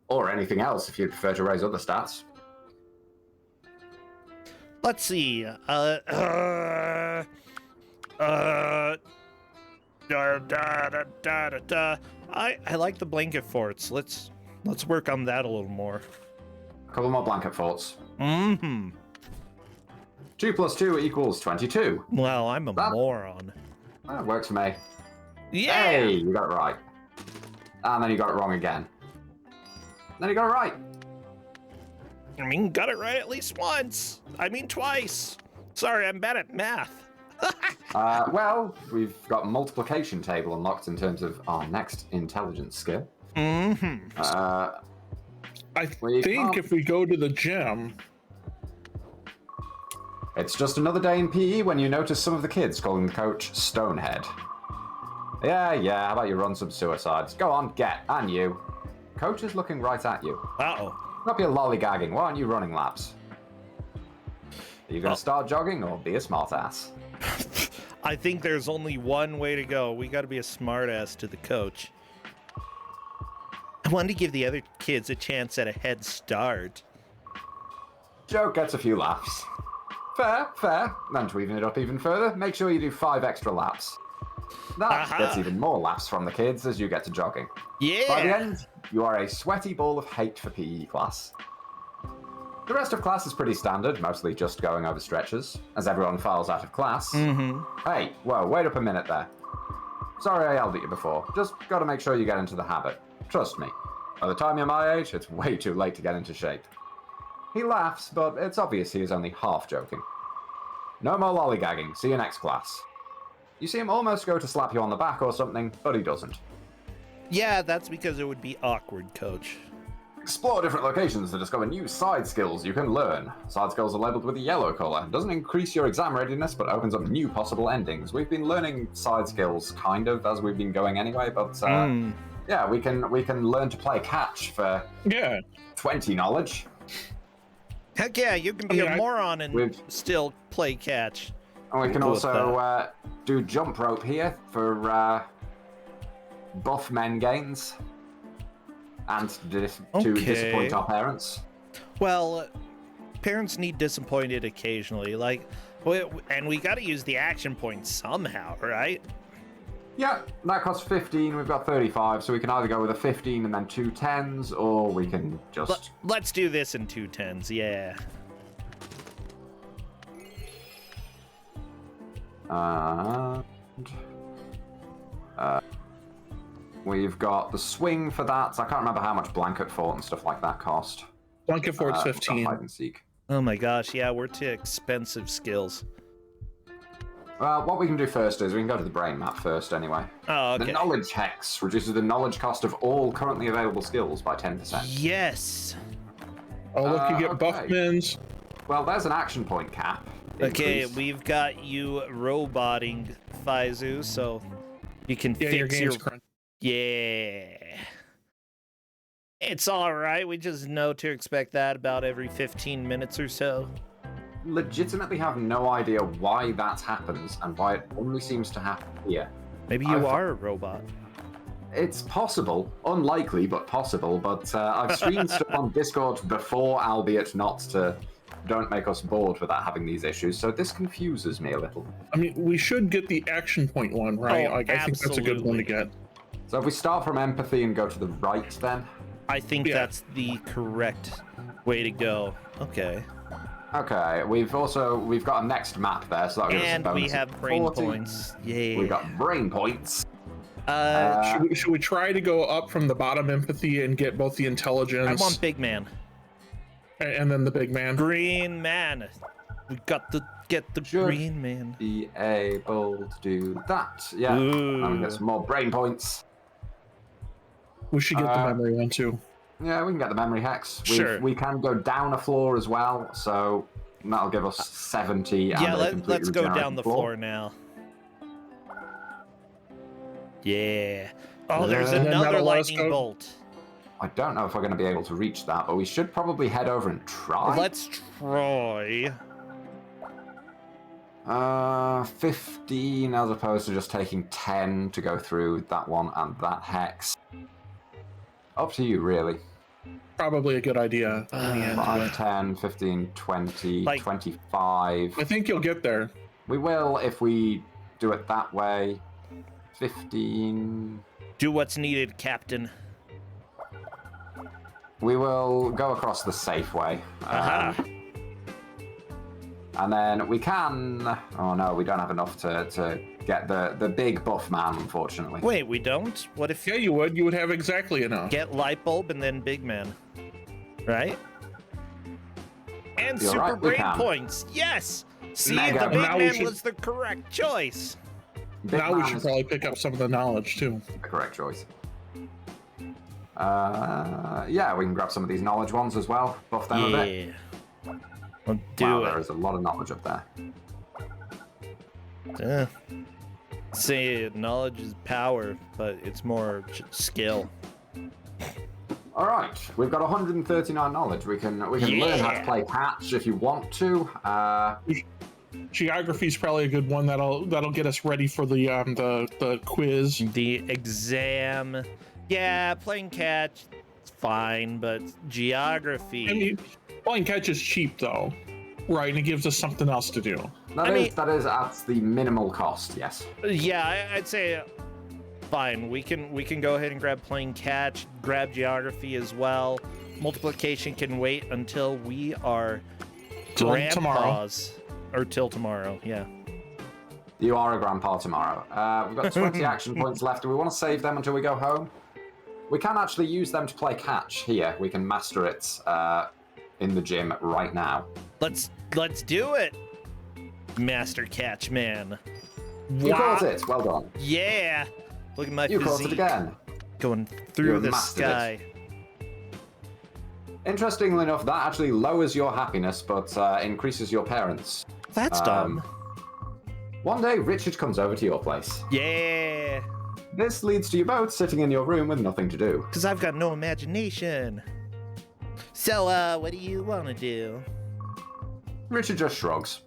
Or anything else if you prefer to raise other stats. Let's see. I like the blanket forts. Let's work on that a little more. A couple more blanket forts. Mm-hmm. 2 plus 2 equals 22. Well, I'm a moron. That works for me. Yeah! Hey, you got it right. And then you got it wrong again. Then you got it right. I mean, got it right at least once. I mean, twice. Sorry, I'm bad at math. Well, we've got multiplication table unlocked in terms of our next intelligence skill. Mm-hmm. I think if we go to the gym... It's just another day in PE when you notice some of the kids calling the coach Stonehead. Yeah, how about you run some suicides? Go on, get, and you. Coach is looking right at you. Uh-oh. Stop your lollygagging, why aren't you running laps? Are you gonna start jogging or be a smartass? I think there's only one way to go. We gotta be a smartass to the coach. I wanted to give the other kids a chance at a head start. Joke gets a few laughs. Fair. And to even it up even further, make sure you do 5 extra laps. That gets even more laughs from the kids as you get to jogging. Yeah! By the end, you are a sweaty ball of hate for PE class. The rest of class is pretty standard, mostly just going over stretches, as everyone files out of class. Mm-hmm. Hey, whoa, wait up a minute there. Sorry I yelled at you before. Just gotta make sure you get into the habit. Trust me. By the time you're my age, it's way too late to get into shape. He laughs, but it's obvious he is only half joking. No more lollygagging. See you next class. You see him almost go to slap you on the back or something, but he doesn't. Yeah, that's because it would be awkward, coach. Explore different locations to discover new side skills you can learn. Side skills are labeled with a yellow color. Doesn't increase your exam readiness, but opens up new possible endings. We've been learning side skills kind of as we've been going anyway, but yeah, we can learn to play catch for 20 knowledge. Heck yeah, you can be a moron and still play catch. And we can also do jump rope here for buff men gains. And to disappoint our parents. Well, parents need disappointed occasionally, and we gotta use the action points somehow, right? Yeah, that costs 15, we've got 35, so we can either go with a 15 and then 2 10s, or we can just... Let's do this in 2 10s, yeah. We've got the swing for that. I can't remember how much blanket fort and stuff like that cost. Blanket fort's 15. Hide and seek. Oh my gosh, yeah, we're to expensive skills. Well, what we can do first is we can go to the brain map first anyway. Oh, okay. The knowledge hex reduces the knowledge cost of all currently available skills by 10%. Yes! Oh, look, you get buff mins. Well, there's an action point cap. Okay, increase. we've got you roboting Fyzzu, so you can fix your... Yeah. It's alright, we just know to expect that about every 15 minutes or so. Legitimately have no idea why that happens and why it only seems to happen here. Maybe you are a robot. It's possible. Unlikely, but possible. But I've streamed stuff on Discord before, albeit not to... Don't make us bored without having these issues, so this confuses me a little. I mean, we should get the action point one, right? Oh, I think that's a good one to get. So if we start from empathy and go to the right, then? I think that's the correct way to go. Okay. Okay, we've got a next map there, so that gives us a bonus. And we have brain 40. points. Yeah. We got brain points. Should we try to go up from the bottom empathy and get both the intelligence? I want big man. And then the big man. Green man. We got to get the green man. Be able to do that. Yeah. And we get some more brain points. We should get the memory one too. Yeah, we can get the memory hex. Sure. We can go down a floor as well, so that'll give us 70. Yeah, let's go down the floor now. Yeah. Oh, there's another lightning bolt. I don't know if we're going to be able to reach that, but we should probably head over and try. Let's try. 15 as opposed to just taking 10 to go through that one and that hex. Up to you, really. Probably a good idea. 5, 10, 15, 20, 25. I think you'll get there. We will if we do it that way. 15. Do what's needed, Captain. We will go across the safe way. And then we can... Oh no, we don't have enough to get the big buff man, unfortunately. Wait, we don't? What if... Yeah, you would. You would have exactly enough. Get light bulb and then big man. Right? And You're super right, we brain can. points. Yes. See, Mega. the big Now we man should- was the correct choice. Big Now we man should is probably pick up some of the knowledge too. the correct choice. Yeah, we can grab some of these knowledge ones as well. Buff them a bit. Yeah. Let's do Wow, it. there is a lot of knowledge up there. Say knowledge is power, but it's more skill. All right, we've got 139 knowledge. We can learn how to play catch if you want to. Geography is probably a good one that'll get us ready for the quiz. The exam. Yeah, playing catch, it's fine, but geography. I mean, playing catch is cheap though, right? And it gives us something else to do. That is at the minimal cost. Yes. Yeah, I'd say fine. We can go ahead and grab playing catch, grab geography as well. Multiplication can wait until we are Till grandpas. Or till tomorrow, yeah. You are a grandpa tomorrow. We've got 20 action points left. Do we want to save them until we go home? We can actually use them to play catch here. We can master it in the gym right now. Let's do it, Master Catch Man. You caught it. Well done. Yeah. Look at my You caught it physique again. going through You the mastered sky. Interestingly enough, that actually lowers your happiness, but increases your parents. That's dumb. One day, Richard comes over to your place. Yeah. This leads to you both sitting in your room with nothing to do. Because I've got no imagination. So, what do you want to do? Richard just shrugs.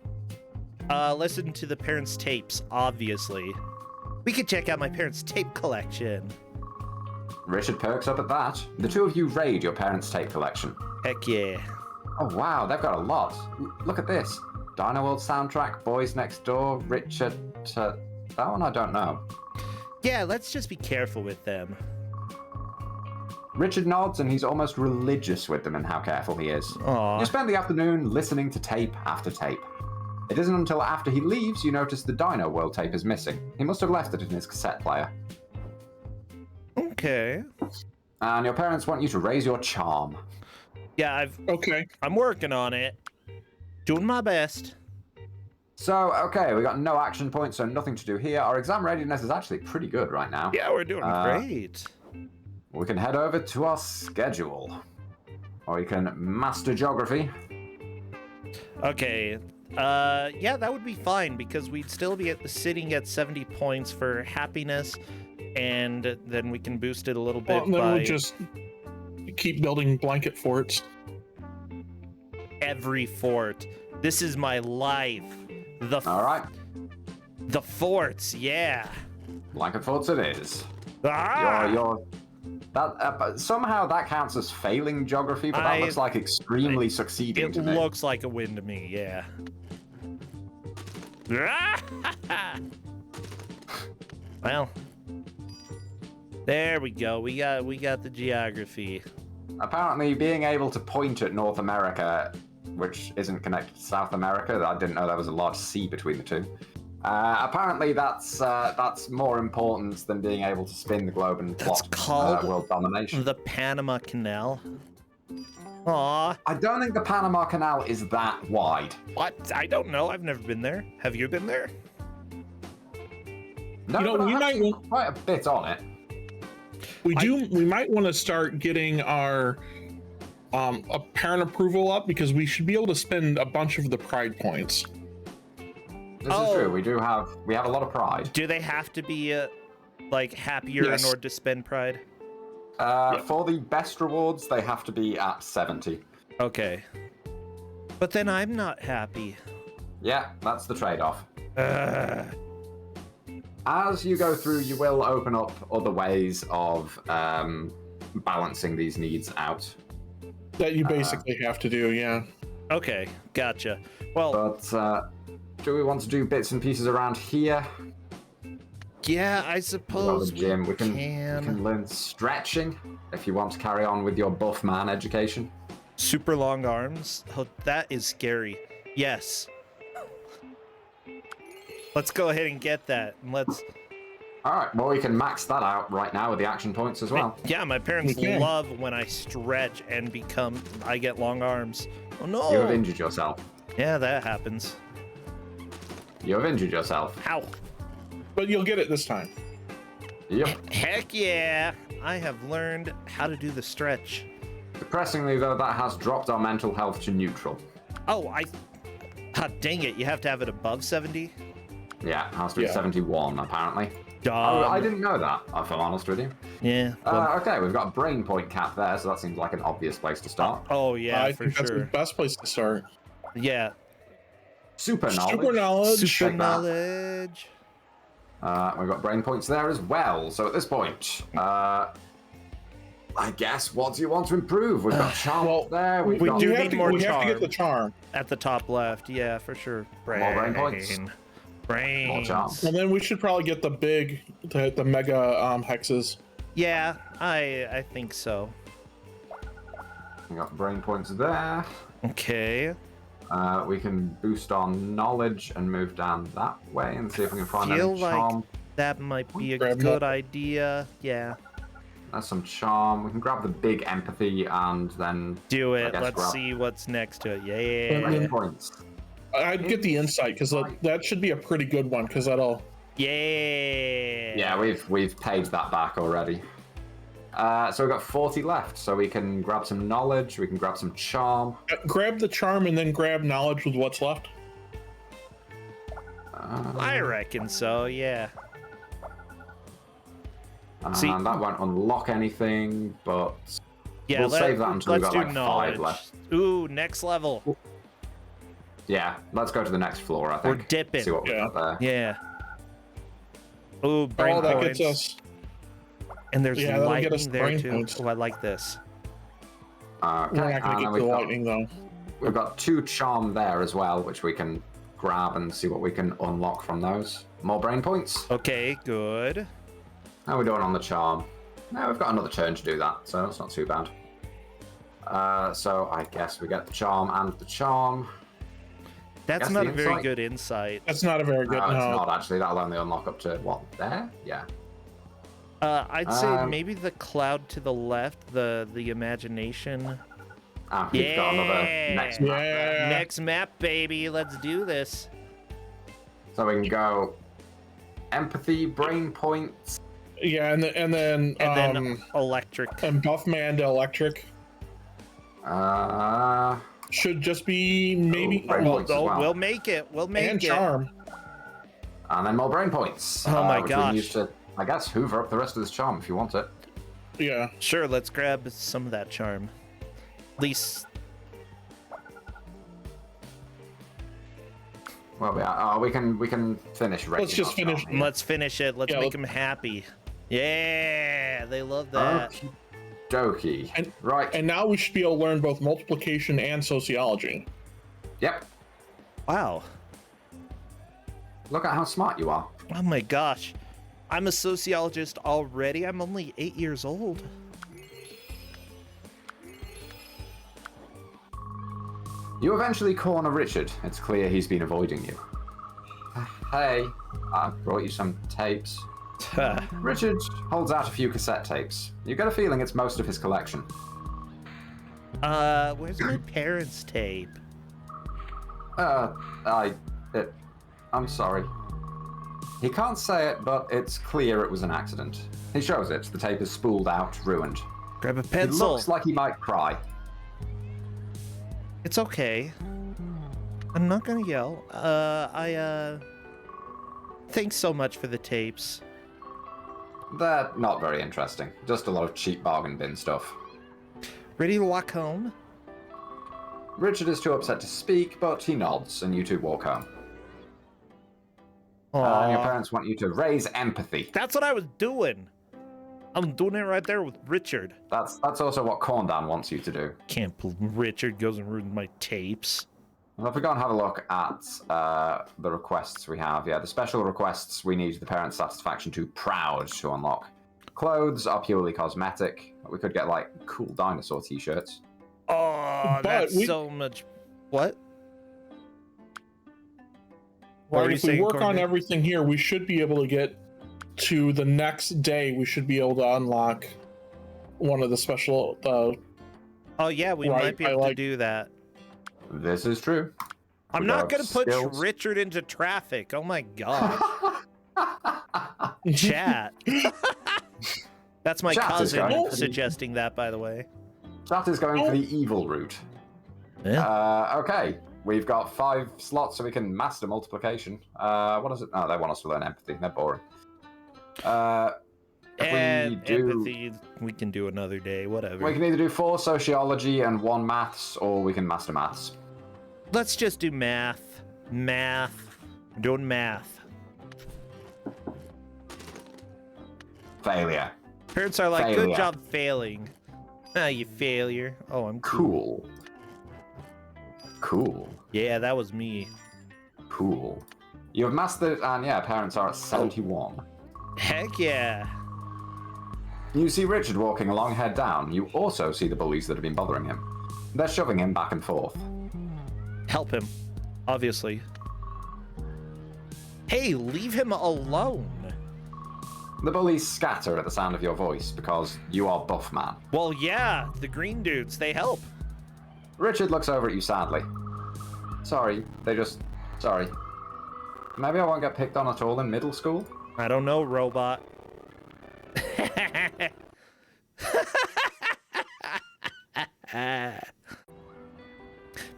Listen to the parents' tapes, obviously. We could check out my parents' tape collection. Richard perks up at that. The two of you raid your parents' tape collection. Heck yeah. Oh wow, they've got a lot. Look at this. Dino World soundtrack, Boys Next Door, Richard... that one I don't know. Yeah, let's just be careful with them. Richard nods and he's almost religious with them in how careful he is. Aww. You spend the afternoon listening to tape after tape. It isn't until after he leaves you notice the Dino World tape is missing. He must have left it in his cassette player. Okay. And your parents want you to raise your charm. Yeah, I'm working on it. Doing my best. So, okay, we got no action points, so nothing to do here. Our exam readiness is actually pretty good right now. Yeah, we're doing great. We can head over to our schedule. Or we can master geography. Okay. Yeah, that would be fine because we'd still be sitting at 70 points for happiness, and then we can boost it a little bit Well, then by we'll just keep building blanket forts. every fort. This is my life. All right. The forts, yeah. Blanket forts it is. Ah! But somehow that counts as failing geography, but that looks like extremely succeeding to me. It looks like a win to me, yeah. Well, there we go. We got the geography. Apparently, being able to point at North America, which isn't connected to South America, I didn't know there was a large sea between the two. Apparently, that's more important than being able to spin the globe and plot world domination. The Panama Canal. Aw. I don't think the Panama Canal is that wide. What? I don't know. I've never been there. Have you been there? No, but we might quite a bit on it. We might want to start getting our a parent approval up because we should be able to spend a bunch of the pride points. This is true. We have a lot of pride. Do they have to be like happier Yes. in order to spend pride? For the best rewards, they have to be at 70. Okay. But then I'm not happy. Yeah, that's the trade-off. As you go through, you will open up other ways of balancing these needs out. That you basically have to do, yeah. Okay, gotcha. Well, but do we want to do bits and pieces around here? Yeah, I suppose the gym. We can. can learn stretching if you want to carry on with your buff man education. Super long arms? Oh, that is scary. Yes. Let's go ahead and get that. And All right, well, we can max that out right now with the action points as well. Yeah, my parents We can. love when I stretch and I get long arms. Oh no! You have injured yourself. Yeah, that happens. You have injured yourself. How? But you'll get it this time. Yep. Heck yeah! I have learned how to do the stretch. Depressingly, though, that has dropped our mental health to neutral. Oh, dang it! You have to have it above 70. Yeah, it has to be 71, apparently. Dumb. Oh, I didn't know that, if I'm honest with you. Yeah. Okay, we've got a brain point cap there, so that seems like an obvious place to start. Oh yeah, I for think that's the sure. best place to start. Yeah. Super knowledge. Super knowledge. Super Take that. knowledge. We've got brain points there as well. So at this point, I guess, what do you want to improve? We've got charm there. we got do have need to, more we have to get charm. the charm. At the top left, yeah, for sure. More brain points. Brains. More charm. And then we should probably get the mega hexes. Yeah, I think so. We got brain points there. Okay. We can boost our knowledge and move down that way and see if we can find Feel any like charm. that might be a Grab good that. idea. Yeah. There's some charm. We can grab the big empathy and then Do I it. guess Let's grab see what's next to it. brain Yeah. points. I'd get the insight because that should be a pretty good one because that'll. Yeah. Yeah, we've paid that back already. So we've got 40 left, so we can grab some knowledge, we can grab some charm. Grab the charm and then grab knowledge with what's left. I reckon so, yeah. And See- that won't unlock anything, but Yeah, we'll save that until we've let's got do like knowledge. 5 left. Ooh, next level. Yeah, let's go to the next floor, I We're think. dipping. See what we got there. Yeah. Ooh, brain Oh, that points. gets us. And there's Yeah, that'll get us lightning there brain too. points. Oh, I like this. Okay, We're not going and to then get to we've the got- lightning though. We've got 2 charm there as well, which we can grab and see what we can unlock from those. More brain points. Okay, good. How are we doing on the charm? No, we've got another turn to do that, so that's not too bad. So I guess we get the charm and the charm. That's Guess not the a very insight? good insight. That's not a very good. No, it's No. not actually. That'll only unlock up to what? There? Yeah. I'd say Um, maybe the cloud to the left, the imagination. We've got another next map there. Yeah. Next map, baby. Let's do this. So we can go empathy, brain points. Yeah, and then electric. and buff man to electric should just be maybe brain points as well. We'll make it. We'll make and it. charm. And then more brain points. Oh my which we can gosh. use to, I guess, hoover up the rest of this charm if you want it. Yeah. Sure, let's grab some of that charm. At least. Well, we can finish. Let's just finish. Let's finish it. Let's Yeah, make let's- them happy. Yeah, they love that. Okie dokie. And, right. And now we should be able to learn both multiplication and sociology. Yep. Wow. Look at how smart you are. Oh my gosh. I'm a sociologist already. I'm only 8 years old. You eventually corner Richard. It's clear he's been avoiding you. Hey, I brought you some tapes. Richard holds out a few cassette tapes. You get a feeling it's most of his collection. Where's my parents' tape? I'm sorry. He can't say it, but it's clear it was an accident. He shows it. The tape is spooled out, ruined. Grab a It pencil. looks like he might cry. It's okay. I'm not gonna yell. Thanks so much for the tapes. They're not very interesting. Just a lot of cheap bargain bin stuff. Ready to walk home? Richard is too upset to speak, but he nods, and you two walk home. And your parents want you to raise empathy. That's what I was doing. I'm doing it right there with Richard. That's also what Corndan wants you to do. Can't believe Richard goes and ruins my tapes. Well, if we go and have a look at the requests we have, the special requests we need the parent satisfaction to proud to unlock. Clothes are purely cosmetic. We could get like cool dinosaur t-shirts. Oh, But that's so much. What? What But were you if we saying, work on Corndan? everything here, we should be able to get to the next day, we should be able to unlock one of the special. Oh yeah, we Right, might be I able to like- do that. This is true. I'm We not got gonna put skills. Richard into traffic. Oh my god. Chat. That's my Chat is cousin going. suggesting that, by the way. Chat is going for the evil route. Yeah. Okay, we've got 5 slots so we can master multiplication. What is it? Oh, they want us to learn empathy. They're boring. And do- empathy, we can do another day, whatever. We can either do 4 sociology and 1 maths, or we can master maths. Let's just do math. Math. We're doing math. Failure. Parents are like, good Failure. job failing. Ah, you failure. Oh, I'm cool. Cool. Yeah, that was me. Cool. You have mastered, and yeah, parents are at 71. Heck yeah. You see Richard walking along, head down. You also see the bullies that have been bothering him. They're shoving him back and forth. Help him, obviously. Hey, leave him alone. The bullies scatter at the sound of your voice because you are buff man. Well, yeah, the green dudes, they help. Richard looks over at you sadly. Sorry. Maybe I won't get picked on at all in middle school? I don't know, robot.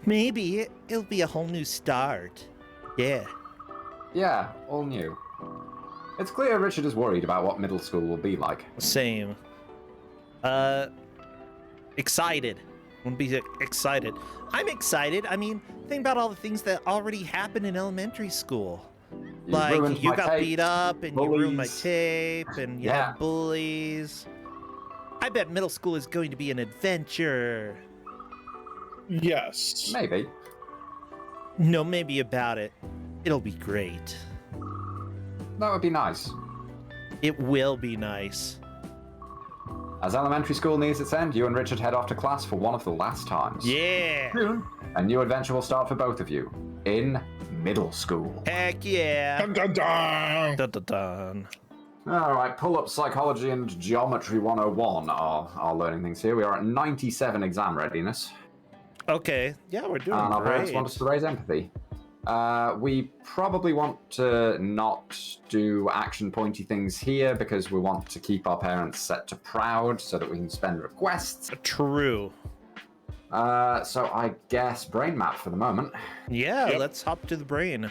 Maybe it'll be a whole new start. Yeah. Yeah, all new. It's clear Richard is worried about what middle school will be like. Same. Excited. Wouldn't be excited. I'm excited. I mean, think about all the things that already happened in elementary school. Like, ruined you my got tape, beat up, and you ruined my bullies. tape, and you Yeah. had bullies. I bet middle school is going to be an adventure. Yes. Maybe. No, maybe about it. It'll be great. That would be nice. It will be nice. As elementary school nears its end, you and Richard head off to class for one of the last times. Yeah. Soon, a new adventure will start for both of you. In middle school. Heck yeah. Dun, dun, dun. Dun, dun, dun. Alright, pull-up psychology and geometry 101 are our learning things here. We are at 97 exam readiness. Okay. Yeah, we're doing And our parents great. want us to raise empathy. We probably want to not do action pointy things here because we want to keep our parents set to proud so that we can spend requests. True. So I guess brain map for the moment. Yeah, Yep. let's hop to the brain.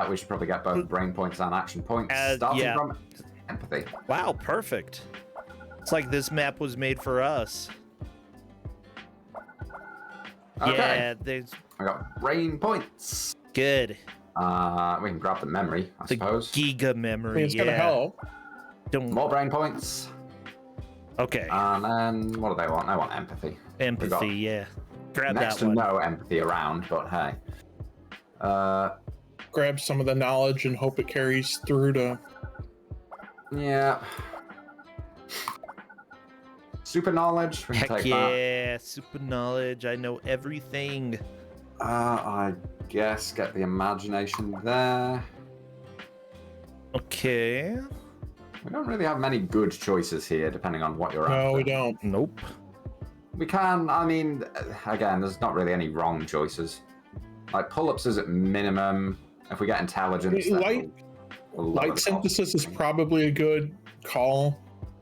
We should probably get both brain points and action points. Starting yeah. from empathy. Wow, perfect. It's like this map was made for us. Okay. Yeah, there's I got brain points. good. We can grab the memory, I The suppose. giga I memory. mean, it's gonna help. Don't. More brain points. Okay. And then what do they want? They want empathy. Empathy. Yeah. Grab Next that to one. no empathy around, but hey. Grab some of the knowledge and hope it carries through to. Yeah. Super knowledge. We can Heck take yeah, super knowledge. I know everything. that. I guess get the imagination there. Okay. We don't really have many good choices here, depending on what you're after. No, we don't. Nope. We can, I mean, again, there's not really any wrong choices. Like, pull-ups is at minimum. If we get intelligence, then we'll lower Light the cost. synthesis is probably a good call,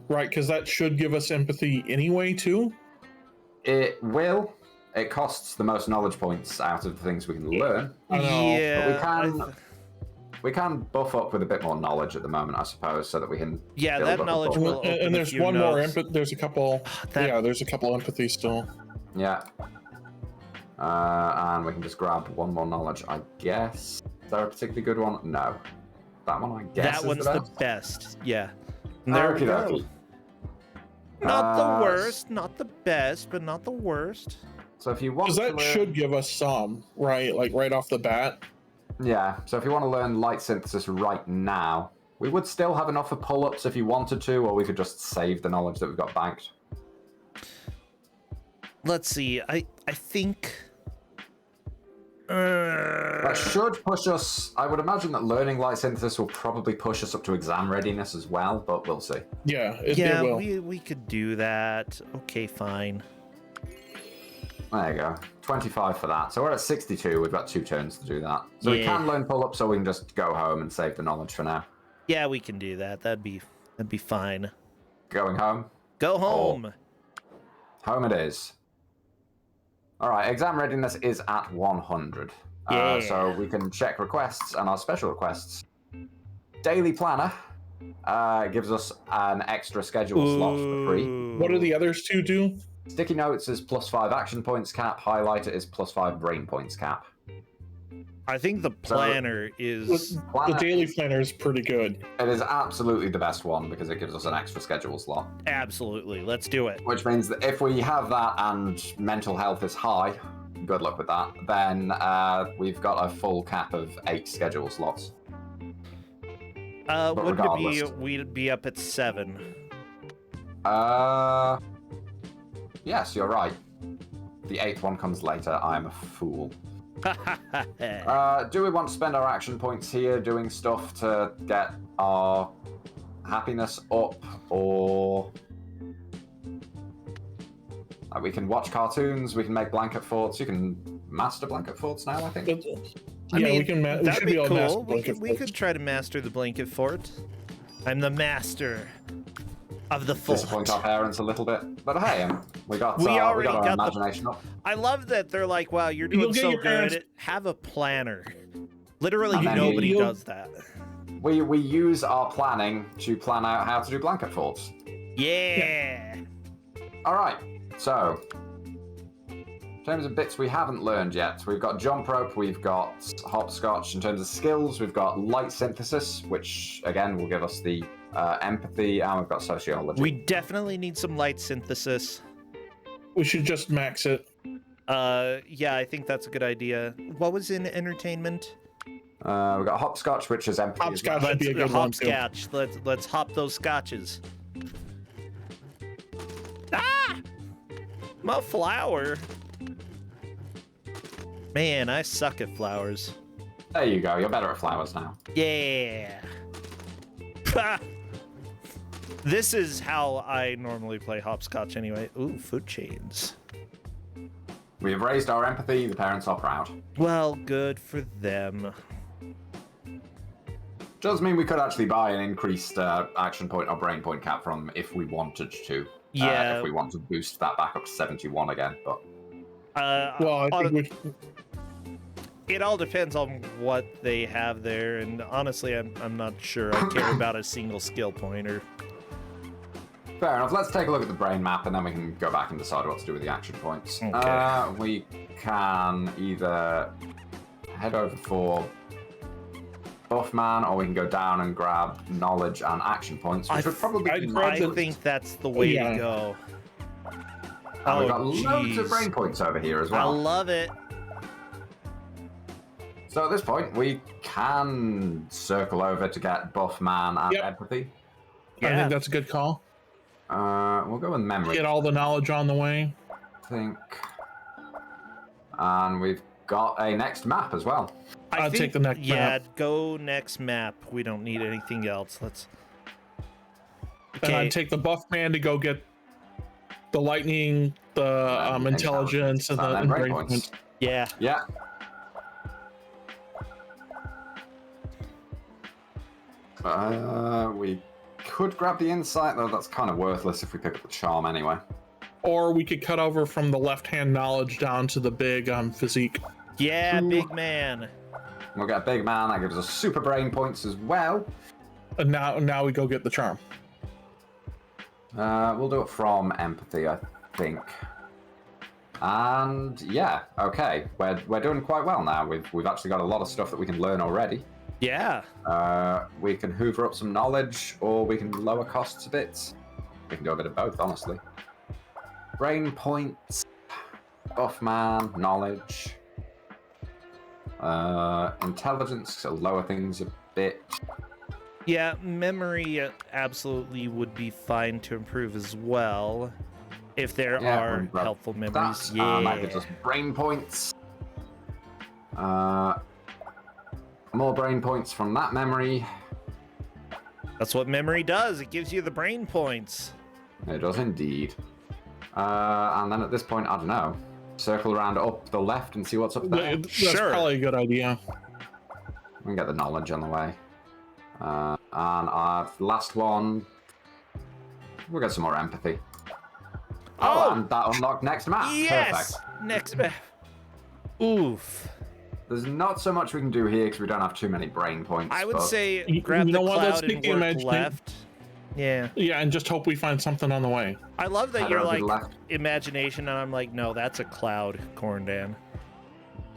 right? Because that should give us empathy anyway, too. It will. It costs the most knowledge points out of the things we can learn. I know, Yeah. We can buff up with a bit more knowledge at the moment, I suppose, so that we can. Yeah, build that up a knowledge buffer. will open And a there's few one more notes. empathy. There's a couple. That- there's a couple empathy still. Yeah. And we can just grab one more knowledge, I guess. Is there a particularly good one? No. That one, I guess. That is one's the the best. best. Yeah. And there we go. Okey-dokey. Not the Uh, worst, not the best, but not the worst. So if you want Because to that learn... should give us some, right? Like right off the bat. Yeah, so if you want to learn light synthesis right now, we would still have enough for pull-ups if you wanted to, or we could just save the knowledge that we've got banked. Let's see. I think That should push us. I would imagine that learning light synthesis will probably push us up to exam readiness as well, but we'll see. Yeah, it will. we could do that. Okay, fine. There you go. 25 for that. So we're at 62. We've got 2 turns to do that. So we can learn pull-up, so we can just go home and save the knowledge for now. Yeah, we can do that. That'd be fine. Going home? Go home. Home it is. All right, exam readiness is at 100. Yeah. So we can check requests and our special requests. Daily planner gives us an extra schedule slot for free. What do the others 2 do? Sticky notes is +5 action points cap. Highlighter is +5 brain points cap. I think the planner is... The daily planner is pretty good. It is absolutely the best one because it gives us an extra schedule slot. Absolutely. Let's do it. Which means that if we have that and mental health is high, good luck with that, then we've got a full cap of 8 schedule slots. Wouldn't it be... We'd be up at 7. Yes, you're right. The 8th one comes later. I'm a fool. Do we want to spend our action points here doing stuff to get our happiness up, or we can watch cartoons, we can make blanket forts, you can master blanket forts now, I think. We should be able to master blanket we could try to master the blanket fort. I'm the master of the fort. Disappoint our parents a little bit, but hey, we got our imagination up. I love that they're like, wow, you're doing so good at it. Have a planner. Literally nobody does that. We use our planning to plan out how to do blanket forts. Yeah. All right, so in terms of bits we haven't learned yet, we've got jump rope, we've got hopscotch. In terms of skills, we've got light synthesis, which again will give us the empathy, and we've got sociology. We definitely need some light synthesis. We should just max it. Yeah, I think that's a good idea. What was in entertainment? We've got hopscotch, which is empathy. Hopscotch would be a good one too. Hopscotch. Let's hop those scotches. Ah! My flower. Man, I suck at flowers. There you go. You're better at flowers now. Yeah. This is how I normally play hopscotch anyway. Ooh, food chains. We have raised our empathy. The parents are proud. Well, good for them. Does mean we could actually buy an increased action point or brain point cap from if we wanted to. Yeah. If we want to boost that back up to 71 again, but. Well, I think it all depends on what they have there, and honestly, I'm not sure I care about a single skill pointer. Fair enough. Let's take a look at the brain map, and then we can go back and decide what to do with the action points. Okay. We can either head over for Buffman, or we can go down and grab knowledge and action points, which would probably be I think that's the way to go. And we've got loads of brain points over here as well. I love it. So at this point, we can circle over to get Buffman and empathy. I think that's a good call. We'll go with memory. Get all the knowledge on the way. I think. And we've got a next map as well. I'll take the next map. Yeah, go next map. We don't need anything else. Let's. Okay. And I'd take the buff man to go get the lightning, the intelligence, and the brain points. Yeah. Yeah. We could grab the insight, though that's kind of worthless if we pick up the charm anyway. Or we could cut over from the left-hand knowledge down to the big physique. Yeah, big man. We'll get a big man. That gives us super brain points as well. And now we go get the charm. We'll do it from empathy, I think. And yeah, okay, we're doing quite well now. We've actually got a lot of stuff that we can learn already. Yeah. We can hoover up some knowledge, or we can lower costs a bit. We can do a bit of both, honestly. Brain points, Buffman, knowledge, intelligence, so lower things a bit. Yeah, memory absolutely would be fine to improve as well, if there are helpful memories. That gives us brain points. More brain points from that memory. That's what memory does. It gives you the brain points. It does indeed. And then at this point, I don't know. Circle around up the left and see what's up there. That's probably a good idea. We can get the knowledge on the way. And our last one, we'll get some more empathy. Oh, and that unlocked next map. Yes! Perfect. Next map. Oof. There's not so much we can do here because we don't have too many brain points. I would but... say grab the cloud and work left. Yeah. Yeah, and just hope we find something on the way. I love that you're like left. imagination, and I'm like, no, that's a cloud, Corndan.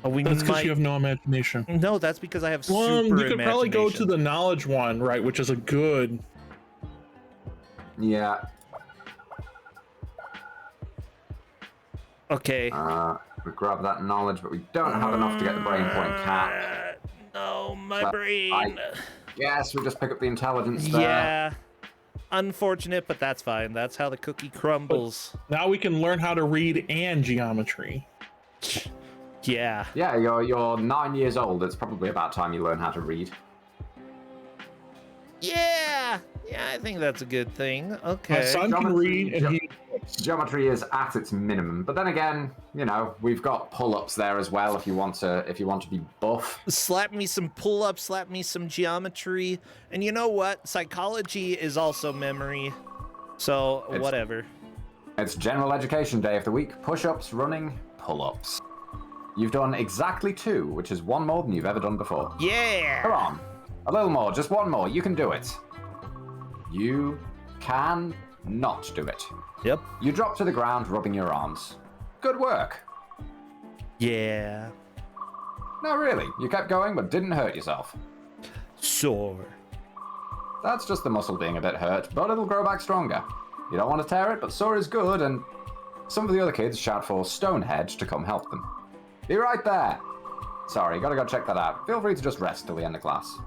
We That's because you have no imagination. No, that's because I have super You could imagination. probably go to the knowledge one, right, which is a good... Yeah. Okay. We grab that knowledge, but we don't have enough to get the brain point cap. No, my So brain. Yes, we just pick up the intelligence there. Yeah. Unfortunate, but that's fine. That's how the cookie crumbles. But now we can learn how to read and geometry. Yeah. Yeah, you're 9 years old. It's probably about time you learn how to read. Yeah. Yeah, I think that's a good thing. Okay. My son can read, and Geometry is at its minimum, but then again, you know, we've got pull-ups there as well. If you want to be buff, slap me some pull-ups, slap me some geometry, and you know what? Psychology is also memory, so whatever. It's General Education Day of the week. Push-ups, running, pull-ups. You've done exactly 2, which is 1 more than you've ever done before. Yeah. Come on, a little more, just 1 more. You can do it. You can not do it. Yep. You drop to the ground, rubbing your arms. Good work. Yeah. No, really. You kept going, but didn't hurt yourself. Sore. That's just the muscle being a bit hurt, but it'll grow back stronger. You don't want to tear it, but sore is good, and some of the other kids shout for Stonehenge to come help them. Be right there. Sorry, gotta go check that out. Feel free to just rest till the end of class.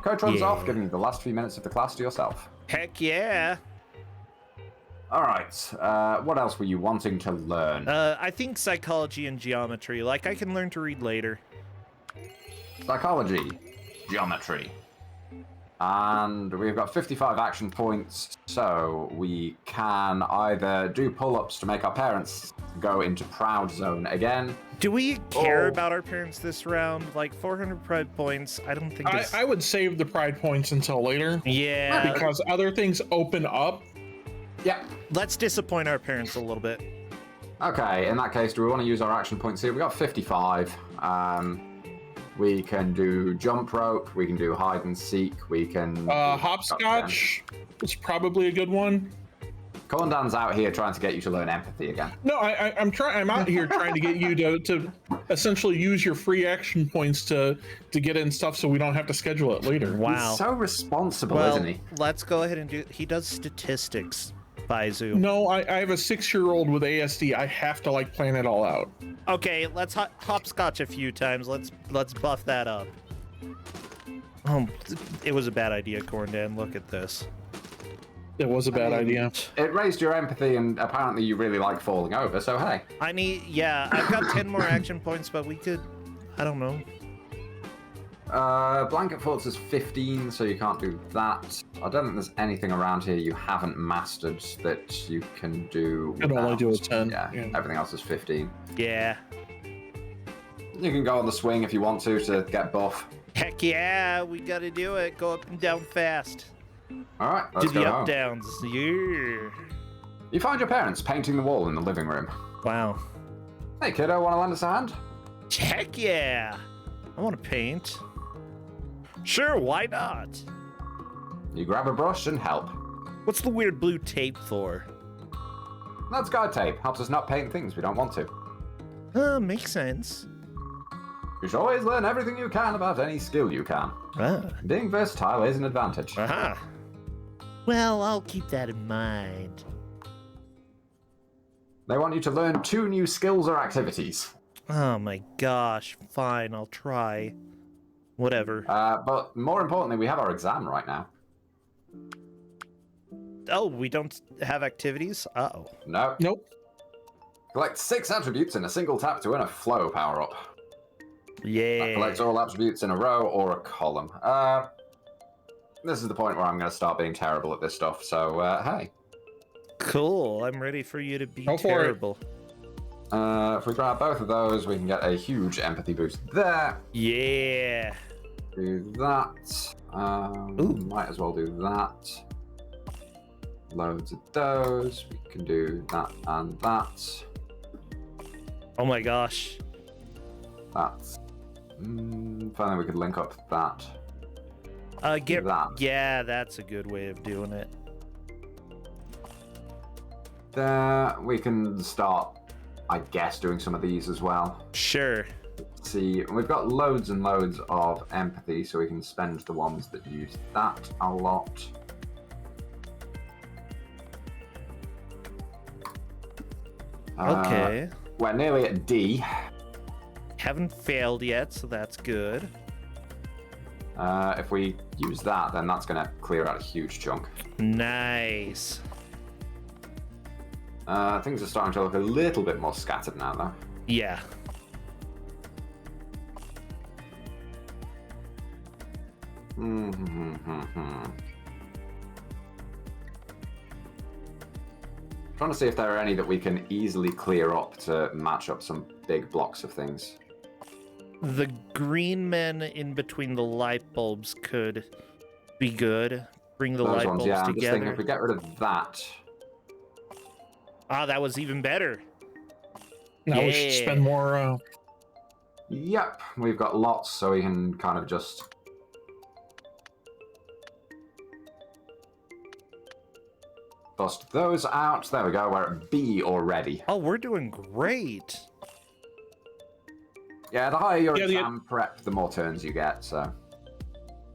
Coach runs off, giving you the last few minutes of the class to yourself. Heck yeah. All right, what else were you wanting to learn? I think psychology and geometry. Like, I can learn to read later. Psychology, geometry. And we've got 55 action points, so we can either do pull-ups to make our parents go into proud zone again. Do we care about our parents this round? Like 400 pride points, I don't think I would save the pride points until later. Yeah. Because other things open up. Yeah. Let's disappoint our parents a little bit. Okay, in that case, do we want to use our action points here? We got 55. We can do jump rope, we can do hide and seek, we can... hopscotch is probably a good one. Corndan's out here trying to get you to learn empathy again. No, I'm out here trying to get you to essentially use your free action points to get in stuff so we don't have to schedule it later. Wow. He's so responsible, isn't he? Let's go ahead and do... He does statistics, Fyzzu. No, I have a 6-year-old with ASD. I have to, like, plan it all out. Okay, let's hopscotch a few times. Let's buff that up. It was a bad idea, Corndan. Look at this. It was a bad idea. It raised your empathy, and apparently you really like falling over, so hey. I've got 10 more action points, but we could, I don't know. Blanket forts is 15, so you can't do that. I don't think there's anything around here you haven't mastered that you can do. I can only do a 10. Yeah, everything else is 15. Yeah. You can go on the swing if you want to get buff. Heck yeah, we gotta do it. Go up and down fast. All right, let's do go the home. up downs. Yeah. You find your parents painting the wall in the living room. Wow. Hey kiddo, want to lend us a hand? Heck yeah. I want to paint. Sure, why not? You grab a brush and help. What's the weird blue tape for? That's guide tape. Helps us not paint things we don't want to. Makes sense. You should always learn everything you can about any skill you can. Being versatile is an advantage. Aha. Well, I'll keep that in mind. They want you to learn 2 new skills or activities. Oh my gosh. Fine, I'll try. Whatever. But more importantly, we have our exam right now. Oh, we don't have activities? Uh-oh. No. Nope. Collect 6 attributes in a single tap to earn a flow power-up. Yeah. That collects all attributes in a row or a column. This is the point where I'm going to start being terrible at this stuff, so hey. Cool. I'm ready for you to be Go for it. terrible. If we grab both of those, we can get a huge empathy boost there. Yeah. Do that. Might as well do that. Loads of those. We can do that and that. Oh my gosh. That's. If only we could link up that. Get that. Yeah, that's a good way of doing it. There, we can start, I guess, doing some of these as well. Sure. See, we've got loads and loads of empathy, so we can spend the ones that use that a lot. Okay. We're nearly at D. Haven't failed yet, so that's good. If we use that, then that's going to clear out a huge chunk. Nice. Things are starting to look a little bit more scattered now, though. Yeah. Trying to see if there are any that we can easily clear up to match up some big blocks of things. The green men in between the light bulbs could be good. Bring the Those light ones, bulbs yeah. I'm just thinking together. if we get rid of that. Ah, that was even better. Now we should spend more. Yep, we've got lots, so we can kind of just. Bust those out. There we go. We're at B already. Oh, we're doing great. Yeah, the higher your exam prep, the more turns you get. So,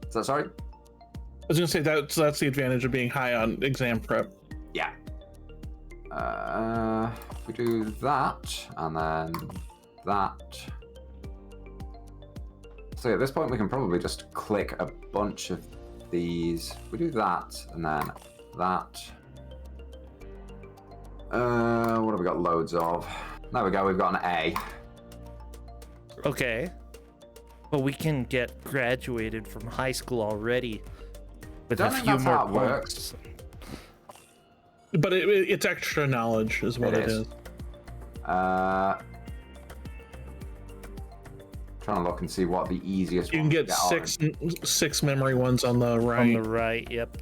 is that sorry? I was gonna say that's the advantage of being high on exam prep. Yeah. We do that, and then that. So at this point, we can probably just click a bunch of these. We do that, and then that. What have we got loads of? There we go, we've got an A. Okay. Well, we can get graduated from high school already with a few more points. But it's extra knowledge is what it is. Trying to look and see what the easiest you can get six memory ones on the right. On the right, yep.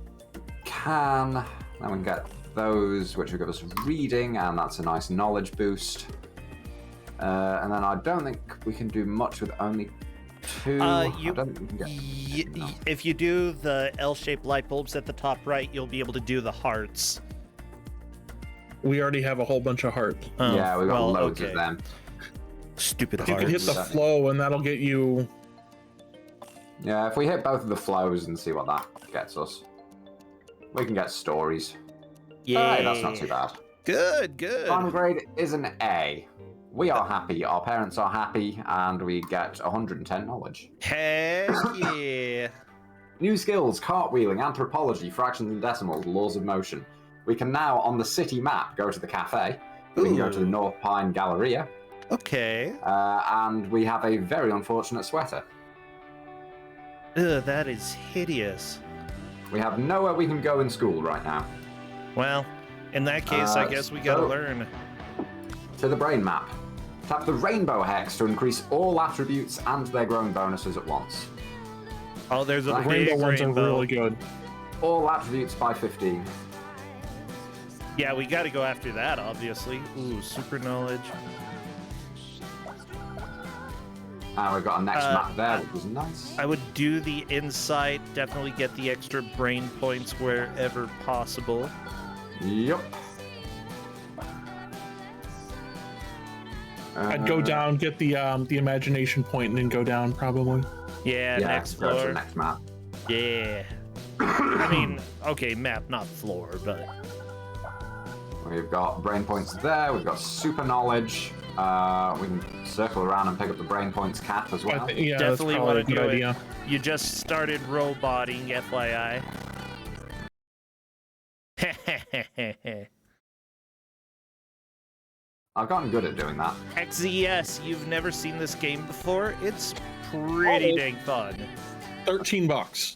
Then we can get those, which will give us reading, and that's a nice knowledge boost. And then I don't think we can do much with only two. I don't think we can get if you do the L-shaped light bulbs at the top right, you'll be able to do the hearts. We already have a whole bunch of hearts. Yeah, we got loads of them. Stupid you hearts. can hit the flow, and that'll get you. Yeah, if we hit both of the flows and see what that gets us, we can get stories. Yeah, hey, that's not too bad. Good, good. Final grade is an A. We are happy, our parents are happy, and we get 110 knowledge. Heck yeah. New skills: cartwheeling, anthropology, fractions and decimals, laws of motion. We can now, on the city map, go to the cafe. We can go to the North Pine Galleria. Okay. And we have a very unfortunate sweater. Ugh, that is hideous. We have nowhere we can go in school right now. Well, in that case, I guess we gotta learn. To the brain map. Tap the rainbow hex to increase all attributes and their growing bonuses at once. Oh, there's a rainbow ones are really good. All attributes by 15. Yeah, we gotta go after that, obviously. Ooh, super knowledge. And we've got a next map there, which was nice. I would do the insight, definitely get the extra brain points wherever possible. Yep. I'd go down, get the imagination point, and then go down probably. Yeah, next go to floor. the next map. Yeah. I mean, okay, map, not floor, but. We've got brain points there. We've got super knowledge. We can circle around and pick up the brain points cap as well. Yeah, definitely want to do idea. it. You just started roboting, FYI. I've gotten good at doing that. XZS, you've never seen this game before? It's pretty dang fun. $13.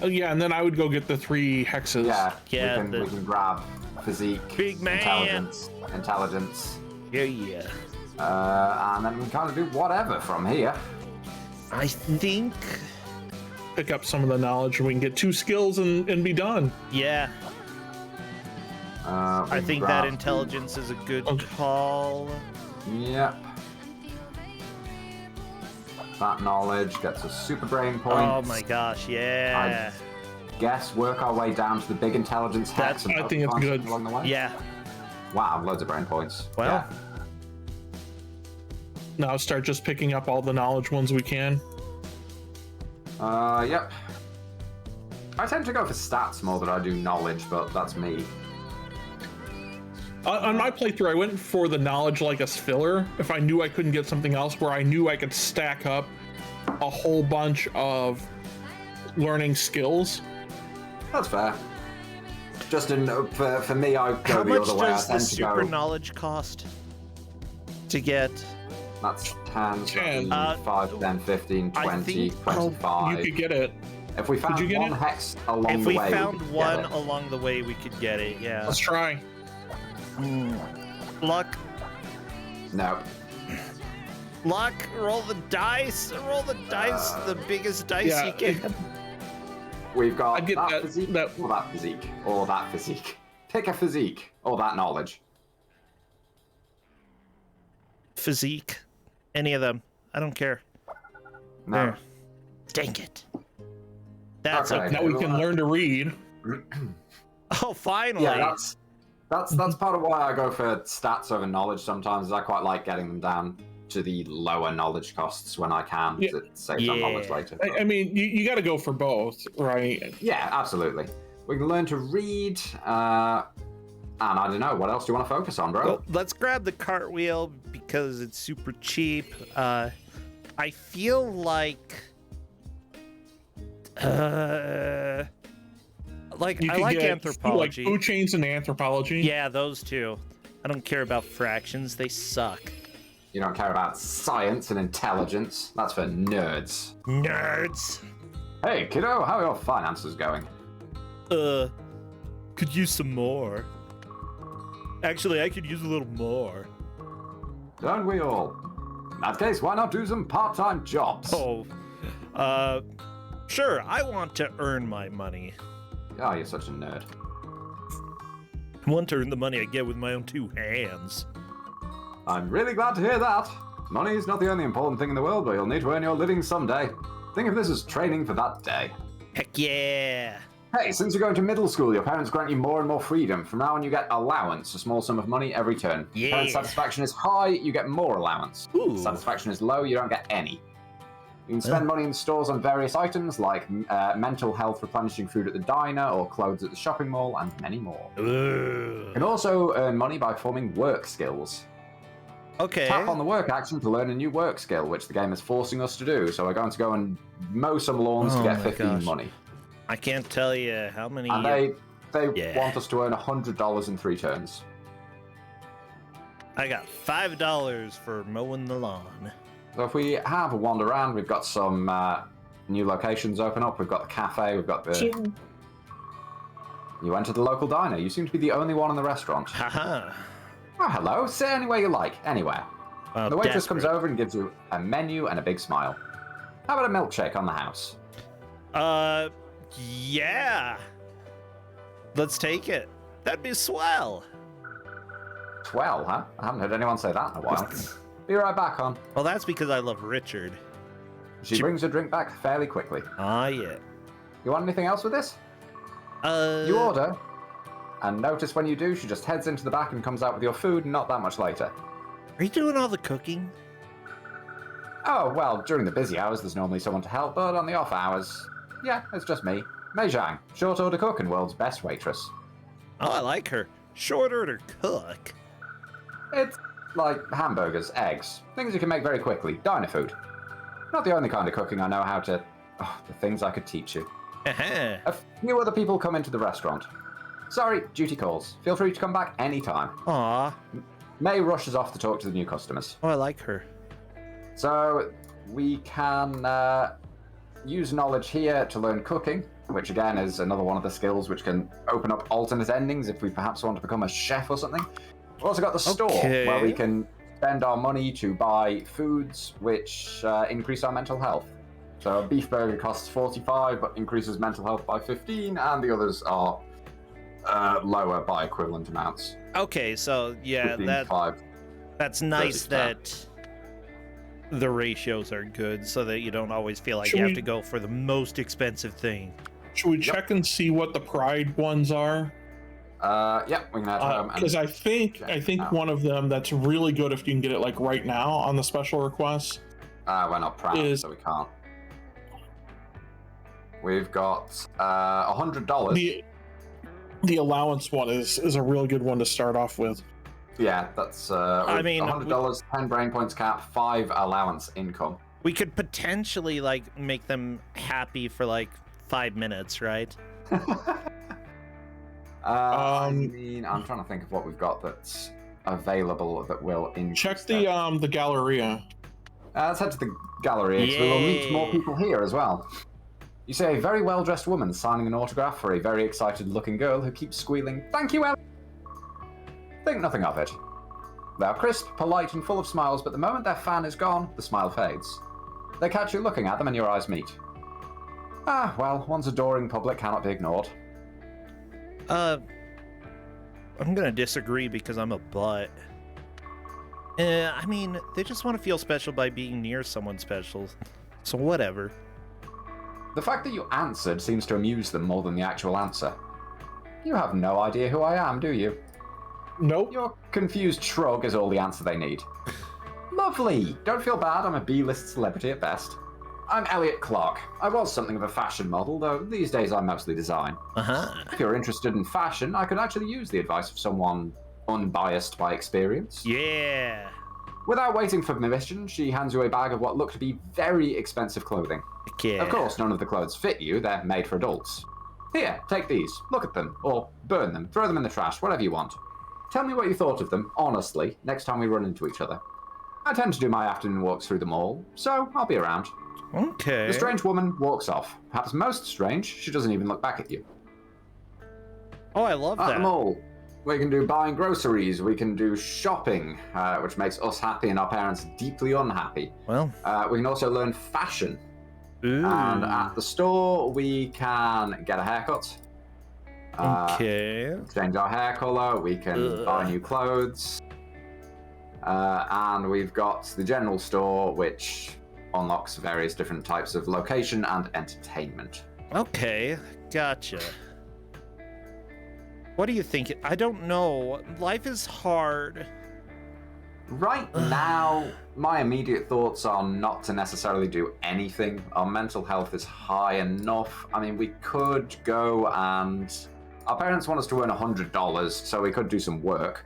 Oh yeah, and then I would go get the 3 hexes. Yeah, we can grab physique, big man, intelligence. Yeah. And then we can kind of do whatever from here. I think pick up some of the knowledge, and we can get 2 skills and be done. Yeah. I think that intelligence is a good call. Yep. That knowledge gets us super brain points. Oh my gosh, yeah. I guess work our way down to the big intelligence hex. I think it's good. Along the way. Yeah. Wow, loads of brain points. Well. Yeah. Now start just picking up all the knowledge ones we can. Yep. I tend to go for stats more than I do knowledge, but that's me. On my playthrough, I went for the knowledge like a filler. If I knew I couldn't get something else, where I knew I could stack up a whole bunch of learning skills. That's fair. Just for me, I go the other way. How much does the super knowledge cost to get? That's 10, 5, 10, 15, 20, 25. You could get it. If we found one hex along the way, if we found one along the way, we could get it, yeah. Let's try. Luck. No. Luck, roll the dice. Roll the dice, the biggest dice you can. We've got that physique, or that physique, or that physique. Pick a physique, or that knowledge. Physique. Any of them. I don't care. No. There. Dang it. That's okay. Now we can learn to read. Oh, finally. Yeah, that's part of why I go for stats over knowledge sometimes, is I quite like getting them down to the lower knowledge costs when I can to save on knowledge later. I mean, you got to go for both, right? Yeah, absolutely. We can learn to read, and I don't know, what else do you want to focus on, bro? Well, let's grab the cartwheel because it's super cheap. I feel like... I like anthropology. Like food chains and anthropology. Yeah, those two. I don't care about fractions. They suck. You don't care about science and intelligence. That's for nerds. Nerds. Hey, kiddo, how are your finances going? Could use some more. Actually, I could use a little more. Don't we all? In that case, why not do some part-time jobs? Oh, sure, I want to earn my money. Oh, you're such a nerd. I want to earn the money I get with my own 2 hands. I'm really glad to hear that. Money is not the only important thing in the world, but you'll need to earn your living someday. Think of this as training for that day. Heck yeah! Hey, since you're going to middle school, your parents grant you more and more freedom. From now on, you get allowance, a small sum of money every turn. Yeah. Parent satisfaction is high, you get more allowance. Ooh. Satisfaction is low, you don't get any. You can spend money in stores on various items, like mental health replenishing food at the diner, or clothes at the shopping mall, and many more. Ooh. You can also earn money by forming work skills. Okay. Tap on the work action to learn a new work skill, which the game is forcing us to do. So we're going to go and mow some lawns to get 15 money. I can't tell you how many... And they want us to earn $100 in 3 turns. I got $5 for mowing the lawn. So if we have a wander around, we've got some new locations open up. We've got the cafe, we've got the... You enter the local diner. You seem to be the only one in the restaurant. Haha. Oh, hello. Sit anywhere you like. Anywhere. Well, the waitress comes over and gives you a menu and a big smile. How about a milkshake on the house? Yeah. Let's take it. That'd be swell. Swell, huh? I haven't heard anyone say that in a while. Be right back, hon. Well, that's because I love Richard. She brings her drink back fairly quickly. Ah, yeah. You want anything else with this? You order, and notice when you do, she just heads into the back and comes out with your food not that much later. Are you doing all the cooking? Oh, well, during the busy hours, there's normally someone to help, but on the off hours, yeah, it's just me. Mei Zhang, short order cook and world's best waitress. Oh, I like her. Short order cook. It's like hamburgers, eggs, things you can make very quickly, diner food. Not the only kind of cooking I know how to... Oh, the things I could teach you. A few other people come into the restaurant. Sorry, duty calls. Feel free to come back anytime. Aww. May rushes off to talk to the new customers. Oh, I like her. So we can use knowledge here to learn cooking, which again is another one of the skills which can open up alternate endings if we perhaps want to become a chef or something. We've also got the store where we can spend our money to buy foods which increase our mental health. So a beef burger costs 45 but increases mental health by 15, and the others are lower by equivalent amounts. Okay, so yeah, 15, that's nice that the ratios are good so that you don't always feel like you have to go for the most expensive thing. Should we check and see what the Pride ones are? Yeah, we can add because I think one of them that's really good if you can get it like right now on the special request. We're not proud, so we can't. We've got $100. The allowance one is a really good one to start off with. Yeah, that's I mean, $100, 10 brain points cap, 5 allowance income. We could potentially like make them happy for like 5 minutes, right? I mean, I'm trying to think of what we've got that's available that will increase. Check the Galleria. Let's head to the Galleria because we will meet more people here as well. You see a very well-dressed woman signing an autograph for a very excited-looking girl who keeps squealing, "Thank you, Ellie!" Think nothing of it. They are crisp, polite, and full of smiles, but the moment their fan is gone, the smile fades. They catch you looking at them and your eyes meet. Ah, well, one's adoring public cannot be ignored. I'm gonna disagree because I'm a butt. I mean, they just want to feel special by being near someone special, so whatever. The fact that you answered seems to amuse them more than the actual answer. You have no idea who I am, do you? Nope. Your confused shrug is all the answer they need. Lovely! Don't feel bad, I'm a B-list celebrity at best. I'm Elliot Clark. I was something of a fashion model, though these days I mostly design. If you're interested in fashion, I could actually use the advice of someone unbiased by experience. Yeah! Without waiting for permission, she hands you a bag of what look to be very expensive clothing. Yeah. Of course, none of the clothes fit you, they're made for adults. Here, take these, look at them, or burn them, throw them in the trash, whatever you want. Tell me what you thought of them, honestly, next time we run into each other. I tend to do my afternoon walks through the mall, so I'll be around. Okay. The strange woman walks off. Perhaps most strange, she doesn't even look back at you. Oh, I love that. At the mall, we can do buying groceries, we can do shopping, which makes us happy and our parents deeply unhappy. Well. We can also learn fashion. Ooh. And at the store, we can get a haircut. Okay. Change our hair color, we can buy new clothes. And we've got the general store, which unlocks various different types of location and entertainment. Okay, gotcha. What do you think? I don't know. Life is hard. Right now, my immediate thoughts are not to necessarily do anything. Our mental health is high enough. I mean, we could go and... Our parents want us to earn $100, so we could do some work.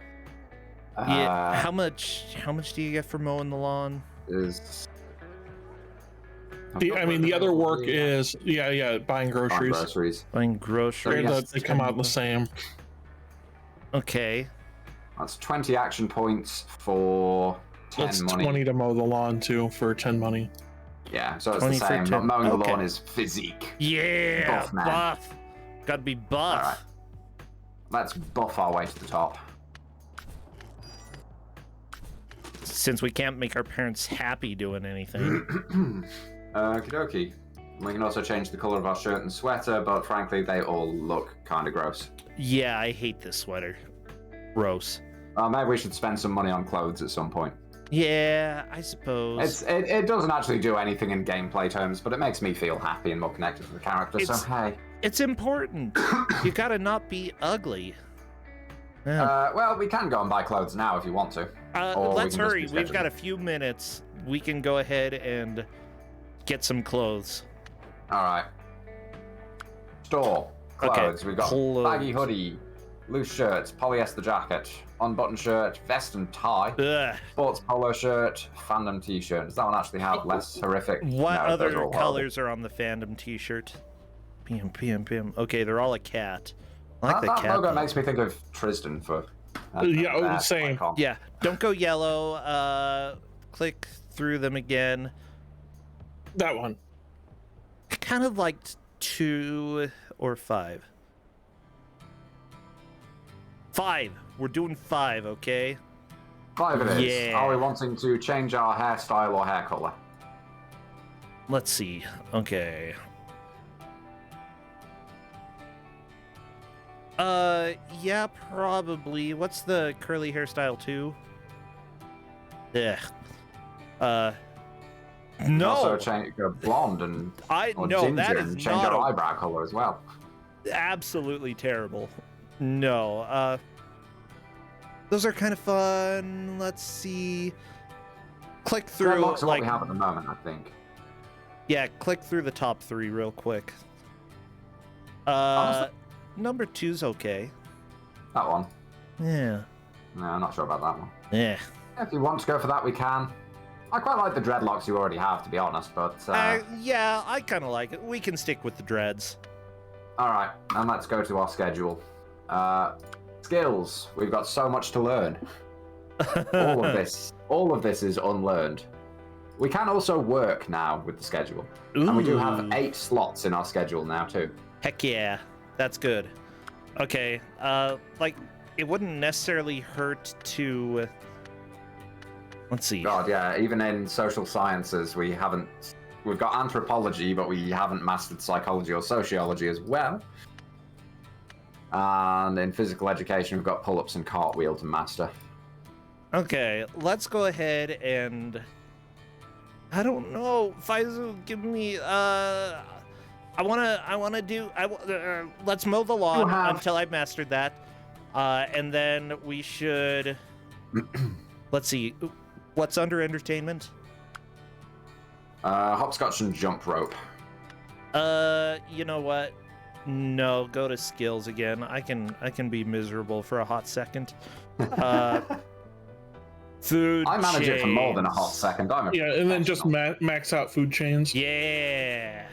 Yeah. How much do you get for mowing the lawn? The other work is buying groceries. Buying groceries. They come out the same. Okay. That's 20 action points for 10 That's money. 20 to mow the lawn too for 10 money. Yeah, so it's the same. But mowing the lawn is physique. Yeah, Buff, man. buff. Gotta be buff. All right. Let's buff our way to the top. Since we can't make our parents happy doing anything. Okie dokie. We can also change the color of our shirt and sweater, but frankly, they all look kind of gross. Yeah, I hate this sweater. Gross. Maybe we should spend some money on clothes at some point. Yeah, I suppose. It doesn't actually do anything in gameplay terms, but it makes me feel happy and more connected to the character, so hey. It's important. You gotta not be ugly. Yeah. Well, we can go and buy clothes now if you want to. Let's hurry. We've got a few minutes. We can go ahead and get some clothes. All right. Store. Clothes. Okay. We've got baggy hoodie, loose shirts, polyester jacket, unbuttoned shirt, vest and tie, sports polo shirt, fandom t-shirt. Does that one actually have less horrific? What other colors are on the fandom t-shirt? PM. Okay, they're all a cat. I like the cat. That logo makes me think of Tristan for Same. Yeah, don't go yellow. Click through them again. That one. I kind of liked 2 or 5. 5. We're doing 5, okay? 5 it is. Yeah. Are we wanting to change our hairstyle or hair color? Let's see. Okay. Yeah, probably. What's the curly hairstyle 2? Ugh. No. Also change go blonde and or no, ginger that is and change not our eyebrow color as well. Absolutely terrible. No. Those are kind of fun. Let's see. Click through. Dreadlocks are what we have at the moment, I think. Yeah, click through the top 3 real quick. Number 2's okay. That one. Yeah. No, I'm not sure about that one. Yeah. If you want to go for that, we can. I quite like the dreadlocks you already have, to be honest, but... yeah, I kind of like it. We can stick with the dreads. Alright, and let's go to our schedule. Skills. We've got so much to learn. All of this is unlearned. We can also work now with the schedule. Ooh. And we do have 8 slots in our schedule now, too. Heck yeah. That's good. Okay, like, it wouldn't necessarily hurt to... Let's see. God, yeah, even in social sciences, we've got anthropology, but we haven't mastered psychology or sociology as well. And in physical education, we've got pull-ups and cartwheel to master. Okay, let's go ahead and... I don't know, Fyzzu, give me, let's mow the lawn until I've mastered that. And then we should... Let's see. What's under entertainment? Hopscotch and jump rope. You know what? No, go to skills again. I can be miserable for a hot second. Food I manage chains. it for more than a hot second. And then just max out food chains. Yeah.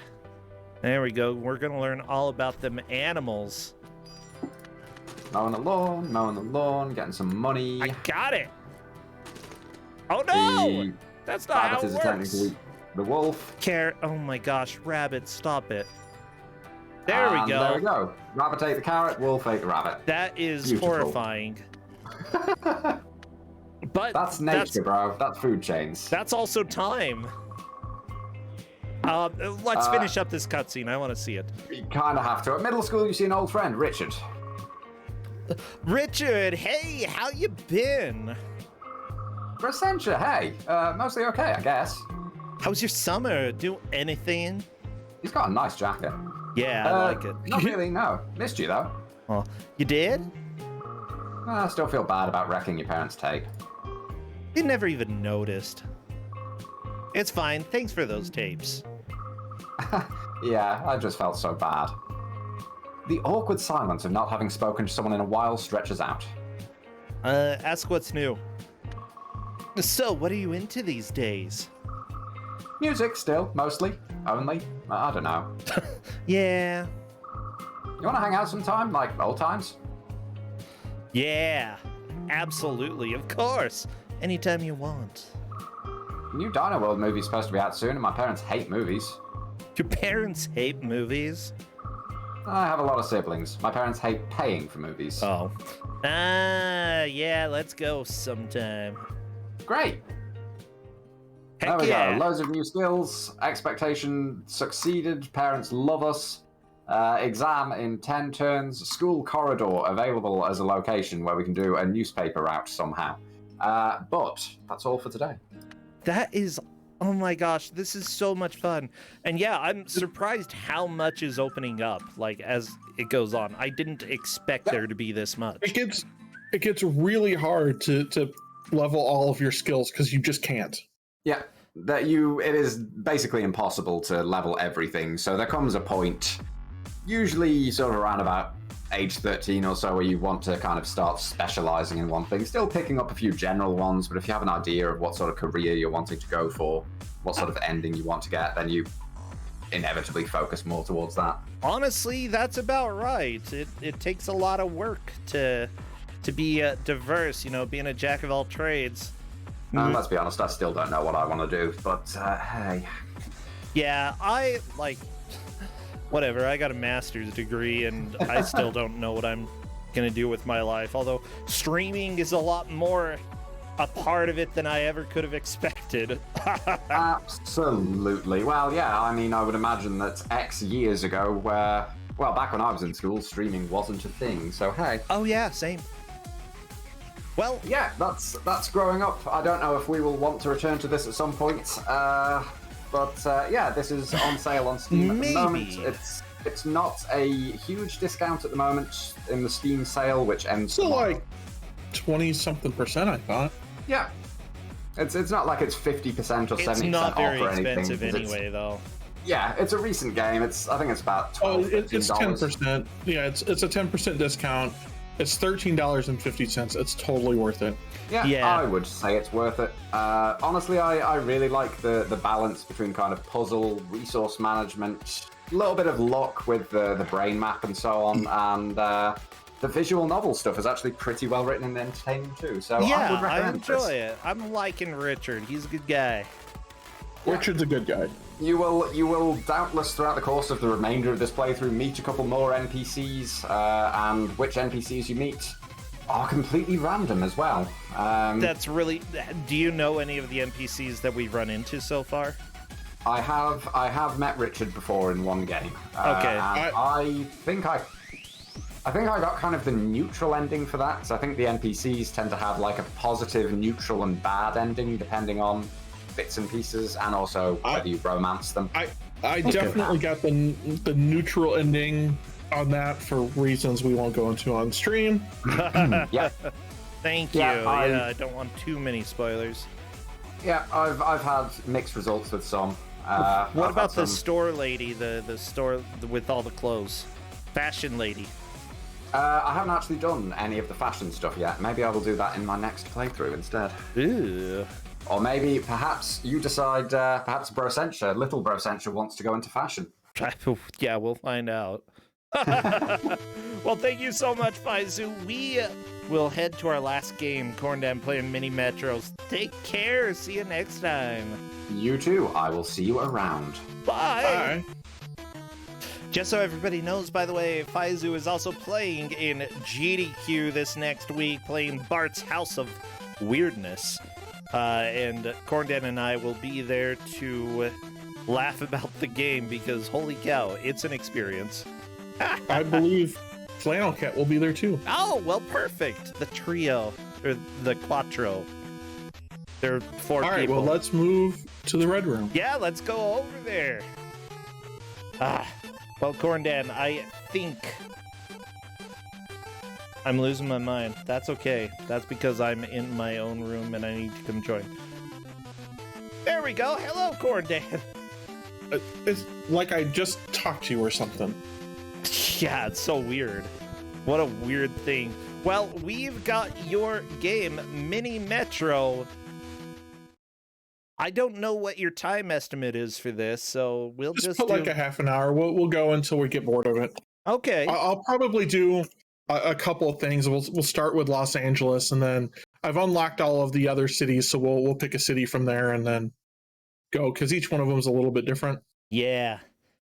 There we go. We're gonna learn all about them animals. Mowing the lawn, getting some money. I got it. Oh no! That's not how it is attempting works. to eat the wolf. Oh my gosh, rabbit, stop it. There we go. There we go. Rabbit ate the carrot, wolf ate the rabbit. That is Beautiful. horrifying. But that's nature, bro. That's food chains. That's also time. Let's finish up this cutscene. I want to see it. You kind of have to. At middle school, you see an old friend, Richard. Richard, hey, how you been? Brossentia, hey. Mostly okay, I guess. How's your summer? Do anything? He's got a nice jacket. Yeah, I like it. Not really, no. Missed you, though. Oh, you did? I still feel bad about wrecking your parents' tape. You never even noticed. It's fine. Thanks for those tapes. Yeah, I just felt so bad. The awkward silence of not having spoken to someone in a while stretches out. Ask what's new. So, what are you into these days? Music, still, mostly. Only. I don't know. Yeah. You want to hang out sometime, like old times? Yeah, absolutely, of course. Anytime you want. New Dino World movie's supposed to be out soon, and my parents hate movies. Your parents hate movies? I have a lot of siblings. My parents hate paying for movies. Oh. Yeah, let's go sometime. Great. Heck there we yeah. go. Loads of new skills. Expectation succeeded. Parents love us. Exam in 10 turns. School corridor available as a location where we can do a newspaper route somehow. But that's all for today. That is, oh my gosh, this is so much fun. And yeah, I'm surprised how much is opening up, like, as it goes on. I didn't expect there to be this much. It gets really hard to level all of your skills because you just can't. Yeah, it is basically impossible to level everything. So there comes a point, usually sort of around about age 13 or so, where you want to kind of start specializing in one thing, still picking up a few general ones, but if you have an idea of what sort of career you're wanting to go for, what sort of ending you want to get, then you inevitably focus more towards that. Honestly, that's about right. It takes a lot of work to to be diverse, you know, being a jack of all trades. Let's be honest, I still don't know what I want to do, but hey. Yeah, I, like, whatever, I got a master's degree, and I still don't know what I'm gonna do with my life, although streaming is a lot more a part of it than I ever could have expected. Absolutely. Well, yeah, I mean, I would imagine that X years ago, well, back when I was in school, streaming wasn't a thing, so hey. Oh yeah, same. Well, yeah, that's growing up. I don't know if we will want to return to this at some point, but yeah, this is on sale on Steam at the moment. It's not a huge discount at the moment in the Steam sale, which ends so like 20-something%, I thought. Yeah, it's not like it's 50% or 70% it's not very off or anything. Expensive anyway, though. Yeah, it's a recent game. I think it's about $12, it's 10%. Yeah, it's a 10% discount. It's $13.50. It's totally worth it. Yeah, I would say it's worth it. Honestly, I really like the balance between kind of puzzle, resource management, a little bit of luck with the brain map and so on, and the visual novel stuff is actually pretty well written and entertaining too. So yeah, I would recommend enjoy it. I'm liking Richard. He's a good guy. Richard's a good guy. You will doubtless throughout the course of the remainder of this playthrough meet a couple more NPCs, and which NPCs you meet are completely random as well. That's really. Do you know any of the NPCs that we've run into so far? I have met Richard before in one game. Okay. And I think I got kind of the neutral ending for that, because I think the NPCs tend to have like a positive, neutral, and bad ending depending on bits and pieces, and also whether you romance them. I definitely got the neutral ending on that for reasons we won't go into on stream. Yeah. Thank you. Yeah, I don't want too many spoilers. Yeah, I've had mixed results with some. What about the store lady, the store with all the clothes? Fashion lady. I haven't actually done any of the fashion stuff yet. Maybe I will do that in my next playthrough instead. Ooh. Or maybe, perhaps, you decide, perhaps Brossentia, little Brossentia, wants to go into fashion. Yeah, we'll find out. Well, thank you so much, Fyzzu. We will head to our last game, Corndan playing Mini Metros. Take care. See you next time. You too. I will see you around. Bye. Just so everybody knows, by the way, Fyzzu is also playing in GDQ this next week, playing Bart's House of Weirdness. And Corndan and I will be there to laugh about the game because, holy cow, it's an experience. I believe Flannel Cat will be there too. Oh, well, perfect. The trio, or the quattro. There are 4 people. All right, well, let's move to the Red Room. Yeah, let's go over there. Well, Corndan, I think I'm losing my mind. That's okay. That's because I'm in my own room and I need to come join. There we go. Hello, Corndan. It's like I just talked to you or something. Yeah, it's so weird. What a weird thing. Well, we've got your game, Mini Metro. I don't know what your time estimate is for this, so we'll just put like a half an hour. We'll go until we get bored of it. Okay. I'll probably do a couple of things. We'll start with Los Angeles, and then I've unlocked all of the other cities, so we'll pick a city from there and then go, because each one of them is a little bit different. Yeah.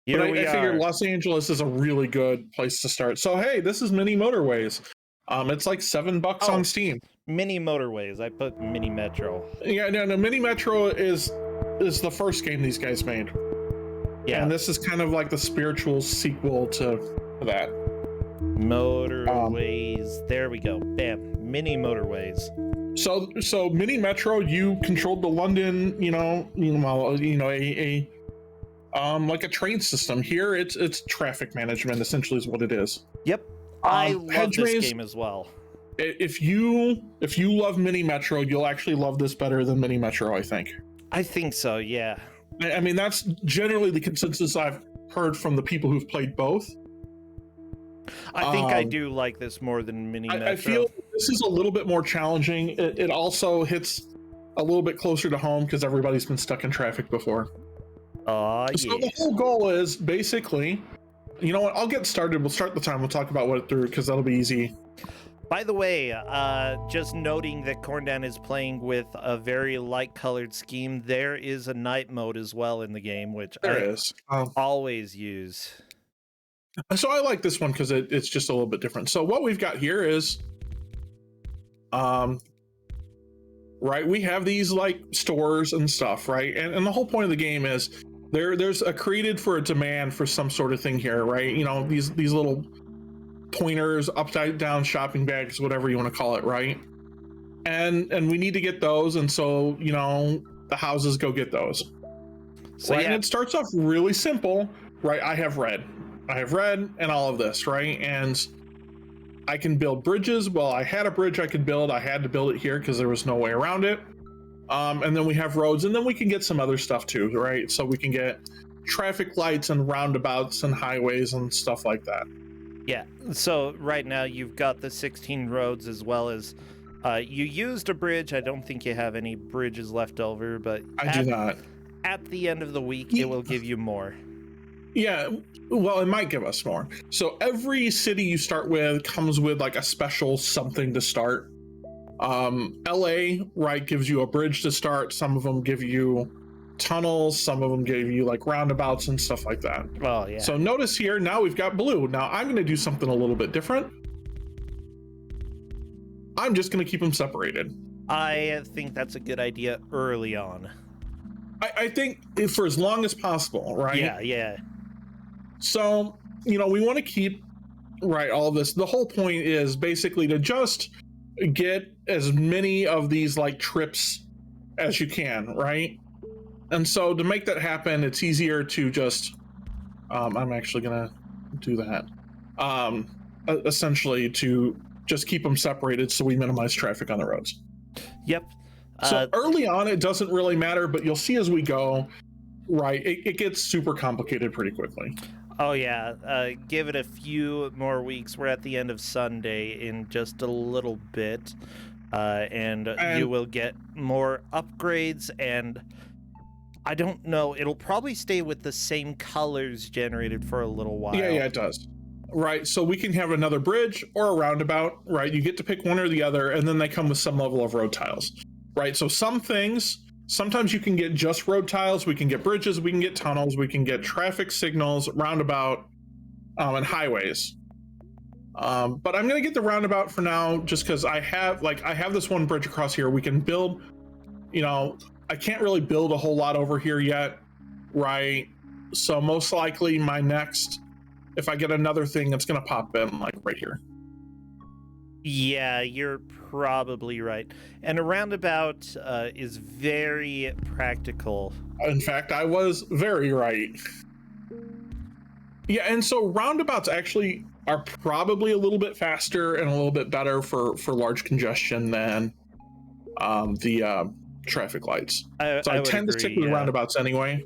But I figured Los Angeles is a really good place to start. So hey, this is Mini Motorways. It's like $7 on Steam. Mini Motorways. I put Mini Metro. Yeah, no. Mini Metro is the first game these guys made. Yeah. And this is kind of like the spiritual sequel to that. Motorways. There we go. Bam. Mini Motorways. So Mini Metro, you controlled the London, like a train system. Here, it's traffic management. Essentially, is what it is. Yep. I love this game as well. If you love Mini Metro, you'll actually love this better than Mini Metro, I think. I think so, yeah. I mean, that's generally the consensus I've heard from the people who've played both. I think I do like this more than Mini Metro. I feel this is a little bit more challenging. It also hits a little bit closer to home because everybody's been stuck in traffic before. Oh, yeah. So the whole goal is basically, you know what? I'll get started. We'll start the time. We'll talk about what it through because that'll be easy. By the way, just noting that Corndan is playing with a very light-colored scheme, there is a night mode as well in the game, which There I is. always use. So I like this one because it's just a little bit different. So what we've got here is, right, we have these like stores and stuff, right? And the whole point of the game is there's a created for a demand for some sort of thing here, right? You know, these little pointers, upside down shopping bags, whatever you want to call it, right? And we need to get those, and so, you know, the houses go get those. So right? yeah, And it starts off really simple, right? I have red and all of this, right? And I can build bridges. Well, I had a bridge I could build. I had to build it here because there was no way around it. And then we have roads, and then we can get some other stuff too, right? So we can get traffic lights and roundabouts and highways and stuff like that. yeah. So right now you've got the 16 roads, as well as you used a bridge. I don't think you have any bridges left over, but I do not. At the end of the week, it will give you more. Yeah, well, it might give us more. So every city you start with comes with like a special something to start. LA, right, gives you a bridge to start. Some of them give you tunnels, some of them give you like roundabouts and stuff like that. Oh, yeah. So notice here, now we've got blue. Now I'm going to do something a little bit different. I'm just going to keep them separated. I think that's a good idea early on. I think for as long as possible, right? Yeah. So, you know, we want to keep, right, all this. The whole point is basically to just get as many of these like trips as you can, right? And so to make that happen, it's easier to just, I'm actually going to do that. Essentially to just keep them separated so we minimize traffic on the roads. Yep. So early on, it doesn't really matter, but you'll see as we go, right, it gets super complicated pretty quickly. Oh, yeah. Give it a few more weeks. We're at the end of Sunday in just a little bit. And you will get more upgrades, and I don't know. It'll probably stay with the same colors generated for a little while. Yeah, it does. Right, so we can have another bridge or a roundabout, right? You get to pick one or the other, and then they come with some level of road tiles. Right, so some things, sometimes you can get just road tiles, we can get bridges, we can get tunnels, we can get traffic signals, roundabout, and highways. But I'm gonna get the roundabout for now, just because I have this one bridge across here. We can build, you know, I can't really build a whole lot over here yet, right? So most likely my next, if I get another thing, that's gonna pop in like right here. Yeah, you're probably right. And a roundabout is very practical. In fact, I was very right. Yeah, and so roundabouts actually are probably a little bit faster and a little bit better for large congestion than the traffic lights. I tend to stick with roundabouts anyway.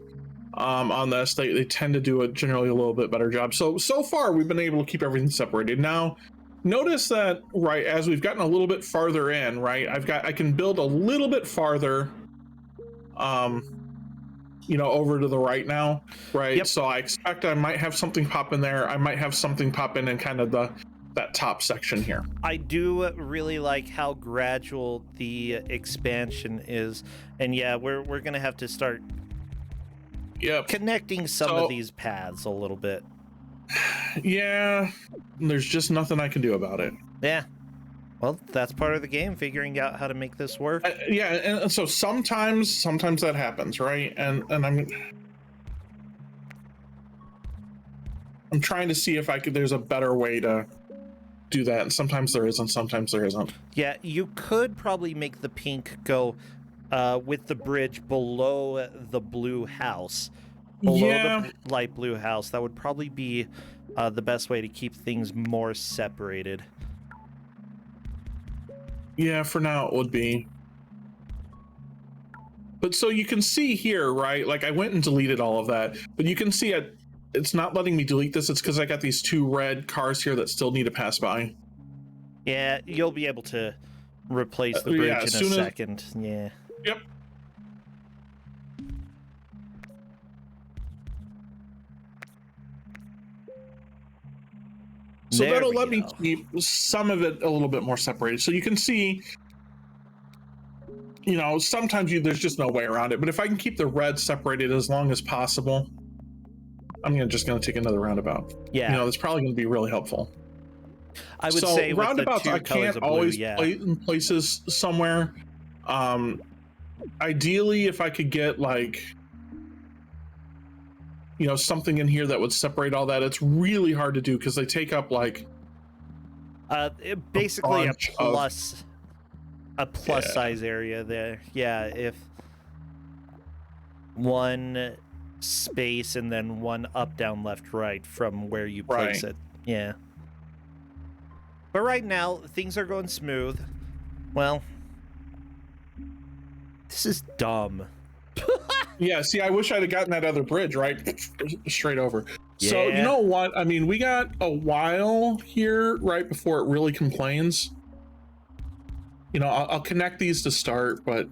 On this, they tend to do generally a little bit better job. So far, we've been able to keep everything separated. Now, notice that, right, as we've gotten a little bit farther in, right, I can build a little bit farther, you know, over to the right now, right? Yep. So I expect I might have something pop in there. I might have something pop in kind of that top section here. I do really like how gradual the expansion is. And yeah, we're going to have to start connecting some of these paths a little bit. Yeah, there's just nothing I can do about it. Yeah. Well, that's part of the game, figuring out how to make this work. Yeah, and so sometimes that happens, right? And I'm trying to see if there's a better way to do that. And sometimes there isn't, sometimes there isn't. Yeah, you could probably make the pink go with the bridge below the blue house. The light blue house. That would probably be the best way to keep things more separated. Yeah, for now it would be. But so you can see here, right? Like I went and deleted all of that, but you can see it's not letting me delete this. It's because I got these two red cars here that still need to pass by. Yeah, you'll be able to replace the bridge in a second. Yeah. Yep. So There that'll we let me go. keep some of it a little bit more separated. So you can see, you know, sometimes there's just no way around it. But if I can keep the red separated as long as possible, I'm just going to take another roundabout. Yeah. You know, that's probably going to be really helpful. I would so say with the roundabouts, two I colors can't of blue, always yeah. play in places somewhere. Ideally, if I could get like, you know, something in here that would separate all that. It's really hard to do because they take up like basically a bunch plus Yeah. size area there. Yeah, if one space and then one up, down, left, right from where you place Right. it. Yeah. But right now, things are going smooth. Well, this is dumb. Yeah, see, I wish I'd have gotten that other bridge, right? Straight over. So, you Yeah. know what? I mean, we got a while here right before it really complains. You know, I'll connect these to start, but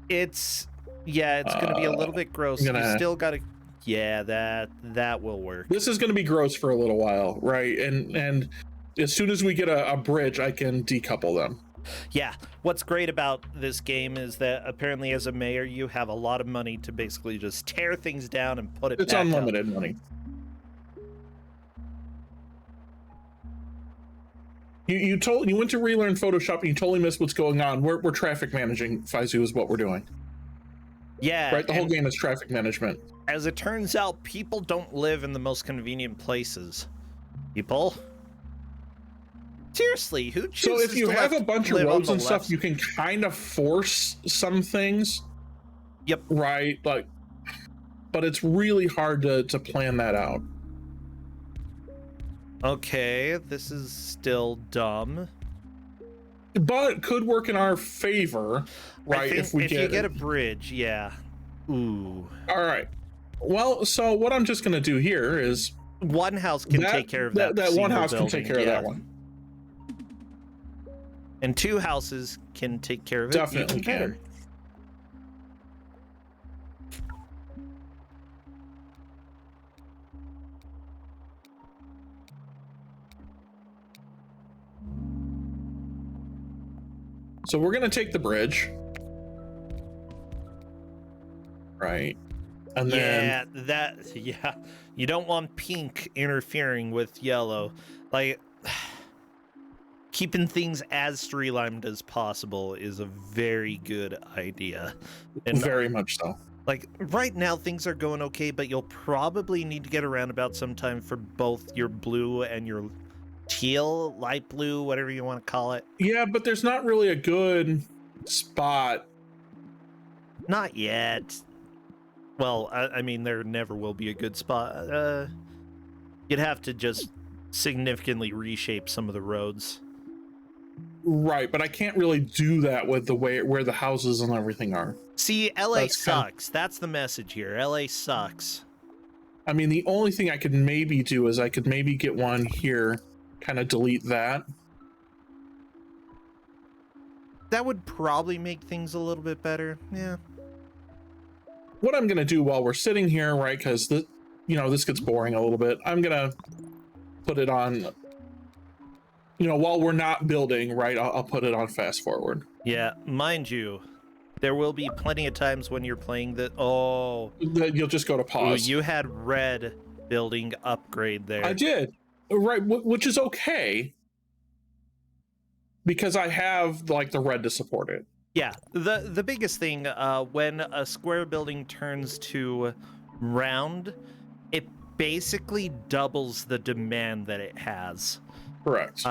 It's going to be a little bit gross. You gonna- still got to Yeah, that will work. this is going to be gross for a little while, right? And as soon as we get a bridge, I can decouple them. Yeah, what's great about this game is that apparently as a mayor, you have a lot of money to basically just tear things down and put it It's back up. unlimited money. You went to relearn Photoshop and you totally missed what's going on. We're traffic managing, Fyzzu, is what we're doing. Yeah, Right, the whole and game is traffic management. as it turns out, people don't live in the most convenient places. People? Seriously, who chooses So if you to have a bunch of live on roads the and stuff, left? you can kind of force some things. Yep. Right, like, but it's really hard to plan that out. Okay, this is still dumb. But could work in our favor, I right? think If we you get a bridge, yeah. Ooh. All right. Well, so what I'm just gonna do here is One house can take care of that. That one single house can take building, care of yeah. that one. And two houses can take care of it. Definitely even better. can. So we're gonna take the bridge, right? And then Yeah, you don't want pink interfering with yellow. Like, keeping things as streamlined as possible is a very good idea. And very much so. like right now things are going okay, but you'll probably need to get a roundabout sometime for both your blue and your teal, light blue, whatever you want to call it. Yeah, but there's not really a good spot. Not yet. Well, I mean, there never will be a good spot. You'd have to just significantly reshape some of the roads. Right, but I can't really do that with the way where the houses and everything are. See, LA That's kind of- sucks. That's the message here. LA sucks. I mean, the only thing I could maybe do is I could maybe get one here, kind of delete that. That would probably make things a little bit better. Yeah. What I'm gonna do while we're sitting here, right, because this gets boring a little bit. I'm gonna put it on, while we're not building, right, I'll put it on fast forward. Yeah, mind you, there will be plenty of times when you're playing You'll just go to pause. Ooh, you had red building upgrade there. I did, right, which is okay because I have like the red to support it. Yeah, the biggest thing, when a square building turns to round, it basically doubles the demand that it has. Correct.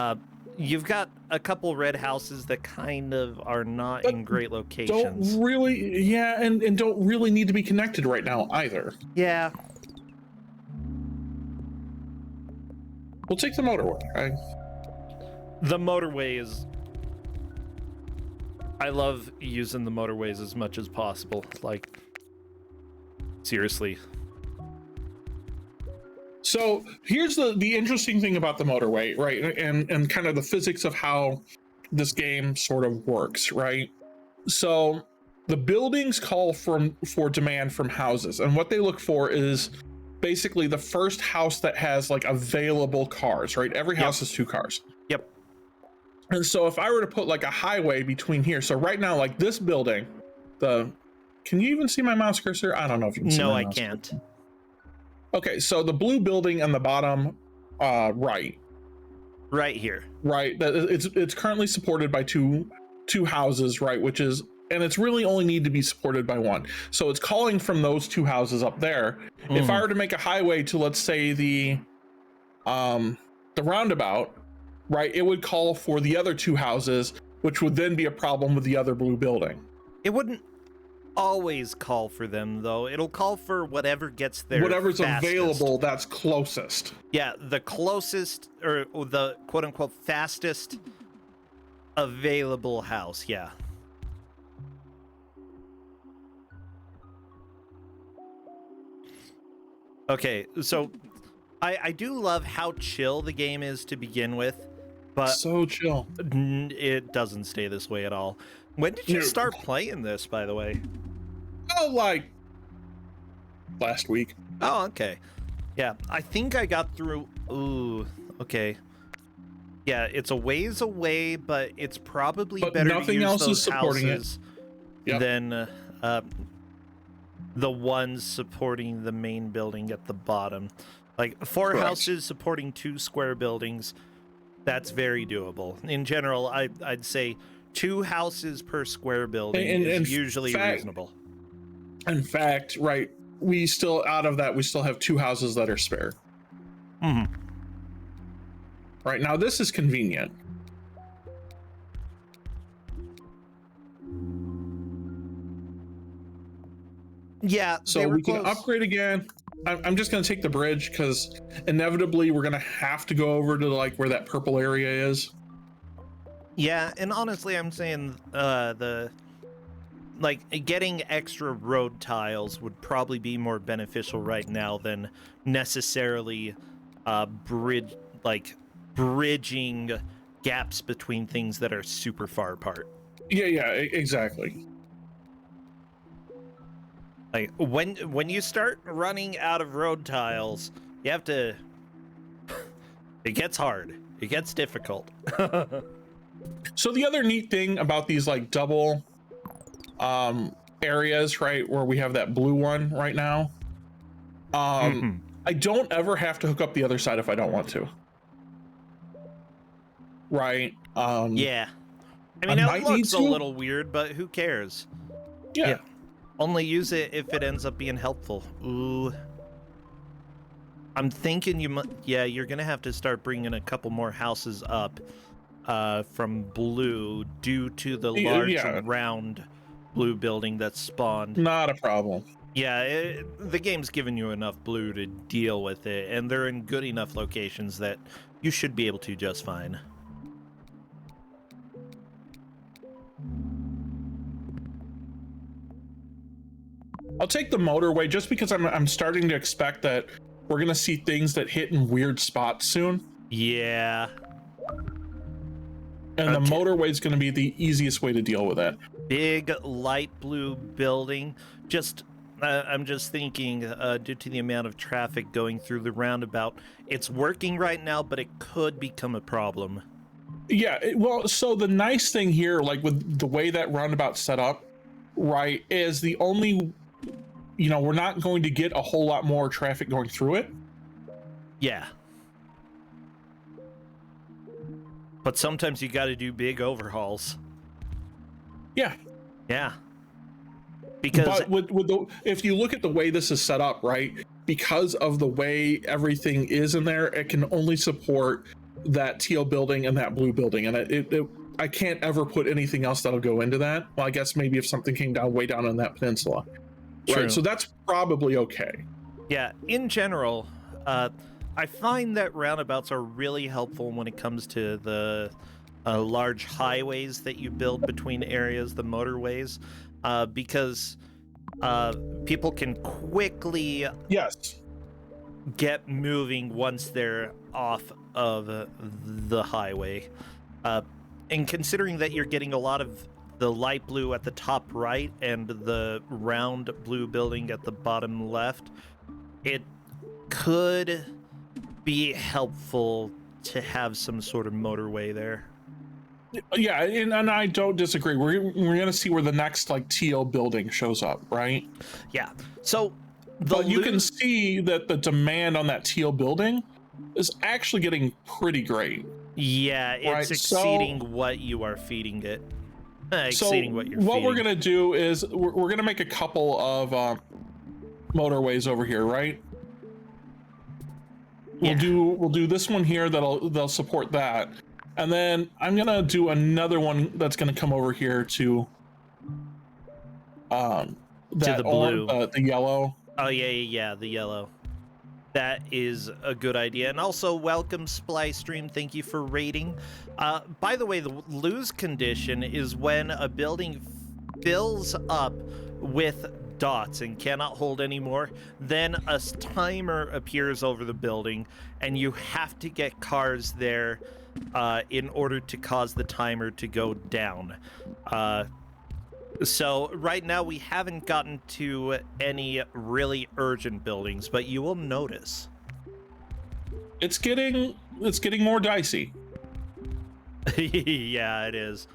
You've got a couple red houses that kind of are not in great locations. Don't really, yeah, and don't really need to be connected right now either. Yeah. We'll take the motorway. The motorway is... I love using the motorways as much as possible. Like, seriously. So here's the interesting thing about the motorway, right? And kind of the physics of how this game sort of works, right? So the buildings call for demand from houses, and what they look for is basically the first house that has like available cars, right? Every house has 2 cars. Yep. And so if I were to put like a highway between here, so right now, like this building, can you even see my mouse cursor? I don't know if you can see my mouse can't. cursor. Okay, so the blue building on the bottom right here, right, it's currently supported by two houses, right, and it's really only need to be supported by 1. So it's calling from those 2 houses up there. If I were to make a highway to, let's say, the roundabout, right, it would call for the other 2 houses, which would then be a problem with the other blue building. It wouldn't always call for them, though. It'll call for whatever gets there. Whatever's fastest. available that's closest. Yeah, the closest, or the quote-unquote fastest available house, yeah. Okay, so I do love how chill the game is to begin with, but so chill. It doesn't stay this way at all. When did you start playing this, by the way? Oh, like last week. Oh, okay. Yeah, I think I got through. Ooh, okay. Yeah, it's a ways away, but it's probably better to use else those is supporting houses than the ones supporting the main building at the bottom. Like 4 houses supporting 2 square buildings, that's very doable. In general, I'd say 2 houses per square building is usually reasonable. In fact, right, we still have 2 houses that are spare. Right, now this is convenient. Yeah, so we can upgrade again. I'm just going to take the bridge because inevitably we're going to have to go over to like where that purple area is. Yeah, and honestly, I'm saying getting extra road tiles would probably be more beneficial right now than necessarily bridging gaps between things that are super far apart. Yeah, exactly. Like when you start running out of road tiles, you have to. It gets hard. It gets difficult. So the other neat thing about these like double areas, right, where we have that blue one right now, I don't ever have to hook up the other side if I don't want to. Right. Yeah. I mean, it looks a little weird, but who cares? Yeah. Only use it if it ends up being helpful. Ooh. I'm thinking you're gonna have to start bringing a couple more houses up from blue due to the large round blue building that's spawned. Not a problem. Yeah, the game's given you enough blue to deal with it, and they're in good enough locations that you should be able to just fine. I'll take the motorway just because I'm starting to expect that we're gonna see things that hit in weird spots soon. Yeah. And the motorway is gonna be the easiest way to deal with that. Big light blue building. I'm just thinking, due to the amount of traffic going through the roundabout, it's working right now, but it could become a problem. Yeah, well, so the nice thing here, like with the way that roundabout's set up, right, is the only, we're not going to get a whole lot more traffic going through it. Yeah. But sometimes you got to do big overhauls. Yeah. Yeah. Because if you look at the way this is set up, right, because of the way everything is in there, it can only support that teal building and that blue building, and I can't ever put anything else that'll go into that. Well, I guess maybe if something came down way down on that peninsula. True. Right, so that's probably okay. Yeah, in general, I find that roundabouts are really helpful when it comes to the large highways that you build between areas, the motorways, because people can quickly get moving once they're off of the highway. And considering that you're getting a lot of the light blue at the top right and the round blue building at the bottom left, it could be helpful to have some sort of motorway there. Yeah, and I don't disagree. We're gonna see where the next like teal building shows up, right? Yeah. So, but you can see that the demand on that teal building is actually getting pretty great. Yeah, it's right? exceeding what you are feeding it. Exceeding what you're feeding. We're gonna do is we're gonna make a couple of motorways over here, right? We'll do this one here they'll support that. And then I'm gonna do another one that's gonna come over here to the blue, the yellow. Oh yeah, the yellow. That is a good idea. And also, welcome Splice Stream. Thank you for rating. By the way, the lose condition is when a building fills up with dots and cannot hold anymore. Then a timer appears over the building, and you have to get cars there in order to cause the timer to go down. So right now we haven't gotten to any really urgent buildings, but you will notice it's getting more dicey. Yeah, it is.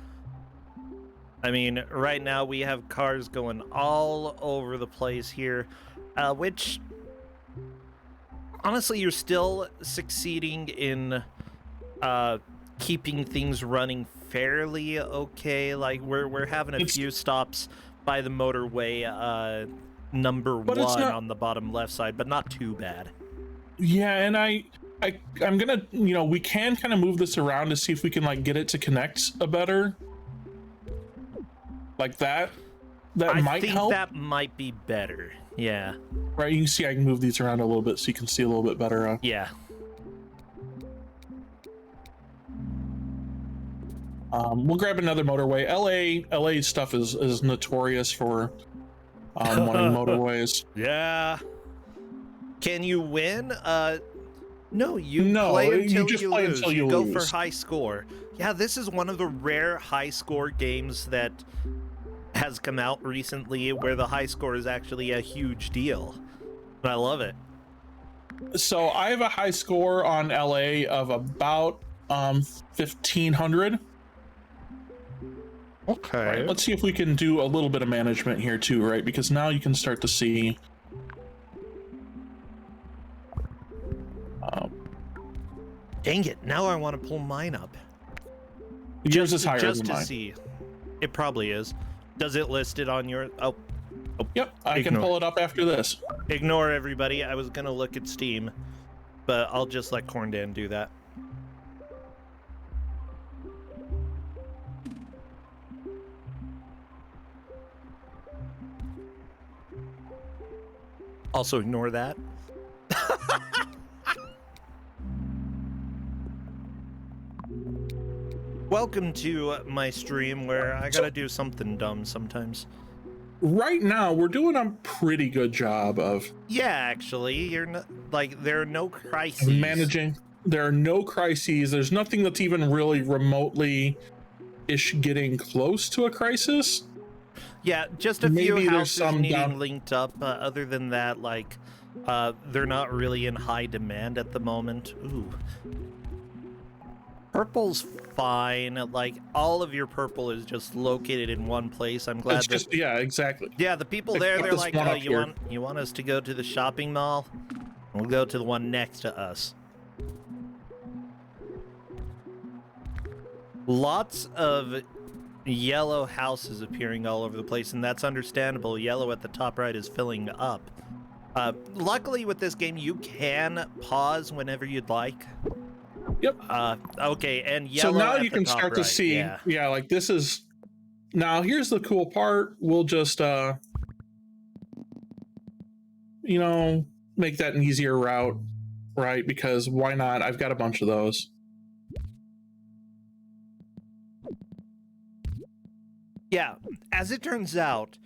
I mean, right now we have cars going all over the place here, which honestly you're still succeeding in keeping things running fairly okay. Like we're having a few stops by the motorway number 1 on the bottom left side, but not too bad. Yeah, and I'm gonna, we can kind of move this around to see if we can like get it to connect a better like that. I think help. That might be better. Yeah. Right, you can see I can move these around a little bit so you can see a little bit better. Yeah. We'll grab another motorway. LA stuff is notorious for wanting motorways. Yeah. Can you win? No, play until you lose. You go for high score. Yeah, this is one of the rare high score games that has come out recently where the high score is actually a huge deal. I love it. So I have a high score on LA of about 1,500. Okay. Right, let's see if we can do a little bit of management here too, right? Because now you can start to see. Dang it! Now I want to pull mine up. Yours is higher just than mine. To see. It probably is. Does it list it on your? Oh. Yep, I can pull it up after this. Ignore everybody. I was gonna look at Steam, but I'll just let Corndan do that. Also ignore that. Welcome to my stream where I gotta do something dumb sometimes. Right now, we're doing a pretty good job of... Yeah, actually, you're not, like, there are no crises. Managing. There are no crises. There's nothing that's even really remotely-ish getting close to a crisis. Yeah, just a few houses needing linked up. Other than that, like, they're not really in high demand at the moment. Ooh. Purple's fine. Like, all of your purple is just located in one place. I'm glad yeah, exactly. Yeah, the people there, they're like, oh, you want us to go to the shopping mall? We'll go to the one next to us. Lots of yellow houses appearing all over the place, and that's understandable. Yellow at the top right is filling up. Luckily with this game, you can pause whenever you'd like. Yep. Okay, and yellow. So now you can start to see, yeah, like this is. Now here's the cool part. We'll just, make that an easier route, right? Because why not? I've got a bunch of those. Yeah, as it turns out,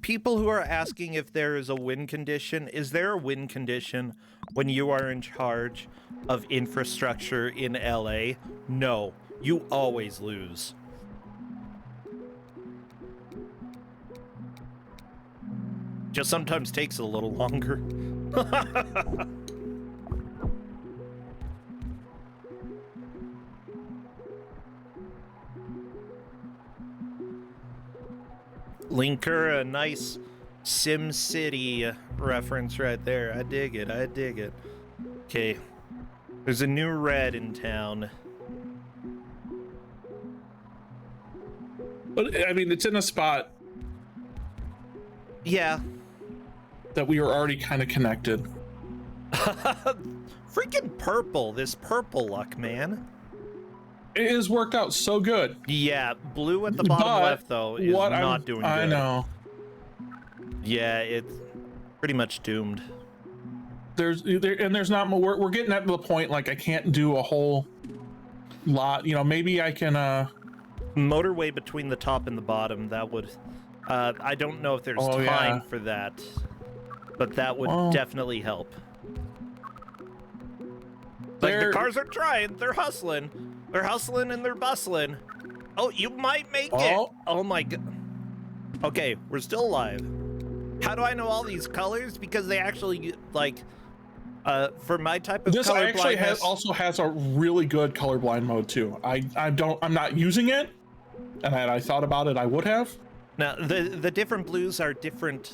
people who are asking if there is a win condition, is there a win condition when you are in charge of infrastructure in LA? No, you always lose. Just sometimes takes a little longer. Linker, a nice Sim City reference right there. I dig it. I dig it. Okay. There's a new red in town. But I mean, it's in a spot. Yeah. That we were already kind of connected. Freaking purple. This purple luck, man. It has worked out so good. Yeah, blue at the bottom left, though, is not doing good. I know. Yeah, it's pretty much doomed. There's not more. We're getting at the point, like, I can't do a whole lot. You know, maybe I can... Motorway between the top and the bottom, that would... I don't know if there's time for that, but that would definitely help. Like, the cars are trying. They're hustling. They're hustling and they're bustling. Oh, you might make it. Oh my god. Okay, we're still alive. How do I know all these colors? Because they actually, like, for my type of this color actually blindness, also has a really good colorblind mode too. I'm not using it, and had I thought about it, I would have. Now, the different blues are different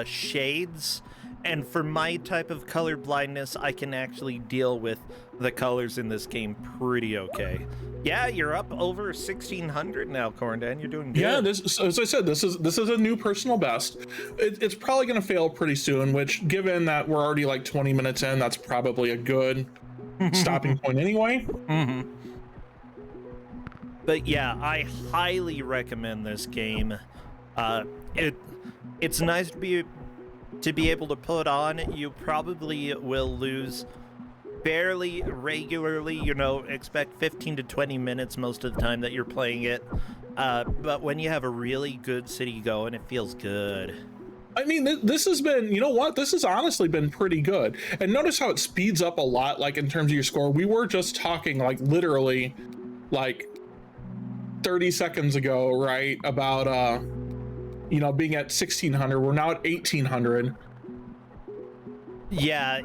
shades, and for my type of color blindness, I can actually deal with the colors in this game pretty okay. Yeah, you're up over 1,600 now, Corndan. You're doing good. Yeah, this, as I said, this is a new personal best. It's probably going to fail pretty soon, which, given that we're already like 20 minutes in, that's probably a good stopping point anyway. Mm-hmm. But yeah, I highly recommend this game. It's nice to be able to put on. You probably will lose fairly regularly, you know, expect 15 to 20 minutes most of the time that you're playing it. But when you have a really good city going, it feels good. I mean, this has been, you know what? This has honestly been pretty good. And notice how it speeds up a lot, like in terms of your score. We were just talking, like, literally, like 30 seconds ago, right? About, you know, being at 1,600. We're now at 1,800. Yeah,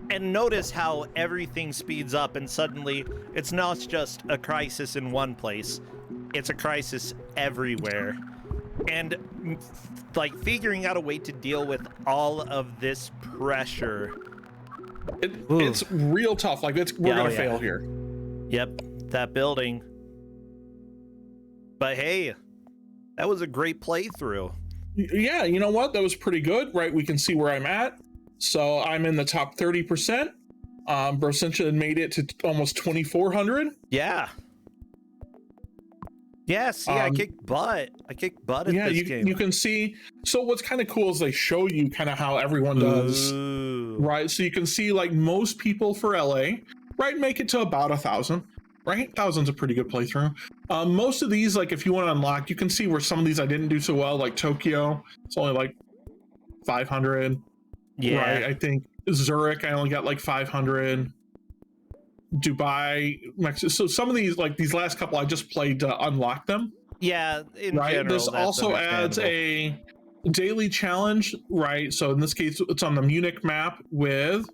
and notice how everything speeds up and suddenly it's not just a crisis in one place, it's a crisis everywhere. And like figuring out a way to deal with all of this pressure. It's real tough. Like we're gonna fail here. Yep, that building. But hey, that was a great playthrough. Yeah, you know what? That was pretty good, right? We can see where I'm at. So I'm in the top 30%. Brossentia made it to almost 2,400. Yeah. Yeah, see, I kicked butt. I kicked butt at this game. You can see. So what's kind of cool is they show you kind of how everyone does. Ooh. Right? So you can see, like, most people for LA, right, make it to about 1,000. Right? 1,000's a pretty good playthrough. Most of these, like, if you want to unlock, you can see where some of these I didn't do so well, like Tokyo. It's only like 500. Yeah. Right, I think Zurich, I only got like 500. Dubai, Mexico. So some of these, like these last couple, I just played to unlock them. Yeah, in right. General, this also adds a daily challenge, right? So in this case, it's on the Munich map with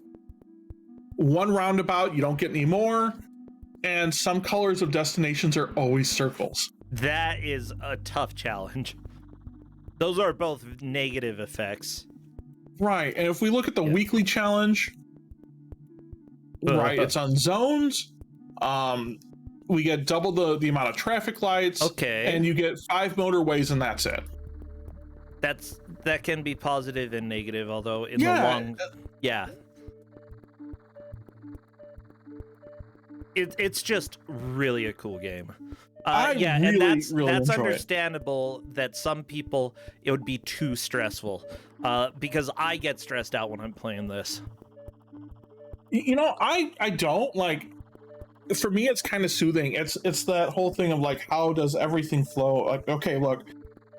one roundabout. You don't get any more, and some colors of destinations are always circles. That is a tough challenge. Those are both negative effects. Right, and if we look at the weekly challenge, right, it's on zones. We get double the amount of traffic lights. Okay. And you get 5 motorways, and that's it. That can be positive and negative, although in the long, it's just really a cool game. And that's understandable that some people it would be too stressful, because I get stressed out when I'm playing this. You know, I don't like. For me, it's kind of soothing. It's that whole thing of like, how does everything flow? Like, okay, look,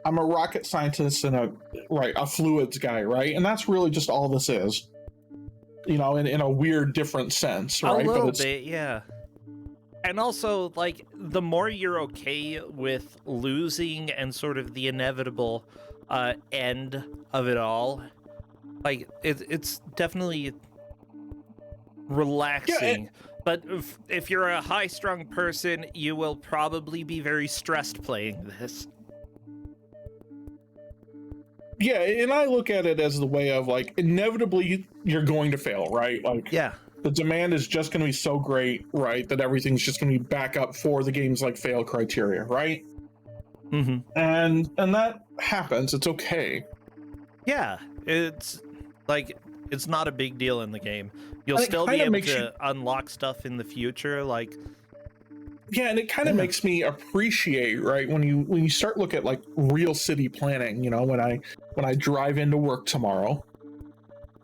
I'm a rocket scientist and a fluids guy, right? And that's really just all this is. You know, in a weird, different sense, right? A little bit, yeah. And also, like, the more you're okay with losing and sort of the inevitable end of it all, like, it's definitely relaxing. But if you're a high-strung person, you will probably be very stressed playing this. Yeah, and I look at it as the way of like inevitably you're going to fail, right? Like Yeah. the demand is just going to be so great, right, that everything's just going to be back up for the game's like fail criteria, right? Mm-hmm. And that happens. It's okay. Yeah, it's like it's not a big deal in the game. You'll And it still be kinda able makes to you- unlock stuff in the future. Like, Yeah, and it kind of makes me appreciate, right, when you start look at like real city planning, you know, when I drive into work tomorrow,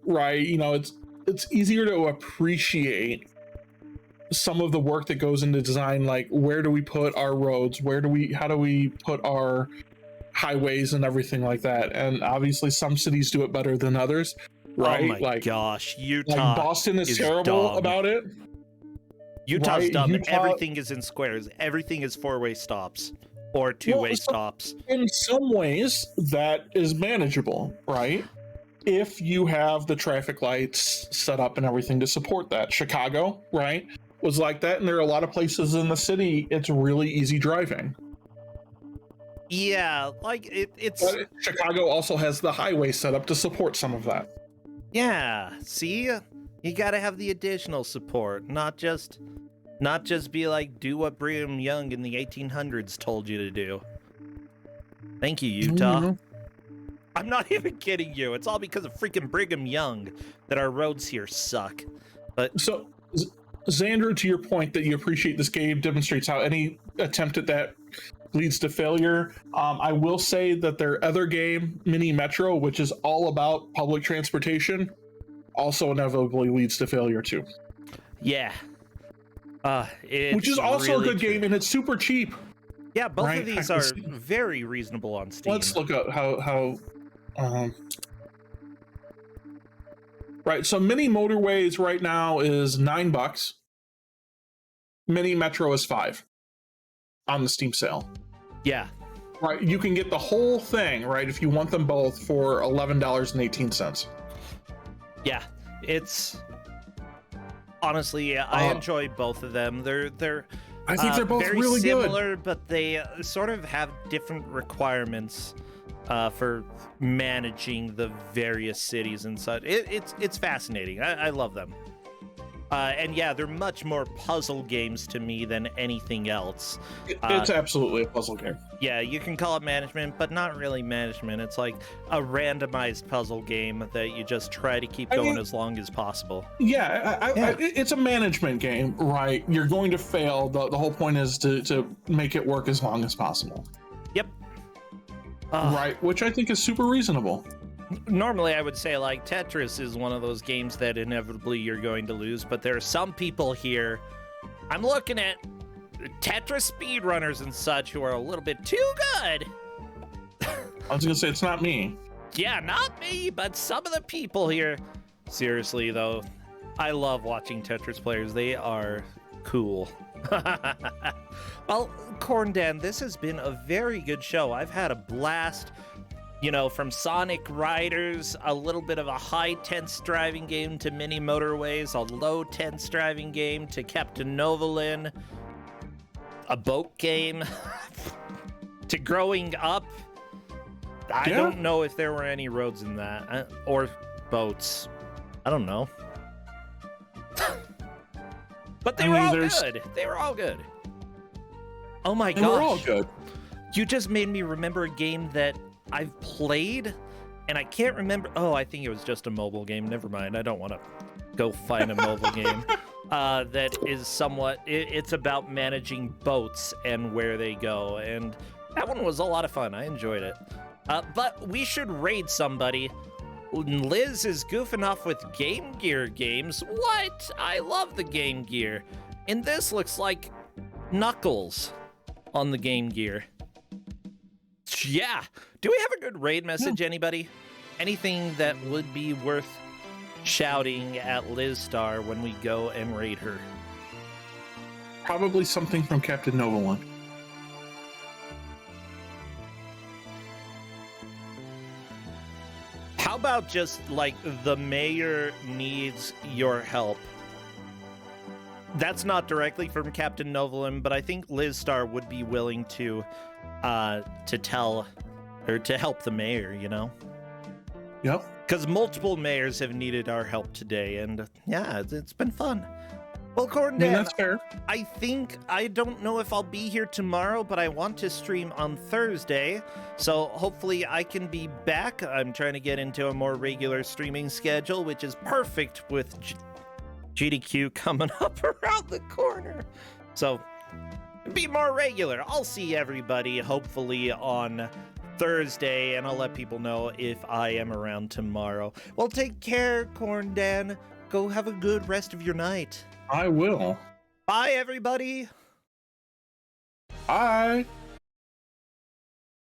right, you know, it's easier to appreciate some of the work that goes into design, like where do we put our roads, how do we put our highways and everything like that. And obviously some cities do it better than others, right? oh my like gosh, Utah. like Boston is terrible dumb. about it. Utah's right? dumb. Utah- Everything is in squares. Everything is four-way stops or two-way stops. In some ways, that is manageable, right? If you have the traffic lights set up and everything to support that. Chicago, right, was like that, and there are a lot of places in the city it's really easy driving. Yeah, like it's. But Chicago also has the highway set up to support some of that. Yeah, see, you gotta have the additional support, not just be like, do what Brigham Young in the 1800s told you to do. Thank you, Utah. Mm-hmm. I'm not even kidding you. It's all because of freaking Brigham Young that our roads here suck. But so, Xander, to your point that you appreciate this game demonstrates how any attempt at that leads to failure. I will say that their other game, Mini Metro, which is all about public transportation, also inevitably leads to failure too. yeah, Which is also really a good game, and it's super cheap. Yeah, both right? of these are very reasonable on Steam. Let's look up how right, so Mini Motorways right now is $9. Mini Metro is $5 on the Steam sale. Yeah. Right, you can get the whole thing, right, if you want them both for $11.18. Yeah, it's honestly, I enjoy both of them. They're I think they're both very really similar, but they sort of have different requirements for managing the various cities and such. It's fascinating. I love them. And yeah, they're much more puzzle games to me than anything else. It's absolutely a puzzle game. Yeah, you can call it management, but not really management. It's like a randomized puzzle game that you just try to keep going as long as possible. Yeah, it's a management game, right? You're going to fail. The whole point is to make it work as long as possible. Yep. Right, which I think is super reasonable. Normally, I would say, like, Tetris is one of those games that inevitably you're going to lose, but there are some people here, I'm looking at Tetris speedrunners and such, who are a little bit too good. I was gonna say, it's not me. Yeah, not me, but some of the people here. Seriously, though, I love watching Tetris players. They are cool. Well, Corndan, this has been a very good show. I've had a blast. You know, from Sonic Riders, a little bit of a high tense driving game, to Mini Motorways, a low tense driving game, to Captain Novolin, a boat game, to Growing Up. I don't know if there were any roads in that, or boats. I don't know. But they were all good. They were all good. Oh my gosh. They were all good. You just made me remember a game that I've played, and I can't remember. Oh, I think it was just a mobile game. Never mind. I don't want to go find a mobile game that is somewhat. It's about managing boats and where they go, and that one was a lot of fun. I enjoyed it. But we should raid somebody. Liz is goofing off with Game Gear games. What? I love the Game Gear. And this looks like Knuckles on the Game Gear. Yeah. Do we have a good raid message, anybody? Anything that would be worth shouting at Liz Star when we go and raid her? Probably something from Captain Novolin. How about just, like, the mayor needs your help? That's not directly from Captain Novolin, but I think Liz Star would be willing to tell, or to help the mayor, you know? Yep. Because multiple mayors have needed our help today, and yeah, it's been fun. Well, Corndan, that's fair. I don't know if I'll be here tomorrow, but I want to stream on Thursday, so hopefully I can be back. I'm trying to get into a more regular streaming schedule, which is perfect with GDQ coming up around the corner. So, be more regular. I'll see everybody, hopefully, on Thursday, and I'll let people know if I am around tomorrow. Well, take care, Corndan. Go have a good rest of your night. I will. Bye, everybody. Bye.